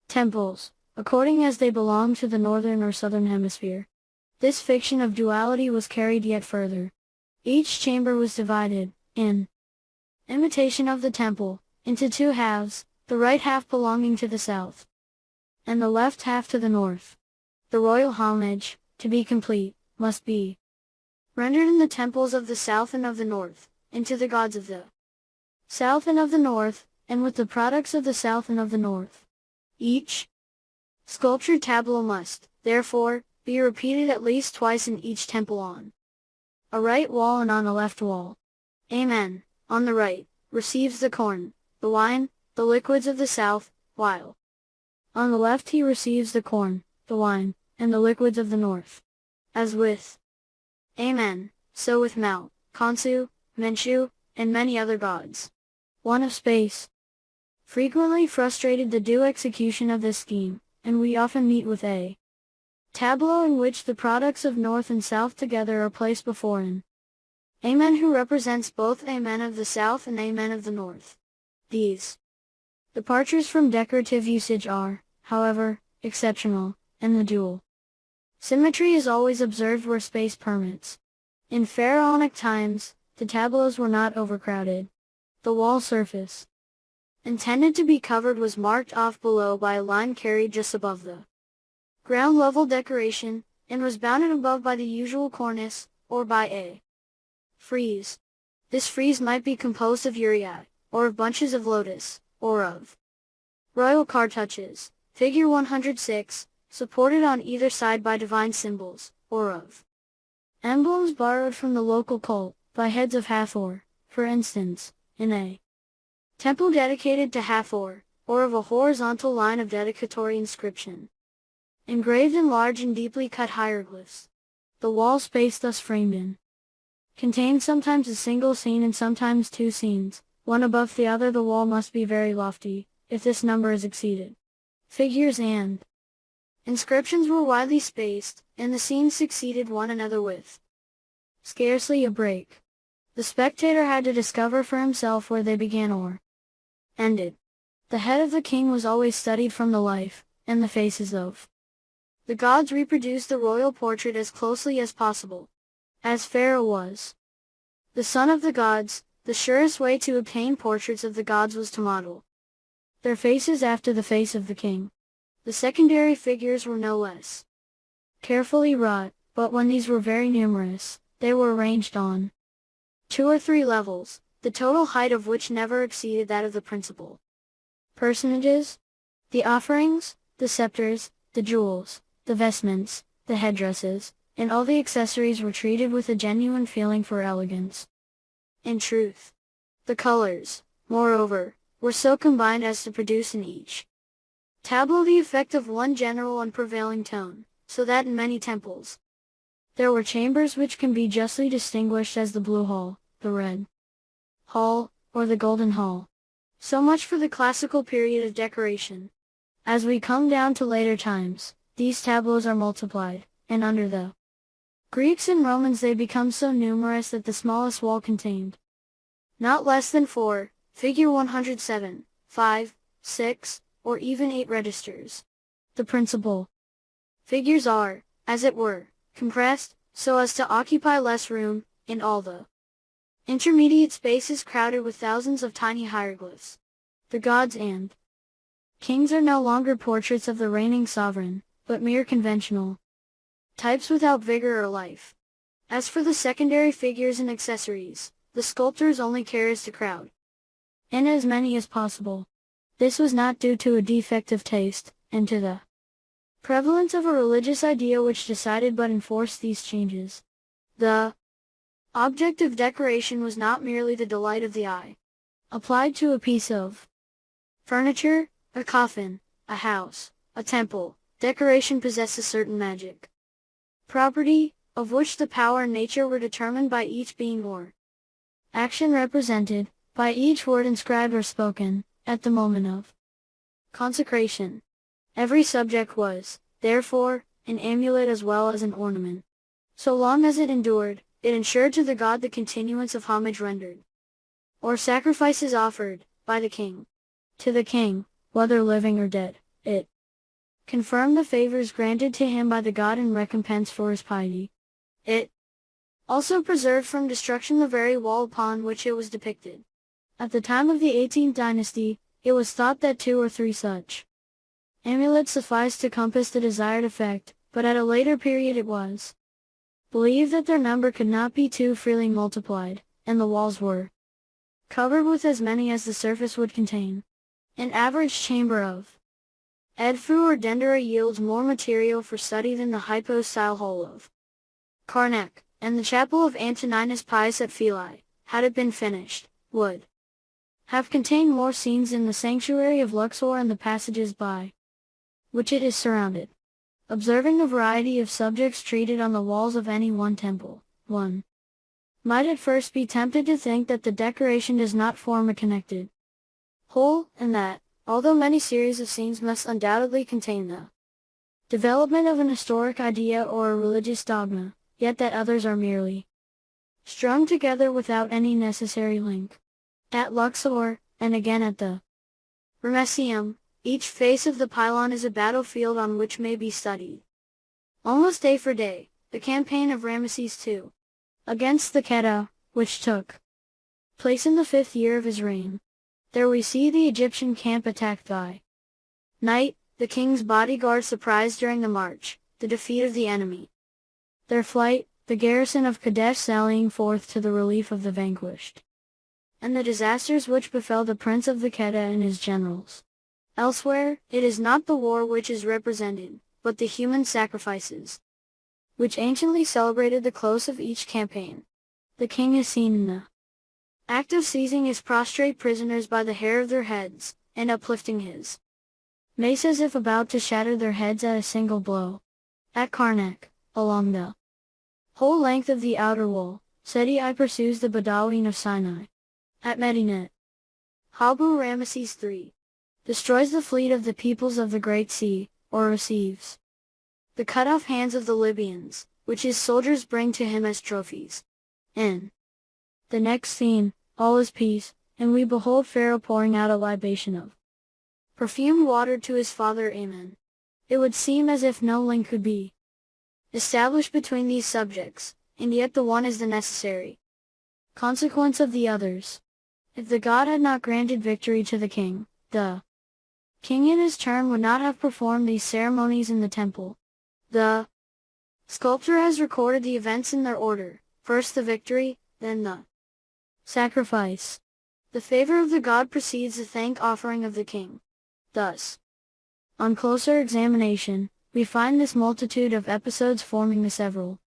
temples, according as they belonged to the northern or southern hemisphere. This fiction of duality was carried yet further. Each chamber was divided, in imitation of the temple, into two halves, the right half belonging to the south, and the left half to the north. The royal homage, to be complete, must be rendered in the temples of the south and of the north, and to the gods of the south and of the north, and with the products of the south and of the north. Each sculptured tableau must, therefore, be repeated at least twice in each temple on a right wall and on a left wall. Amen, on the right, receives the corn, the wine, the liquids of the south, while on the left he receives the corn, the wine, and the liquids of the north. As with Amen, so with Mount, Khonsu, Menshu, and many other gods. One of space frequently frustrated the due execution of this scheme, and we often meet with a tableau in which the products of north and south together are placed before an Amen who represents both Amen of the south and Amen of the north. These departures from decorative usage are, however, exceptional, and the dual symmetry is always observed where space permits. In pharaonic times, the tableaus were not overcrowded. The wall surface intended to be covered was marked off below by a line carried just above the ground level decoration, and was bounded above by the usual cornice, or by a frieze. This frieze might be composed of uriat, or of bunches of lotus, or of royal cartouches, figure 106, supported on either side by divine symbols, or of emblems borrowed from the local cult, by heads of Hathor, for instance, in a temple dedicated to Hathor, or of a horizontal line of dedicatory inscription, engraved in large and deeply cut hieroglyphs. The wall space thus framed in contains sometimes a single scene and sometimes two scenes, one above the other. The wall must be very lofty, if this number is exceeded. Figures and inscriptions were widely spaced, and the scenes succeeded one another with scarcely a break. The spectator had to discover for himself where they began or ended. The head of the king was always studied from the life, and the faces of the gods reproduced the royal portrait as closely as possible. As Pharaoh was the son of the gods, the surest way to obtain portraits of the gods was to model their faces after the face of the king. The secondary figures were no less carefully wrought, but when these were very numerous, they were arranged on 2 or 3 levels, the total height of which never exceeded that of the principal personages. The offerings, the scepters, the jewels, the vestments, the headdresses, and all the accessories were treated with a genuine feeling for elegance. In truth, the colors, moreover, were so combined as to produce in each Tableau, the effect of one general and prevailing tone, so that in many temples there were chambers which can be justly distinguished as the Blue Hall, the Red Hall, or the Golden Hall. So much for the classical period of decoration. As we come down to later times, these tableaux are multiplied, and under the Greeks and Romans they become so numerous that the smallest wall contained not less than 4, figure 107, 5, 6, or even 8 registers. The principal figures are, as it were, compressed, so as to occupy less room, and all the intermediate space is crowded with thousands of tiny hieroglyphs. The gods and kings are no longer portraits of the reigning sovereign, but mere conventional types without vigor or life. As for the secondary figures and accessories, the sculptors only cares to crowd in as many as possible. This was not due to a defect of taste, and to the prevalence of a religious idea which decided but enforced these changes. The object of decoration was not merely the delight of the eye. Applied to a piece of furniture, a coffin, a house, a temple, decoration possessed a certain magic property, of which the power and nature were determined by each being or action represented, by each word inscribed or spoken, at the moment of consecration. Every subject was, therefore, an amulet as well as an ornament. So long as it endured, it ensured to the god the continuance of homage rendered, or sacrifices offered, by the king. To the king, whether living or dead, it confirmed the favors granted to him by the god in recompense for his piety. It also preserved from destruction the very wall upon which it was depicted. At the time of the 18th dynasty, it was thought that 2 or 3 such amulets sufficed to compass the desired effect, but at a later period it was believed that their number could not be too freely multiplied, and the walls were covered with as many as the surface would contain. An average chamber of Edfu or Dendera yields more material for study than the hypo-style hall of Karnak, and the chapel of Antoninus Pius at Philae, had it been finished, would have contained more scenes than the sanctuary of Luxor and the passages by which it is surrounded. Observing the variety of subjects treated on the walls of any one temple, one might at first be tempted to think that the decoration does not form a connected whole, and that, although many series of scenes must undoubtedly contain the development of an historic idea or a religious dogma, yet that others are merely strung together without any necessary link. At Luxor, and again at the Ramesseum, each face of the pylon is a battlefield on which may be studied, almost day for day, the campaign of Ramesses II against the Kheta, which took place in the 5th year of his reign. There we see the Egyptian camp attacked by night, the king's bodyguard surprised during the march, the defeat of the enemy, their flight, the garrison of Kadesh sallying forth to the relief of the vanquished, and the disasters which befell the prince of the Kheta and his generals. Elsewhere, it is not the war which is represented, but the human sacrifices, which anciently celebrated the close of each campaign. The king is seen in the act of seizing his prostrate prisoners by the hair of their heads, and uplifting his mace as if about to shatter their heads at a single blow. At Karnak, along the whole length of the outer wall, Seti I pursues the Bedouin of Sinai. At Medinet, Habu Ramesses III destroys the fleet of the peoples of the Great Sea, or receives the cut-off hands of the Libyans, which his soldiers bring to him as trophies. In the next scene, all is peace, and we behold Pharaoh pouring out a libation of perfumed water to his father Amen. It would seem as if no link could be established between these subjects, and yet the one is the necessary consequence of the others. If the god had not granted victory to the king in his turn would not have performed these ceremonies in the temple. The sculptor has recorded the events in their order, first the victory, then the sacrifice. The favor of the god precedes the thank offering of the king. Thus, on closer examination, we find this multitude of episodes forming the several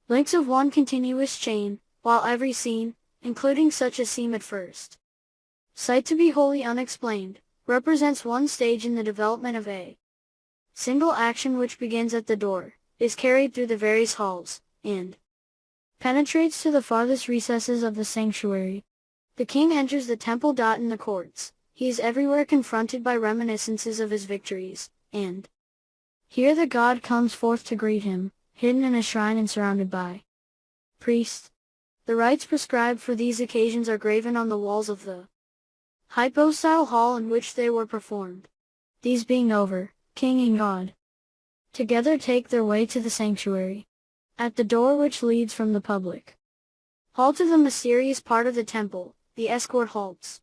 links of one continuous chain, while every scene, including such as seem at first sight to be wholly unexplained, represents one stage in the development of a single action which begins at the door, is carried through the various halls, and penetrates to the farthest recesses of the sanctuary. The king enters the temple. In the courts, he is everywhere confronted by reminiscences of his victories, and here the god comes forth to greet him, hidden in a shrine and surrounded by priests. The rites prescribed for these occasions are graven on the walls of the hypostyle hall in which they were performed. These being over, king and god together take their way to the sanctuary. At the door which leads from the public hall to the mysterious part of the temple, the escort halts.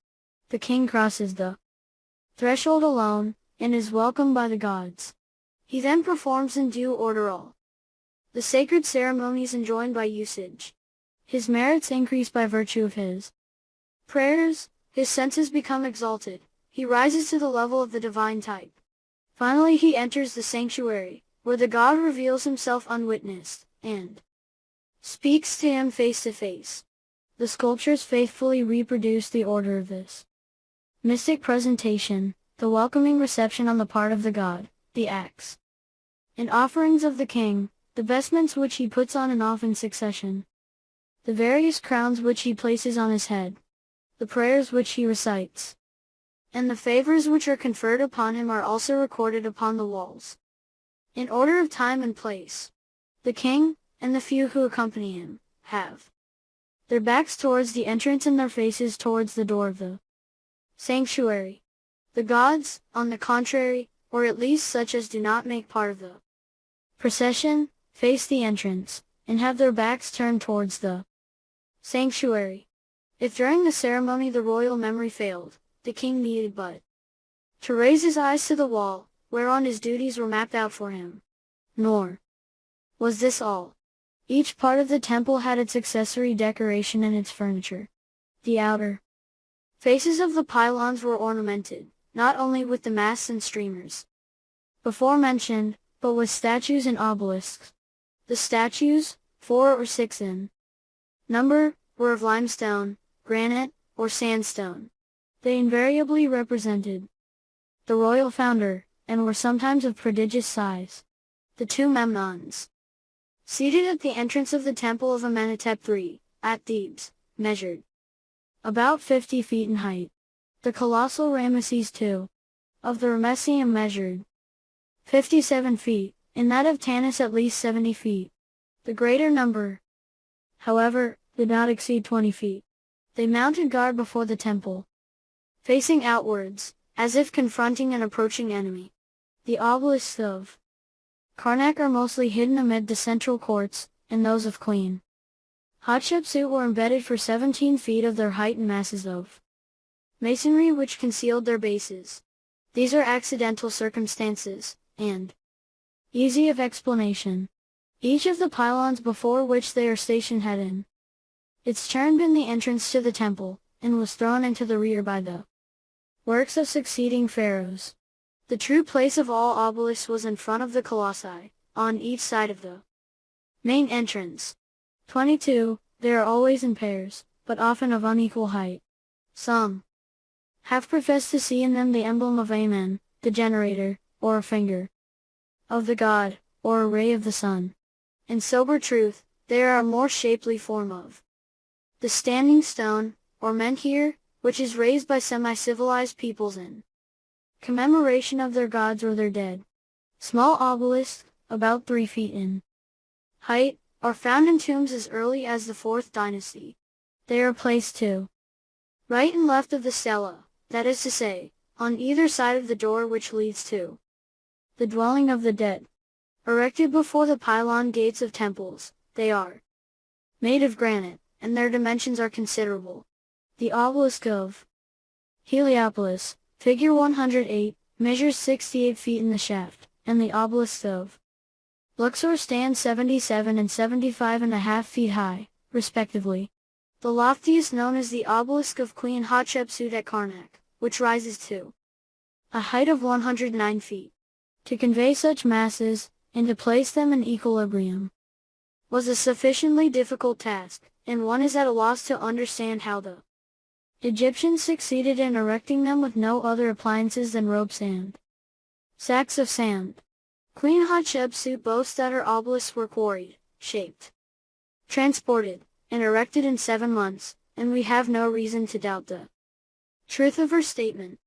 The king crosses the threshold alone, and is welcomed by the gods. He then performs in due order all the sacred ceremonies enjoined by usage. His merits increase by virtue of his prayers, his senses become exalted, he rises to the level of the divine type. Finally he enters the sanctuary, where the god reveals himself unwitnessed, and speaks to him face to face. The sculptures faithfully reproduce the order of this mystic presentation, the welcoming reception on the part of the god, the acts and offerings of the king, the vestments which he puts on and off in succession, the various crowns which he places on his head, the prayers which he recites, and the favors which are conferred upon him are also recorded upon the walls, in order of time and place. The king, and the few who accompany him, have their backs towards the entrance and their faces towards the door of the sanctuary. The gods, on the contrary, or at least such as do not make part of the procession, face the entrance, and have their backs turned towards the sanctuary. If during the ceremony the royal memory failed, the king needed but to raise his eyes to the wall, whereon his duties were mapped out for him. Nor was this all. Each part of the temple had its accessory decoration and its furniture. The outer faces of the pylons were ornamented, not only with the masts and streamers before mentioned, but with statues and obelisks. The statues, 4 or 6 in number, were of limestone, granite, or sandstone. They invariably represented the royal founder, and were sometimes of prodigious size. The two Memnons, seated at the entrance of the temple of Amenhotep III, at Thebes, measured about 50 feet in height. The colossal Ramesses II, of the Ramesseum measured 57 feet, and that of Tanis at least 70 feet. The greater number, however, did not exceed 20 feet. They mounted guard before the temple, facing outwards, as if confronting an approaching enemy. The obelisks of Karnak are mostly hidden amid the central courts, and those of Queen Hatshepsut were embedded for 17 feet of their height in masses of masonry which concealed their bases. These are accidental circumstances, and easy of explanation. Each of the pylons before which they are stationed had in its turn been the entrance to the temple, and was thrown into the rear by the works of succeeding pharaohs. The true place of all obelisks was in front of the colossi, on each side of the main entrance. 22, they are always in pairs, but often of unequal height. Some have professed to see in them the emblem of Amen, the generator, or a finger of the god, or a ray of the sun. In sober truth, they are a more shapely form of the standing stone, or menhir, which is raised by semi-civilized peoples in commemoration of their gods or their dead. Small obelisks, about 3 feet in height, are found in tombs as early as the 4th dynasty. They are placed to right and left of the stela, that is to say, on either side of the door which leads to the dwelling of the dead. Erected before the pylon gates of temples, they are made of granite, and their dimensions are considerable. The obelisk of Heliopolis, figure 108, measures 68 feet in the shaft, and the obelisk of Luxor stand 77 and 75.5 feet high, respectively. The loftiest known is the obelisk of Queen Hatshepsut at Karnak, which rises to a height of 109 feet. To convey such masses, and to place them in equilibrium, was a sufficiently difficult task, and one is at a loss to understand how the Egyptians succeeded in erecting them with no other appliances than ropes and sacks of sand. Queen Hatshepsut boasts that her obelisks were quarried, shaped, transported, and erected in 7 months, and we have no reason to doubt the truth of her statement.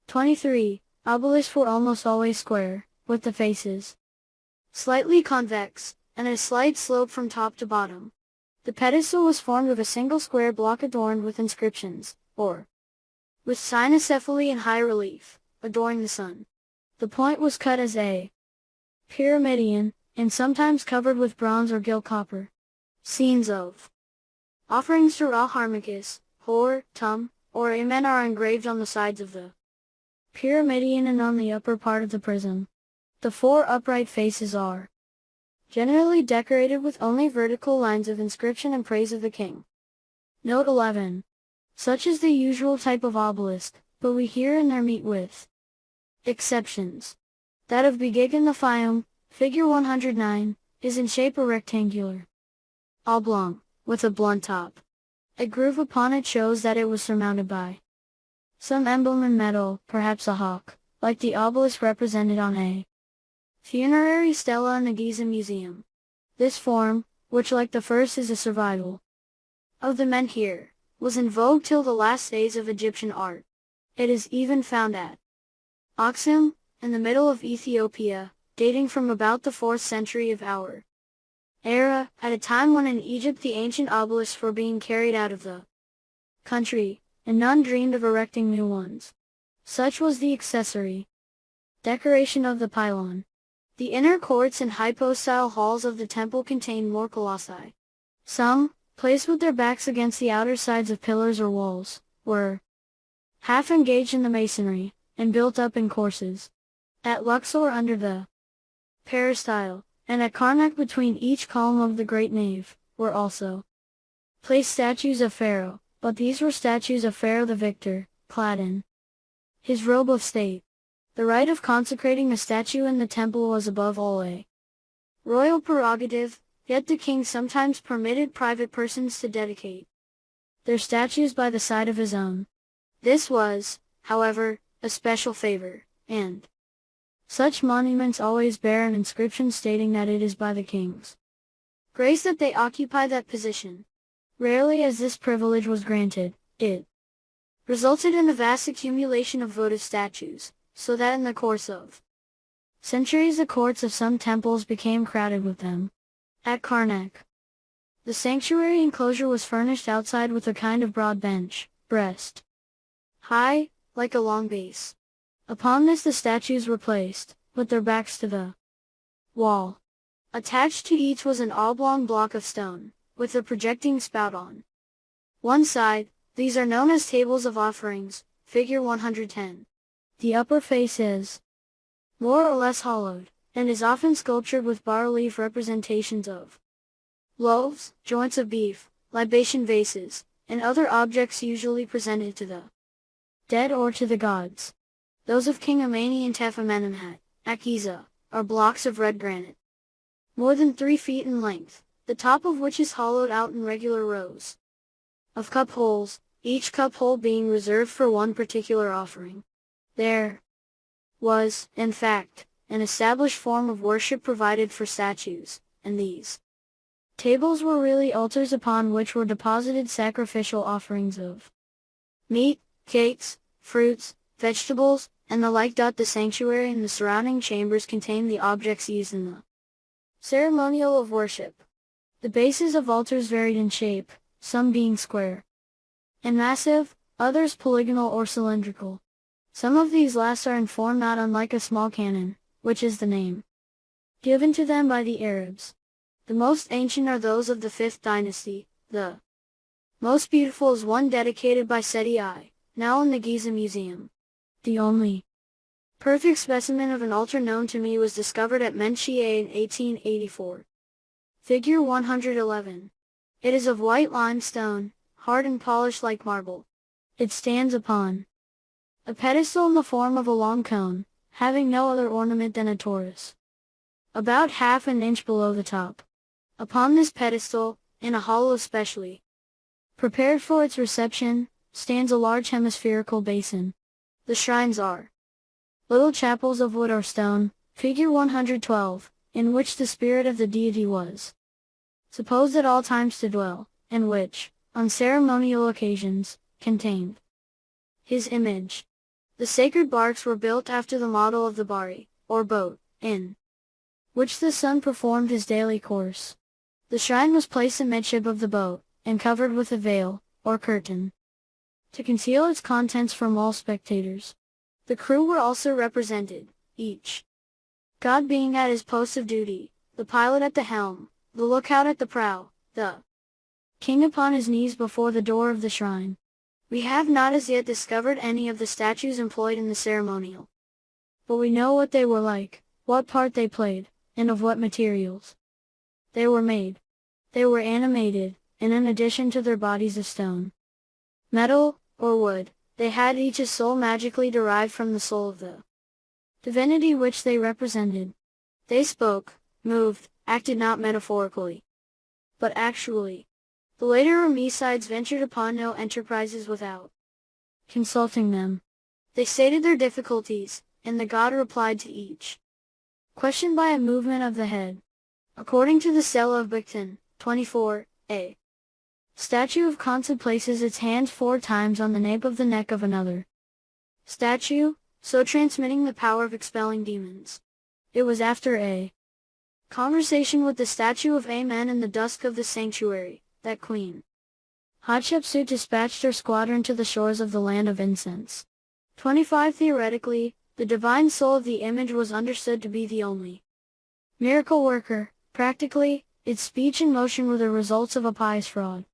23. Obelisks were almost always square, with the faces slightly convex, and a slight slope from top to bottom. The pedestal was formed of a single square block adorned with inscriptions, or with cynocephaly in high relief, adoring the sun. The point was cut as a pyramidion, and sometimes covered with bronze or gilt copper. Scenes of offerings to Ra Harmachis, Hor, Tum, or Amen are engraved on the sides of the pyramidion and on the upper part of the prism. The 4 upright faces are generally decorated with only vertical lines of inscription and praise of the king. Note 11. Such is the usual type of obelisk, but we here and there meet with exceptions. That of Begig in the Fayum, figure 109, is in shape a rectangular oblong, with a blunt top. A groove upon it shows that it was surmounted by some emblem in metal, perhaps a hawk, like the obelisk represented on a funerary stela in the Giza Museum. This form, which like the first is a survival of the menhir, was in vogue till the last days of Egyptian art. It is even found at Aksum, in the middle of Ethiopia, dating from about the 4th century of our era, at a time when in Egypt the ancient obelisks were being carried out of the country, and none dreamed of erecting new ones. Such was the accessory decoration of the pylon. The inner courts and hypostyle halls of the temple contained more colossi. Some, placed with their backs against the outer sides of pillars or walls, were half engaged in the masonry, and built up in courses. At Luxor under the peristyle, and at Karnak between each column of the great nave, were also placed statues of Pharaoh, but these were statues of Pharaoh the Victor, clad in his robe of state. The right of consecrating a statue in the temple was above all a royal prerogative, yet the king sometimes permitted private persons to dedicate their statues by the side of his own. This was, however, a special favor, and such monuments always bear an inscription stating that it is by the king's grace that they occupy that position. Rarely as this privilege was granted, it resulted in a vast accumulation of votive statues, so that in the course of centuries the courts of some temples became crowded with them. At Karnak, the sanctuary enclosure was furnished outside with a kind of broad bench, breast high, like a long base. Upon this the statues were placed, with their backs to the wall. Attached to each was an oblong block of stone, with a projecting spout on one side. These are known as tables of offerings, figure 110. The upper face is more or less hollowed, and is often sculptured with bas-relief representations of loaves, joints of beef, libation vases, and other objects usually presented to the dead or to the gods. Those of King Amani and Tefamenemhat, at Giza, are blocks of red granite, more than 3 feet in length, the top of which is hollowed out in regular rows of cup holes, each cup hole being reserved for one particular offering. There was, in fact, an established form of worship provided for statues, and these tables were really altars upon which were deposited sacrificial offerings of meat, cakes, fruits, vegetables, and the like. The sanctuary and the surrounding chambers contained the objects used in the ceremonial of worship. The bases of altars varied in shape, some being square and massive, others polygonal or cylindrical. Some of these last are in form not unlike a small cannon, which is the name given to them by the Arabs. The most ancient are those of the 5th dynasty. The most beautiful is one dedicated by Seti I, now in the Giza Museum. The only perfect specimen of an altar known to me was discovered at Menchie in 1884. Figure 111. It is of white limestone, hard and polished like marble. It stands upon a pedestal in the form of a long cone, having no other ornament than a torus, about half an inch below the top. Upon this pedestal, in a hollow especially prepared for its reception, stands a large hemispherical basin. The shrines are little chapels of wood or stone, figure 112, in which the spirit of the deity was supposed at all times to dwell, and which, on ceremonial occasions, contained his image. The sacred barks were built after the model of the bari, or boat, in which the sun performed his daily course. The shrine was placed amidship of the boat, and covered with a veil, or curtain, to conceal its contents from all spectators. The crew were also represented, each god being at his post of duty, the pilot at the helm, the lookout at the prow, the king upon his knees before the door of the shrine. We have not as yet discovered any of the statues employed in the ceremonial, but we know what they were like, what part they played, and of what materials they were made. They were animated, and in addition to their bodies of stone, metal, or wood, they had each a soul magically derived from the soul of the divinity which they represented. They spoke, moved, acted not metaphorically, but actually. The later Ramessides ventured upon no enterprises without consulting them. They stated their difficulties, and the god replied to each question by a movement of the head. According to the Stela of Bicton, 24, a statue of Khonsa places its hands 4 times on the nape of the neck of another statue, so transmitting the power of expelling demons. It was after a conversation with the statue of Amen in the dusk of the sanctuary, that Queen Hatshepsut dispatched her squadron to the shores of the land of incense. 25 Theoretically, the divine soul of the image was understood to be the only miracle worker. Practically, its speech and motion were the results of a pious fraud.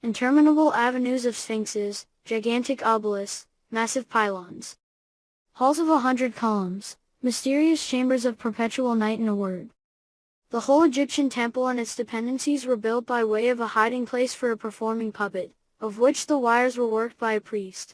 Interminable avenues of sphinxes, gigantic obelisks, massive pylons, halls of 100 columns, mysterious chambers of perpetual night, in a word. The whole Egyptian temple and its dependencies were built by way of a hiding place for a performing puppet, of which the wires were worked by a priest.